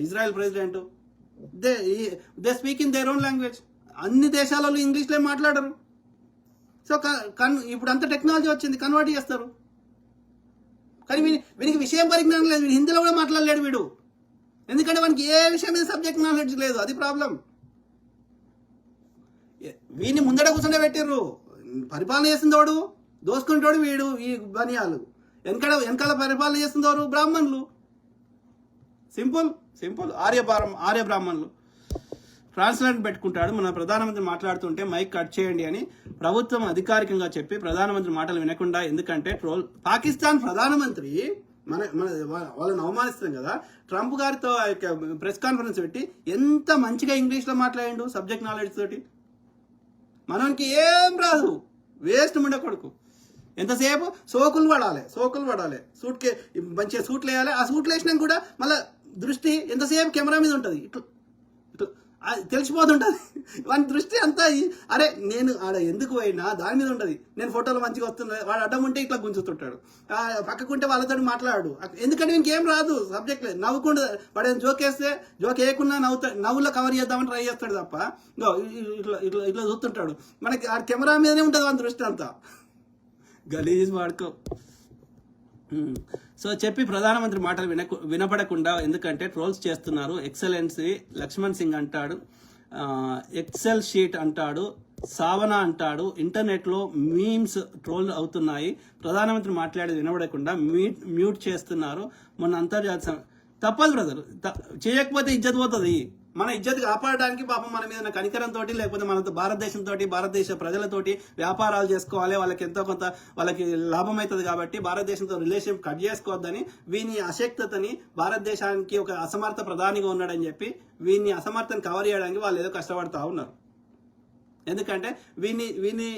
Israel president. They speak in their own language. అన్ని దేశాలలో ఇంగ్లీష్లో మాట్లాడరు. సో ఇప్పుడు అంత టెక్నాలజీ వచ్చింది, కన్వర్ట్ చేస్తారు. కానీ వీనికి విషయం పరిజ్ఞానం లేదు, వీడు హిందీలో కూడా మాట్లాడలేడు వీడు. ఎందుకంటే వానికి ఏ విషయం మీద సబ్జెక్ట్ నాలెడ్జ్ లేదు, అది ప్రాబ్లం. వీడిని ముందట కూర్చుంటే పెట్టిర్రు. పరిపాలన చేస్తుందోడు దోసుకుంటాడు వీడు, ఈ బనియాలు. వెనకాల పరిపాలన చేస్తుందోరు బ్రాహ్మణులు. సింపుల్ ఆర్య బ్రాహ్మణులు. ట్రాన్స్లేట్ పెట్టుకుంటాడు. మన ప్రధానమంత్రి మాట్లాడుతుంటే మైక్ కట్ చేయండి అని ప్రభుత్వం అధికారికంగా చెప్పి ప్రధానమంత్రి మాటలు వినకుండా, ఎందుకంటే పాకిస్తాన్ ప్రధానమంత్రి వాళ్ళని అవమానిస్తాం కదా. ట్రంప్ గారితో ప్రెస్ కాన్ఫరెన్స్ పెట్టి ఎంత మంచిగా ఇంగ్లీష్లో మాట్లాడిండు సబ్జెక్ట్ నాలెడ్జ్ తోటి. మనకి ఏం రాదు, వేస్ట్ ముండ కొడుకు. ఎంతసేపు సోకులు పడాలి, మంచిగా సూట్లు వేయాలి. ఆ సూట్లు వేసినాక కూడా మళ్ళీ దృష్టి ఎంతసేపు కెమెరా మీద ఉంటుంది, ఇట్లా తెలిసిపోతుంటుంది వాని దృష్టి అంతా. అరే నేను ఆడ ఎందుకు పోయినా దాని మీద ఉంటుంది. నేను ఫోటోలు మంచిగా వస్తున్నా, వాడు అడ్డం ఉంటే ఇట్లా గుంజుతుంటాడు, పక్కకుంటే వాళ్ళతో మాట్లాడు. ఎందుకంటే ఇంకేం రాదు, సబ్జెక్ట్ లేదు. నవ్వుకుంటూ వాడు ఏం జోక్ వేస్తే జోక్ వేయకుండా నవ్వులో కవర్ చేద్దామని ట్రై చేస్తాడు తప్ప ఇట్లా చూస్తుంటాడు. మనకి ఆ కెమెరా మీదనే ఉంటుంది వాని దృష్టి అంతా. గలీజ్ వాడుకో. సో చెప్పి ప్రధానమంత్రి మాటలు వినపడకుండా, ఎందుకంటే ట్రోల్స్ చేస్తున్నారు. ఎక్సలెన్సీ లక్ష్మణ్ సింగ్ అంటాడు, ఎక్సెల్ షీట్ అంటాడు, సావనా అంటాడు. ఇంటర్నెట్లో మీమ్స్ ట్రోల్ అవుతున్నాయి. ప్రధానమంత్రి మాట్లాడేది వినపడకుండా మ్యూట్ చేస్తున్నారు. మొన్న అంతర్జాతీయ తప్పదు బ్రదర్, చేయకపోతే ఇజ్జత్ పోతుంది. మన ఇజ్జత్ కాపాడడానికి పాపం మన మీద కనికరంతో, లేకపోతే మన భారతదేశంతో, భారతదేశ ప్రజలతోటి వ్యాపారాలు చేసుకోవాలి, వాళ్ళకి ఎంతో కొంత వాళ్ళకి లాభం అవుతుంది కాబట్టి భారతదేశంతో రిలేషన్ కట్ చేసుకోవద్దని, వీని అశక్తతని, భారతదేశానికి ఒక అసమర్థ ప్రధానిగా ఉన్నాడని చెప్పి వీని అసమర్థని కవర్ చేయడానికి వాళ్ళు ఏదో కష్టపడతా ఉన్నారు. ఎందుకంటే వీని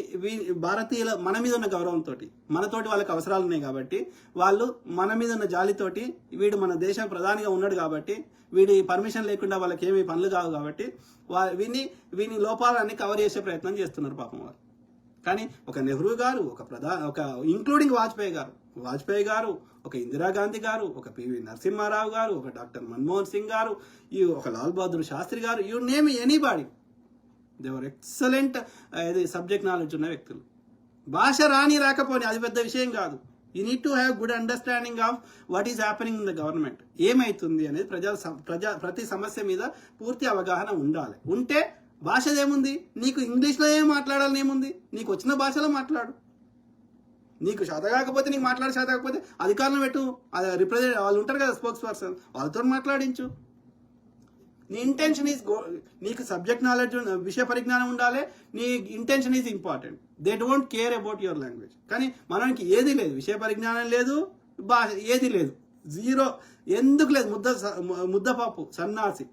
భారతీయుల మన మీద ఉన్న గౌరవంతో, మనతోటి వాళ్ళకి అవసరాలు ఉన్నాయి కాబట్టి, వాళ్ళు మన మీద ఉన్న జాలితోటి, వీడు మన దేశ ప్రధానిగా ఉన్నాడు కాబట్టి, వీడి పర్మిషన్ లేకుండా వాళ్ళకి ఏమి పనులు కావు కాబట్టి వీని లోపాలన్నీ కవర్ చేసే ప్రయత్నం చేస్తున్నారు పాపం వారు. కానీ ఒక నెహ్రూ గారు, ఒక ఇంక్లూడింగ్ వాజ్పేయి గారు, ఒక ఇందిరాగాంధీ గారు, ఒక పివి నరసింహారావు గారు, ఒక డాక్టర్ మన్మోహన్ సింగ్ గారు, ఒక లాల్ బహదూర్ శాస్త్రి గారు, you name anybody, they're excellent subject knowledge ఉన్న వ్యక్తులు. భాష రాకపోని అది పెద్ద విషయం కాదు. You need to have good understanding of what is happening in the government, ఏమైతుంది అనేది ప్రతి సమస్య మీద పూర్తి అవగాహన ఉండాలి. ఉంటే భాషదేముంది, నీకు ఇంగ్లీష్లో ఏం మాట్లాడాలని ఏముంది, నీకు వచ్చిన భాషలో మాట్లాడు. నీకు చేత కాకపోతే, నీకు చేత కాకపోతే అధికారులను పెట్టు, రిప్రజెంట్ వాళ్ళు ఉంటారు కదా స్పోక్స్ పర్సన్, వాళ్ళతో మాట్లాడించు. నీ ఇంటెన్షన్ ఈజ్ నీకు సబ్జెక్ట్ నాలెడ్జ్, విషయ పరిజ్ఞానం ఉండాలి. నీ intention is important. They don't care about your language. కానీ మనకి ఏది లేదు, విషయ పరిజ్ఞానం లేదు, భాష ఏది లేదు, జీరో. ఎందుకు లేదు? ముద్దపప్పు సన్నాసి.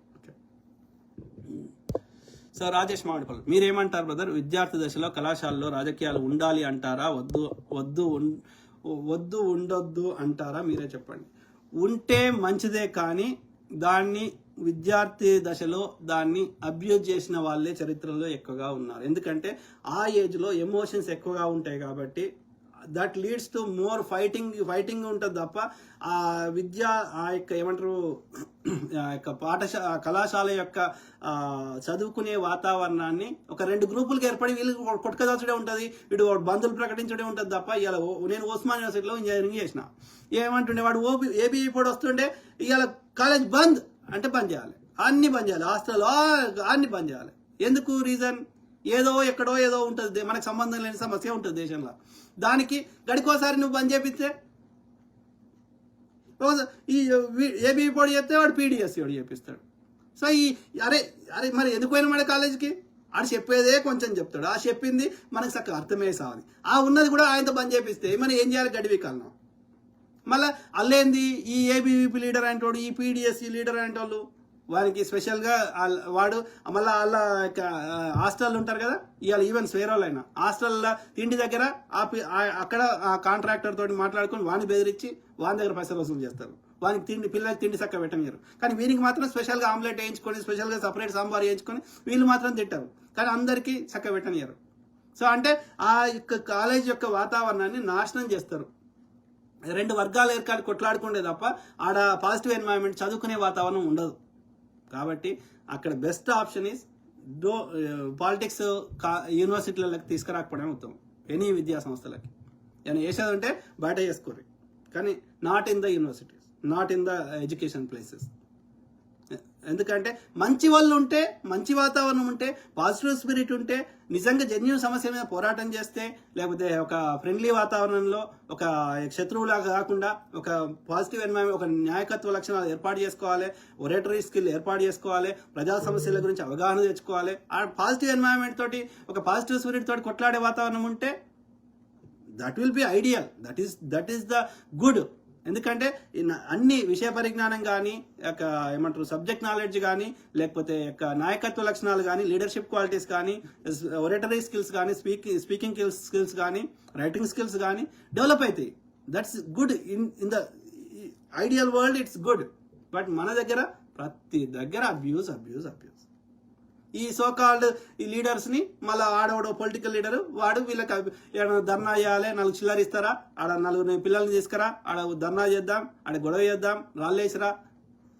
సో రాజేష్ మామిడిపల్లి, మీరేమంటారు బ్రదర్? విద్యార్థి దశలో కళాశాలలో రాజకీయాలు ఉండాలి అంటారా, వద్దు ఉండొద్దు అంటారా? మీరే చెప్పండి. ఉంటే మంచిదే, కానీ దాన్ని విద్యార్థి దశలో దాన్ని అబ్యూజ్ చేసిన వాళ్ళే చరిత్రలో ఎక్కువగా ఉన్నారు. ఎందుకంటే ఆ ఏజ్లో ఎమోషన్స్ ఎక్కువగా ఉంటాయి కాబట్టి that leads to more fighting ఉంటుంది తప్ప ఆ యొక్క ఏమంటారు కళాశాల యొక్క చదువుకునే వాతావరణాన్ని ఒక 2 గ్రూపులకు ఏర్పడి వీళ్ళు కొట్టుకదాల్చడే ఉంటుంది, వీడు బంధువులు ప్రకటించడే ఉంటుంది తప్ప. ఇవాళ నేను ఉస్మాన్ యూనివర్సిటీలో ఇంజనీరింగ్ చేసిన, ఏమంటుండే వాడు ఏబీఈ కూడా వస్తుండే, ఇవాళ కాలేజ్ బంద్ అంటే బంద్ చేయాలి, అన్ని బంద్ చేయాలి, హాస్టల్ అన్ని బంద్ చేయాలి. ఎందుకు? రీజన్ ఏదో ఎక్కడో ఏదో ఉంటుంది, మనకు సంబంధం లేని సమస్య ఉంటుంది దేశంలో. దానికి గడికోసారి నువ్వు బంద్ చేపిస్తే ఈ ఏబీ పొడి చేస్తే వాడు పీడిఎస్సీ వాడు చేపిస్తాడు. సో అరే మరి ఎందుకు పోయినా మన కాలేజీకి ఆడు చెప్పేదే కొంచెం చెప్తాడు, ఆ చెప్పింది మనకు చక్కగా అర్థమే సావది. ఆ ఉన్నది కూడా ఆయనతో బంద్ చేపిస్తే మనం ఏం చేయాలి? గడివి కాలం మళ్ళీ అల్లేంది ఈ ఏబీవీపీ లీడర్ అంటోడు, ఈ పీడిఎస్సీ లీడర్ అంటోళ్ళు, వారికి స్పెషల్గా వాడు మళ్ళీ వాళ్ళ హాస్టల్ ఉంటారు కదా, ఇవాళ ఈవెన్ స్వేరోళ్ళు అయినా హాస్టల్లో తిండి దగ్గర అక్కడ ఆ కాంట్రాక్టర్ తోటి మాట్లాడుకొని వాడిని బెదిరించి వాని దగ్గర పైసలు వసూలు చేస్తారు. వానికి పిల్లలకి తిండి చక్క పెట్టనియరు. కానీ వీరికి మాత్రం స్పెషల్గా ఆమ్లెట్ వేయించుకొని స్పెషల్గా సపరేట్ సాంబార్ వేయించుకొని వీళ్ళు మాత్రం తింటారు, కానీ అందరికీ చక్క పెట్టనియరు. సో అంటే ఆ యొక్క కాలేజ్ యొక్క వాతావరణాన్ని నాశనం చేస్తారు. రెండు వర్గాల ఏర్కాడు కొట్లాడుకుంటే తప్ప ఆడ పాజిటివ్ ఎన్వైరన్మెంట్, చదువుకునే వాతావరణం ఉండదు. కాబట్టి అక్కడ బెస్ట్ ఆప్షన్ ఈస్ పాలిటిక్స్ యూనివర్సిటీలకు తీసుకురాకపోవడం ఉత్తమం. ఎనీ విద్యా సంస్థలకి ఏమైనా చేసేది ఉంటే బయట చేసుకోరు, కానీ not in the universities, not in the education places. ఎందుకంటే మంచి వాళ్ళు ఉంటే, మంచి వాతావరణం ఉంటే, పాజిటివ్ స్పిరిట్ ఉంటే, నిజంగా జెన్యూన్ సమస్య మీద పోరాటం చేస్తే, లేకపోతే ఒక ఫ్రెండ్లీ వాతావరణంలో ఒక శత్రువులాగా కాకుండా ఒక పాజిటివ్ ఎన్వైరన్మెంట్, ఒక నాయకత్వ లక్షణాలు ఏర్పాటు చేసుకోవాలి, ఒరేటరీ స్కిల్ ఏర్పాటు చేసుకోవాలి, ప్రజా సమస్యల గురించి అవగాహన తెచ్చుకోవాలి. ఆ పాజిటివ్ ఎన్వైరన్మెంట్ తోటి, ఒక పాజిటివ్ స్పిరిట్ తోటి కొట్లాడే వాతావరణం ఉంటే that will be ideal, that is the good. ఎందుకంటే అన్ని విషయ పరిజ్ఞానం కానీ, ఏమంటారు సబ్జెక్ట్ నాలెడ్జ్ కానీ, లేకపోతే నాయకత్వ లక్షణాలు కానీ, లీడర్షిప్ క్వాలిటీస్ కానీ, ఒరేటరీ స్కిల్స్ కానీ, స్పీకింగ్ స్కిల్స్ కానీ, రైటింగ్ స్కిల్స్ కానీ డెవలప్ అవుతాయి. That's good in the ideal world, it's good. But మన దగ్గర ప్రతి దగ్గర అబ్యూస్. ఈ సోకాల్డ్ ఈ లీడర్స్ని మళ్ళీ ఆడవాడు పొలిటికల్ లీడరు వాడు వీళ్ళకి ధర్నా చేయాలి, 4 చిల్లర ఇస్తారా, ఆడ 4 పిల్లల్ని తీసుకురా, ఆడ ధర్నా చేద్దాం, ఆడ గొడవ చేద్దాం, రాళ్ళేసిరా.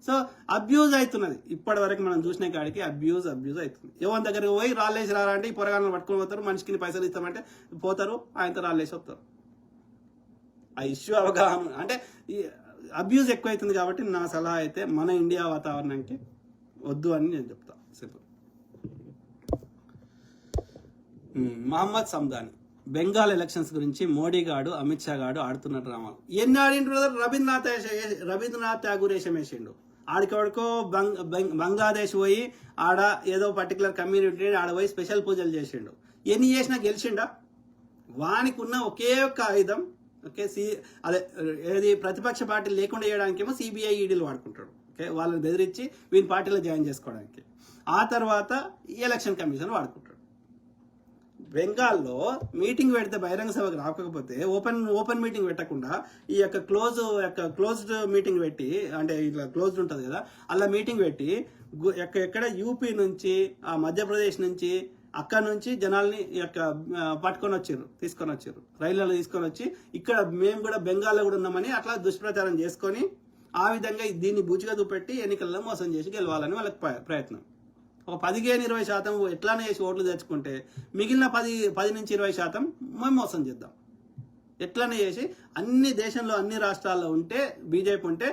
సో అబ్యూజ్ అవుతున్నది. ఇప్పటి వరకు మనం చూసిన కాడికి అబ్యూజ్ అవుతుంది. ఎవరి దగ్గరికి పోయి రాళ్ళేసి రారా అంటే ఈ పొరగాలను పట్టుకొని పోతారు, మనిషికి పైసలు ఇస్తామంటే పోతారు, ఆయనతో రాళ్ళేసి వస్తారు. ఆ ఇష్యూ అవగాహన అంటే ఈ అబ్యూజ్ ఎక్కువైతుంది. కాబట్టి నా సలహా అయితే మన ఇండియా వాతావరణానికి వద్దు అని నేను చెప్తాను. సింపుల్. మహమ్మద్ సందాని బెంగాల్ ఎలక్షన్స్ గురించి మోడీ గాడు, అమిత్ షా గాడు ఆడుతున్న డ్రామాలు ఎన్ని ఆడిండ్రు? రవీంద్రనాథ్ ఠాగూర్ వేషం వేసిండు. ఆడికవడికో బంగ్లాదేశ్ పోయి ఆడ ఏదో పర్టికులర్ కమ్యూనిటీ ఆడ పోయి స్పెషల్ పూజలు చేసిండు. ఎన్ని చేసినా గెలిచిండా? వానికి ఉన్న ఒకే ఒక్క ఆయుధం, ఓకే, అదే ఏది ప్రతిపక్ష పార్టీలు లేకుండా చేయడానికేమో సిబిఐ ఈడీలు వాడుకుంటాడు. ఓకే, వాళ్ళని బెదిరించి వీని పార్టీలో జాయిన్ చేసుకోవడానికి. ఆ తర్వాత ఎలక్షన్ కమిషన్ వాడుకుంటాడు. బెంగాల్లో మీటింగ్ పెడితే బహిరంగ సభకు రాకపోతే ఓపెన్ మీటింగ్ పెట్టకుండా ఈ యొక్క క్లోజ్డ్ మీటింగ్ పెట్టి, అంటే ఇట్లా క్లోజ్డ్ ఉంటుంది కదా, అలా మీటింగ్ పెట్టి ఎక్కడ యూపీ నుంచి, ఆ మధ్యప్రదేశ్ నుంచి, అక్కడ నుంచి జనాల్ని తీసుకొని వచ్చారు రైళ్లలో తీసుకొని వచ్చి, ఇక్కడ మేము కూడా బెంగాల్లో కూడా ఉన్నామని అట్లా దుష్ప్రచారం చేసుకొని ఆ విధంగా దీన్ని బూచిగా చూపెట్టి ఎన్నికల్లో మోసం చేసి గెలవాలని వాళ్ళకి ప్రయత్నం. ఒక 10-20% ఎట్లానే చేసి ఓట్లు తెచ్చుకుంటే మిగిలిన 10-20% మేము మోసం చేద్దాం. ఎట్లానే చేసి దేశంలో అన్ని రాష్ట్రాల్లో ఉంటే బీజేపీ ఉంటే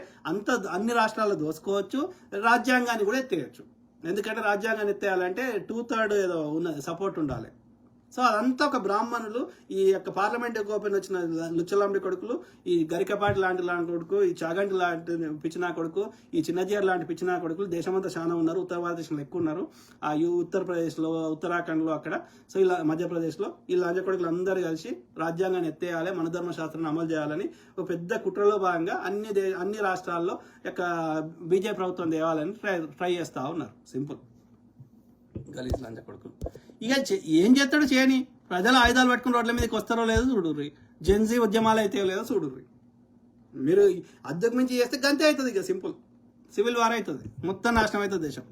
అన్ని రాష్ట్రాల్లో దోసుకోవచ్చు, రాజ్యాంగాన్ని కూడా ఎత్తేయచ్చు. ఎందుకంటే రాజ్యాంగాన్ని ఎత్తేయాలంటే 2/3 ఏదో ఉన్నది సపోర్ట్ ఉండాలి. సో అదంతా ఒక బ్రాహ్మణులు, ఈ యొక్క పార్లమెంట్ ఓపెన్ వచ్చిన లుచ్చలాంటి కొడుకులు, ఈ గరికపాటి లాంటి కొడుకు, ఈ చాగంటి లాంటి పిచ్చినా కొడుకు, ఈ చిన్నజీఆర్ లాంటి పిచ్చినా కొడుకులు దేశమంతా చాలా ఉన్నారు. ఉత్తర భారతదేశంలో ఎక్కువ ఉన్నారు. ఆ ఉత్తరప్రదేశ్లో, ఉత్తరాఖండ్లో అక్కడ. సో ఇలా మధ్యప్రదేశ్లో ఈ లంజ కొడుకులు అందరూ కలిసి రాజ్యాంగాన్ని ఎత్తేయాలి, మన ధర్మశాస్త్రాన్ని అమలు చేయాలని ఒక పెద్ద కుట్రలో భాగంగా అన్ని రాష్ట్రాల్లో బీజేపీ ప్రభుత్వం తేవాలని ట్రై చేస్తూ ఉన్నారు. సింపుల్. గలీజ్ లంజ కొడుకులు. ఇక ఏం చేస్తాడు చేయని, ప్రజలు ఆయుధాలు పట్టుకుని రోడ్ల మీదకి వస్తారో లేదో చూడుర్రి, జెన్జీ ఉద్యమాలు అయితే లేదో చూడుర్రి. మీరు అద్దెకు మించి చేస్తే గంతే అవుతుంది. ఇక సింపుల్ సివిల్ వార్ అవుతుంది, మొత్తం నాశనం అవుతుంది దేశం.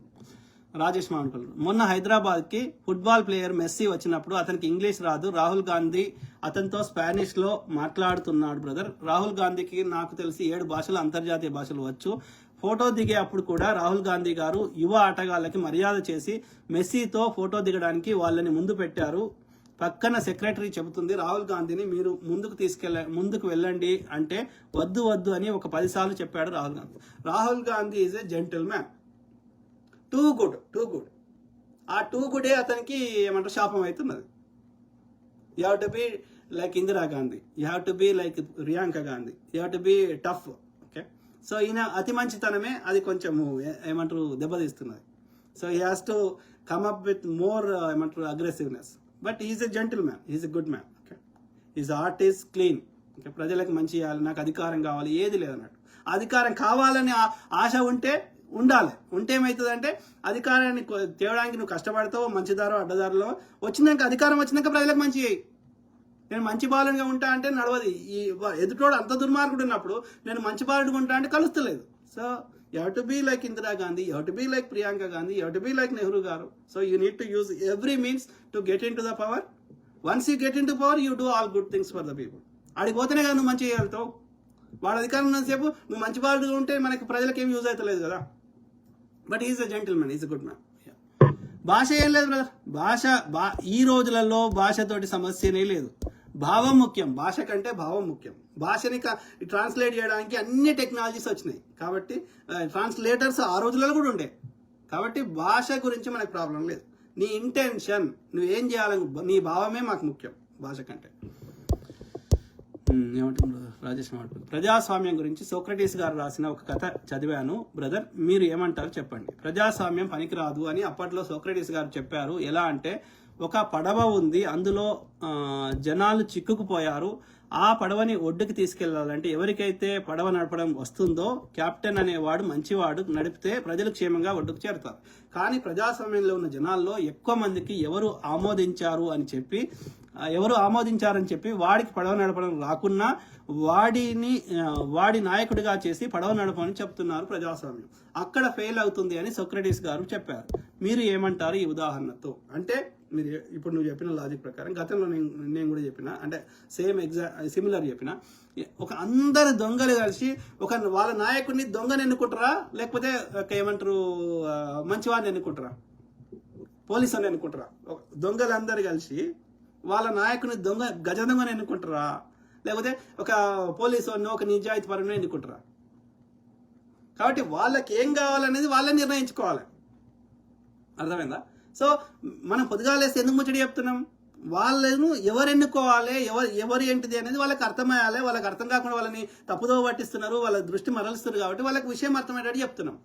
రాజేష్ మామిడిపల్లి మొన్న హైదరాబాద్కి ఫుట్బాల్ ప్లేయర్ మెస్సీ వచ్చినప్పుడు అతనికి ఇంగ్లీష్ రాదు, రాహుల్ గాంధీ అతనితో స్పానిష్లో మాట్లాడుతున్నాడు. బ్రదర్, రాహుల్ గాంధీకి నాకు తెలిసి 7 భాషలు, అంతర్జాతీయ భాషలు వచ్చు. ఫోటో దిగే అప్పుడు కూడా రాహుల్ గాంధీ గారు యువ ఆటగాళ్ళకి మర్యాద చేసి మెస్సీతో ఫోటో దిగడానికి వాళ్ళని ముందు పెట్టారు. పక్కన సెక్రటరీ చెబుతుంది రాహుల్ గాంధీని మీరు ముందుకు వెళ్ళండి అంటే వద్దు అని ఒక 10 సార్లు చెప్పాడు Rahul Gandhi. Rahul Gandhi is a gentleman, too good. ఆ టూ గుడే అతనికి ఏమంటారు శాపం అవుతున్నది. You have to be like Indira Gandhi, you have to be like Priyanka Gandhi, you have to be tough. Okay, so ఈయన అతి మంచితనమే అది కొంచెము ఏమంటారు దెబ్బతీస్తున్నది. So he has to come up with more ఏమంటారు aggressiveness. But is a gentleman, is a good man. Okay, is heart is clean. Okay, ప్రజలకు మంచి చేయాలి, నాకు అధికారం కావాలి, ఏది లేదన్నట్టు. అధికారం కావాలని ఆశ ఉండాలి. ఉంటే ఏమవుతుందంటే అధికారాన్ని తేవడానికి నువ్వు కష్టపడతావు, మంచిదారో అడ్డదారిలో వచ్చినాక, అధికారం వచ్చినాక ప్రజలకు మంచి చేయి. నేను మంచి బాలునిగా ఉంటా అంటే నడవది. ఈ ఎదుటోడు అంత దుర్మార్గుడు ఉన్నప్పుడు నేను మంచి బాలుడిగా ఉంటా అంటే కలుస్తలేదు. So you have to be like Indira Gandhi, you have to be like Priyanka Gandhi, you have to be like Nehru garu. So you need to use every means to get into the power. Once you get into power you do all good things for the people. ఆడికి పోతేనే కదా నువ్వు మంచి చేయగలుగుతావు. వాడు అధికారం ఉన్నంతసేపు నువ్వు మంచి బాలుడిగా ఉంటే మనకి ప్రజలకు ఏం యూజ్ అవుతలేదు కదా. But is a gentle man, is a good man. భాష ఏం లేదు బ్రదర్. ఈ రోజులలో భాషతోటి సమస్యనే లేదు. భావం ముఖ్యం, భాష కంటే భావం ముఖ్యం. భాషని ట్రాన్స్లేట్ చేయడానికి అన్ని టెక్నాలజీస్ వచ్చినాయి కాబట్టి ట్రాన్స్లేటర్స్ ఆ రోజులలో కూడా ఉండే. కాబట్టి భాష గురించి మనకు ప్రాబ్లం లేదు. నీ ఇంటెన్షన్, నువ్వేం చేయాలని నీ భావమే మాకు ముఖ్యం భాష కంటే. ఏమంటున్నారు రాజేష్ మాట్లాడు. ప్రజాస్వామ్యం గురించి సోక్రటీస్ గారు రాసిన ఒక కథ చదివాను బ్రదర్, మీరు ఏమంటారు చెప్పండి. ప్రజాస్వామ్యం పనికిరాదు అని అప్పట్లో సోక్రటీస్ గారు చెప్పారు. ఎలా అంటే, ఒక పడవ ఉంది, అందులో జనాలు చిక్కుకుపోయారు. ఆ పడవని ఒడ్డుకి తీసుకెళ్లాలంటే ఎవరికైతే పడవ నడపడం వస్తుందో కెప్టెన్ అనేవాడు మంచివాడు నడిపితే ప్రజలు క్షేమంగా ఒడ్డుకు చేరుతారు. కానీ ప్రజాస్వామ్యంలో ఉన్న జనాల్లో ఎక్కువ మందికి ఎవరు ఆమోదించారని చెప్పి వాడికి పడవ నడపడం రాకున్నా వాడి నాయకుడిగా చేసి పడవ నడపని చెప్తున్నారు ప్రజాస్వామ్యం. అక్కడ ఫెయిల్ అవుతుంది అని సోక్రటీస్ గారు చెప్పారు. మీరు ఏమంటారు ఈ ఉదాహరణతో? అంటే మీరు ఇప్పుడు నువ్వు చెప్పిన లాజిక్ ప్రకారం, గతంలో నేను కూడా చెప్పిన, అంటే సిమిలర్ చెప్పిన, ఒక అందరు దొంగలు కలిసి వాళ్ళ నాయకుడిని దొంగని ఎన్నుకుంటారా, లేకపోతే ఏమంటారు మంచివాడిని ఎన్నుకుంటారా, పోలీసు అని ఎన్నుకుంటారా? దొంగలందరూ కలిసి వాళ్ళ నాయకుని గజ దొంగని ఎన్నుకుంటారా, లేకపోతే ఒక పోలీసు ఒక నిజాయితీ పరుని ఎన్నుకుంటారా? కాబట్టి వాళ్ళకి ఏం కావాలనేది వాళ్ళే నిర్ణయించుకోవాలి. అర్థమైందా? సో మనం పొద్దుగాలేస్తే ఎందుకు ముచ్చడి చెప్తున్నాం? వాళ్ళను ఎవరు ఎన్నుకోవాలి, ఎవరు ఏంటిది అనేది వాళ్ళకి అర్థమయ్యాలి. వాళ్ళకి అర్థం కాకుండా వాళ్ళని తప్పుదో పట్టిస్తున్నారు, వాళ్ళ దృష్టి మరలుస్తున్నారు. కాబట్టి వాళ్ళకి విషయం అర్థమయ్యేటట్టు చెప్తున్నాం.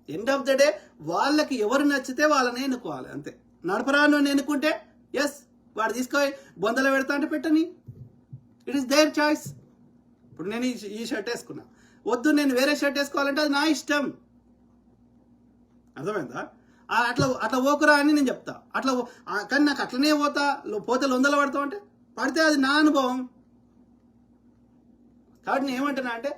ఎండ్ ఆఫ్ ద డే వాళ్ళకి ఎవరు నచ్చితే వాళ్ళని ఎన్నుకోవాలి, అంతే. నడపరాను ఎన్నుకుంటే ఎస్, వాడు తీసుకొని బొందలు పెడతా అంటే పెట్టని, ఇట్ ఈస్ దేర్ చాయిస్. ఇప్పుడు నేను ఈ షర్ట్ వేసుకున్నా, వద్దు నేను వేరే షర్ట్ వేసుకోవాలంటే అది నా ఇష్టం. అర్థమైందా? అట్లా ఓకురా అని నేను చెప్తా. కానీ నాకు అట్లనే పోతే లొందలు పడతావు అంటే పడితే అది నా అనుభవం. కాబట్టి నేను ఏమంటున్నా అంటే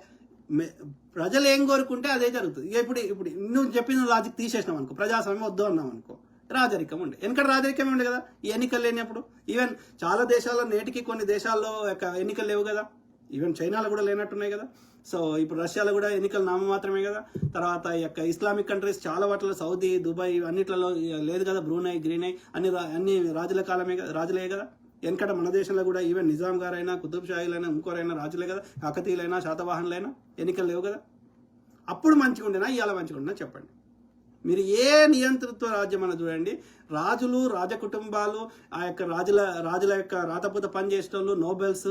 ప్రజలు ఏం కోరుకుంటే అదే జరుగుతుంది. ఇప్పుడు నువ్వు చెప్పిన లాజిక్ తీసేసినాం అనుకో, ప్రజాస్వామ్యం వద్దు అన్నాం అనుకో, రాజరికం ఉండే. ఎందుకంటే రాజరికం ఉండే కదా, ఈ ఎన్నికలు లేనప్పుడు. ఈవెన్ చాలా దేశాల్లో నేటికి కొన్ని దేశాల్లో ఎన్నికలు లేవు కదా. ఈవెన్ చైనాలో కూడా లేనట్టున్నాయి కదా. సో ఇప్పుడు రష్యాలో కూడా ఎన్నికలు నామమాత్రమే కదా. తర్వాత ఈ యొక్క ఇస్లామిక్ కంట్రీస్ చాలా వాటిలో, సౌదీ, దుబాయ్ అన్నిట్లలో లేదు కదా. బ్రూనై, గ్రీనై అన్ని రాజుల కాలమే కదా, రాజులే కదా. వెనకట మన దేశంలో కూడా ఈవెన్ నిజాం గారైనా, కుతుబ్ షాహీలైనా, ఇంకోరైనా రాజులే కదా. కాకతీయులైనా, శాతవాహనులైనా ఎన్నికలు లేవు కదా. అప్పుడు మంచిగా ఉండేనా, ఇవాళ మంచిగా ఉండేనా చెప్పండి. మీరు ఏ నియంతృత్వ రాజ్యం అన్న చూడండి, రాజులు, రాజకుటుంబాలు, ఆ యొక్క రాజుల యొక్క రాతపూత పనిచేసేటోళ్ళు, నోబెల్స్,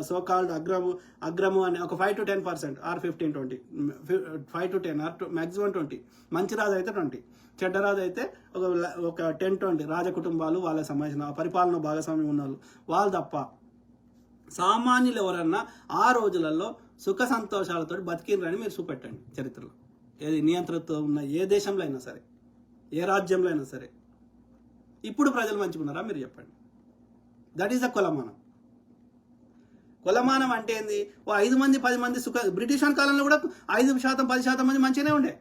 సోకాల్డ్ అగ్రము అని ఒక 5 to 10% or 15-20, 5 to 10 or maximum 20. మంచి రాజు అయితే 20, చెడ్డ రాజు అయితే ఒక 10-20 రాజకుటుంబాలు, వాళ్ళకి సంబంధించిన పరిపాలన భాగస్వామ్యం ఉన్న వాళ్ళు తప్ప సామాన్యులు ఎవరన్నా ఆ రోజులలో సుఖ సంతోషాలతో బతికిరని మీరు చూపెట్టండి చరిత్రలో. ఏది నియంత్రణతో ఉన్న ఏ దేశంలో అయినా సరే, ఏ రాజ్యంలో అయినా సరే. ఇప్పుడు ప్రజలు మంచిగా ఉన్నారా మీరు చెప్పండి. దట్ ఈస్ ద కొలమానం. కొలమానం అంటే ఏంది? 5 మంది 10 మంది బ్రిటిష్ కాలంలో కూడా 5%, 10% మంది మంచిగానే ఉండే.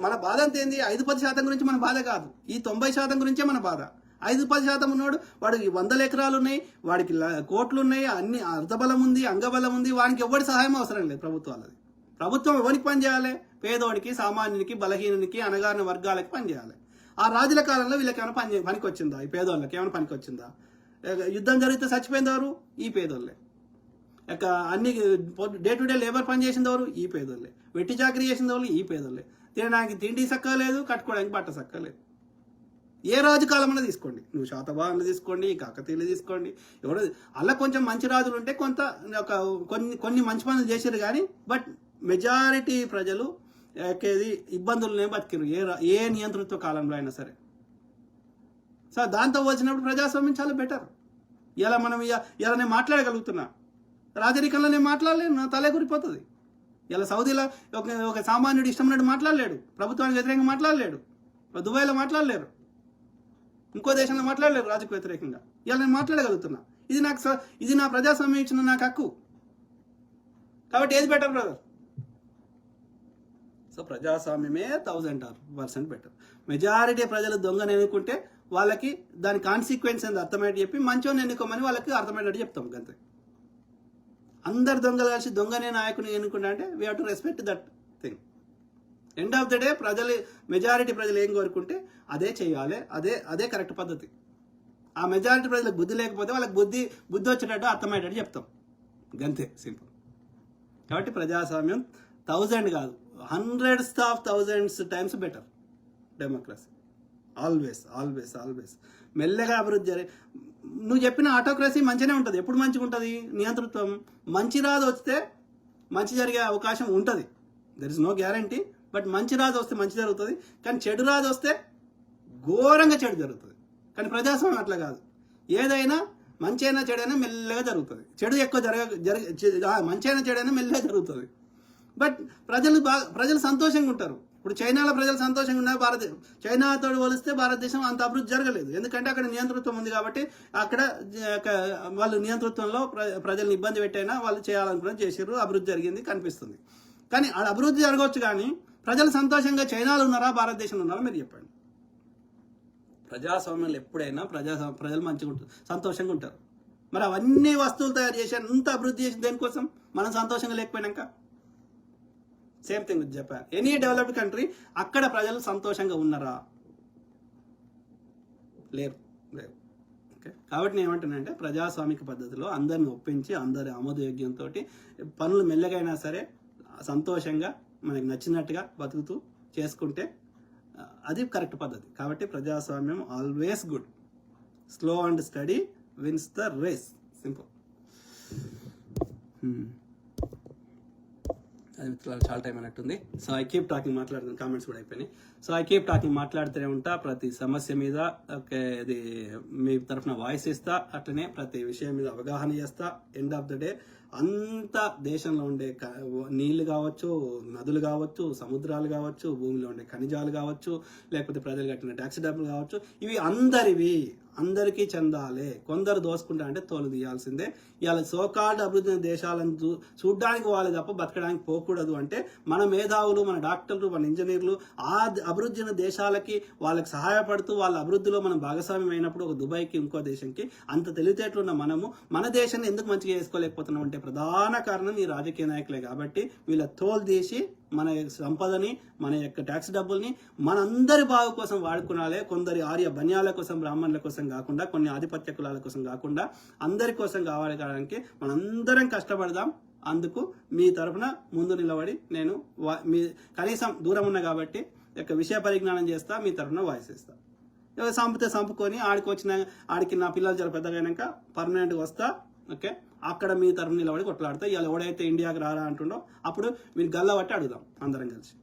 మన బాధ అంత ఏంది? 5-10% గురించి మన బాధ కాదు, ఈ 90% గురించే మన బాధ. 5-10% ఉన్నాడు, వాడికి 100 ఎకరాలు ఉన్నాయి, వాడికి కోట్లు ఉన్నాయి, అన్ని అర్ధబలం ఉంది, అంగబలం ఉంది, వానికి ఎవరి సహాయం అవసరం లేదు ప్రభుత్వాలది. ప్రభుత్వం ఎవరికి పనిచేయాలి? పేదోడికి, సామాన్యునికి, బలహీనునికి, అణగారిన వర్గాలకి పనిచేయాలి. ఆ రాజుల కాలంలో వీళ్ళకి ఏమైనా పనికి వచ్చిందా? ఈ పేదోళ్ళకి ఏమైనా పనికి వచ్చిందా? యుద్ధం జరిగితే చచ్చిపోయిందెవరు? ఈ పేదోళ్ళే. అన్ని డే టు డే లేబర్ పని చేసిందెవరు? ఈ పేదోళ్ళే. వెట్టి చాకరీ చేసిందెవరు? ఈ పేదోళ్ళే. తినడానికి తిండి సక్కలేదు, కట్టుకోవడానికి బట్ట సక్కలేదు. ఏ రాజు కాలమైనా తీసుకోండి, నువ్వు శాతవాహనులు తీసుకోండి, కాకతీయులు తీసుకోండి, ఎవరో అలా కొంచెం మంచి రాజులు ఉంటే కొన్ని మంచి పనులు చేశారు. కానీ బట్ మెజారిటీ ప్రజలు ఏది ఇబ్బందులనే బతికిరు ఏ నియంతృత్వ కాలంలో అయినా సరే. సో దాంతో పోల్చినప్పుడు ప్రజాస్వామ్యం చాలా బెటర్. ఇలా మనం ఇలా నేను మాట్లాడగలుగుతున్నా, రాజరికంలో నేను మాట్లాడలేను, నా తలే గురిపోతుంది. ఇలా సౌదీలో ఒక సామాన్యుడు ఇష్టమైనట్టు మాట్లాడలేడు, ప్రభుత్వానికి వ్యతిరేకంగా మాట్లాడలేడు, దుబాయ్లో మాట్లాడలేరు, ఇంకో దేశంలో మాట్లాడలేరు రాజుకు వ్యతిరేకంగా. ఇలా నేను మాట్లాడగలుగుతున్నా. ఇది నా ప్రజాస్వామ్యం ఇచ్చిన నాకు హక్కు. కాబట్టి ఏది బెటర్ బ్రదర్? సో ప్రజాస్వామ్యమే 1000% బెటర్. మెజారిటీ ప్రజలు దొంగని ఎన్నుకుంటే వాళ్ళకి దాని కాన్సిక్వెన్స్ అనేది అర్థమయ్యేది చెప్పి మంచోని ఎన్నుకోమని వాళ్ళకి అర్థమయ్యేటట్టు చెప్తాం అంతే. అందరు దొంగలు కలిసి దొంగనే నాయకుని ఎన్నుకుంటా అంటే we have to respect that thing. End of the day majority ప్రజలు ఏం కోరుకుంటే అదే చేయాలి, అదే కరెక్ట్ పద్ధతి. ఆ మెజారిటీ ప్రజలకు బుద్ధి లేకపోతే వాళ్ళకి బుద్ధి వచ్చేటట్టు అర్థమయ్యేటట్టు చెప్తాం గంతే, సింపుల్. కాబట్టి ప్రజాస్వామ్యం 1000 కాదు, hundreds of thousands times better democracy. Always మెల్లగా అభివృద్ధి నువ్వు చెప్పిన ఆటోక్రసీ మంచిగానే ఉంటుంది. ఎప్పుడు మంచిగా ఉంటుంది? నియంతృత్వం మంచి రాజు వస్తే మంచి జరిగే అవకాశం ఉంటుంది. There is no guarantee. But మంచి రాజు వస్తే మంచి జరుగుతుంది, కానీ చెడు రాజు వస్తే ఘోరంగా చెడు జరుగుతుంది. కానీ ప్రజాస్వామ్యం అట్లా కాదు. ఏదైనా మంచి అయినా చెడైనా మెల్లగా జరుగుతుంది. చెడు ఎక్కువ మంచి అయినా చెడైనా మెల్లగా జరుగుతుంది. బట్ ప్రజలు సంతోషంగా ఉంటారు. ఇప్పుడు చైనాలో ప్రజలు సంతోషంగా ఉన్నారు. చైనాతో పోలిస్తే భారతదేశం అంత అభివృద్ధి జరగలేదు. ఎందుకంటే అక్కడ నియంతృత్వం ఉంది కాబట్టి అక్కడ వాళ్ళు నియంతృత్వంలో ప్రజల్ని ఇబ్బంది పెట్టైనా వాళ్ళు చేయాలనుకున్న చేసారు, అభివృద్ధి జరిగింది కనిపిస్తుంది. కానీ ఆడ అభివృద్ధి జరగవచ్చు, కానీ ప్రజలు సంతోషంగా చైనాలో ఉన్నారా భారతదేశంలో ఉన్నారా మీరు చెప్పండి. ప్రజాస్వామ్యంలో ఎప్పుడైనా ప్రజలు మంచిగా ఉంటారు, సంతోషంగా ఉంటారు. మరి అవన్నీ వస్తువులు తయారు చేసి అంత అభివృద్ధి చేసి దేనికోసం? మనం సంతోషంగా లేకపోయినాక. Same thing with Japan. Any developed country, అక్కడ ప్రజలు సంతోషంగా ఉన్నారా? లేరు. ఓకే, కాబట్టి నేను ఏమంటున్నానంటే ప్రజాస్వామిక పద్ధతిలో అందరిని ఒప్పించి అందరి ఆమోదయోగ్యంతో పనులు మెల్లగైనా సరే సంతోషంగా మనకి నచ్చినట్టుగా బతుకుతూ చేసుకుంటే అది కరెక్ట్ పద్ధతి. కాబట్టి ప్రజాస్వామ్యం always good. Slow and steady wins the race. Simple. అది మిత్రులు చాలా టైం అన్నట్టుంది. సో ఐ కీప్ టాకింగ్, మాట్లాడుతున్న కామెంట్స్ కూడా అయిపోయినాయి. సో ఐ కీప్ టాకింగ్, మాట్లాడుతూనే ఉంటా. ప్రతి సమస్య మీద ఇది మీ తరఫున వాయిస్ ఇస్తా, అట్లనే ప్రతి విషయం మీద అవగాహన చేస్తా. ఎండ్ ఆఫ్ ద డే అంత దేశంలో ఉండే నీళ్లు కావచ్చు, నదులు కావచ్చు, సముద్రాలు కావచ్చు, భూమిలో ఉండే ఖనిజాలు కావచ్చు, లేకపోతే ప్రజలు కట్టిన ట్యాక్స్ డబ్బులు కావచ్చు, ఇవి అందరికీ చెందాలి. కొందరు దోసుకుంటా అంటే తోలు తీయాల్సిందే. ఇవాళ సోకాల్డ్ అభివృద్ధి దేశాలను చూడ్డానికి వాళ్ళు తప్ప బతకడానికి పోకూడదు. అంటే మన మేధావులు, మన డాక్టర్లు, మన ఇంజనీర్లు ఆ అభివృద్ధి దేశాలకి వాళ్ళకి సహాయపడుతూ వాళ్ళ అభివృద్ధిలో మనం భాగస్వామ్యం అయినప్పుడు ఒక దుబాయ్కి, ఇంకో దేశంకి అంత తెలివితేటలు ఉన్న మనము మన దేశాన్ని ఎందుకు మంచిగా చేసుకోలేకపోతున్నాం అంటే ప్రధాన కారణం ఈ రాజకీయ నాయకులే. కాబట్టి వీళ్ళ తోలు తీసి మన సంపదని, మన యొక్క ట్యాక్స్ డబ్బుల్ని మనందరి బాగు కోసం వాడుకునాలే. కొందరి ఆర్య బన్యాల కోసం, బ్రాహ్మణుల కోసం కాకుండా, కొన్ని ఆధిపత్య కులాల కోసం కాకుండా అందరి కోసం కావడానికి మనందరం కష్టపడదాం. అందుకు మీ తరఫున ముందు నిలబడి నేను మీ కనీసం దూరం ఉన్నా కాబట్టి యొక్క విషయ పరిజ్ఞానం చేస్తా, మీ తరఫున వాయిస్ ఇస్తా. సంపితే సంపుకొని ఆడికి నా పిల్లలు చాలా పెద్దగా అయినాక పర్మనెంట్గా వస్తా. ఓకే, అక్కడ మీ తరఫున నిలబడి కొట్లాడతా. ఇవాళ ఎవడైతే ఇండియాకి రారా అంటుండో అప్పుడు మీరు గల్ల బట్టి అడుగుదాం అందరం కలిసి.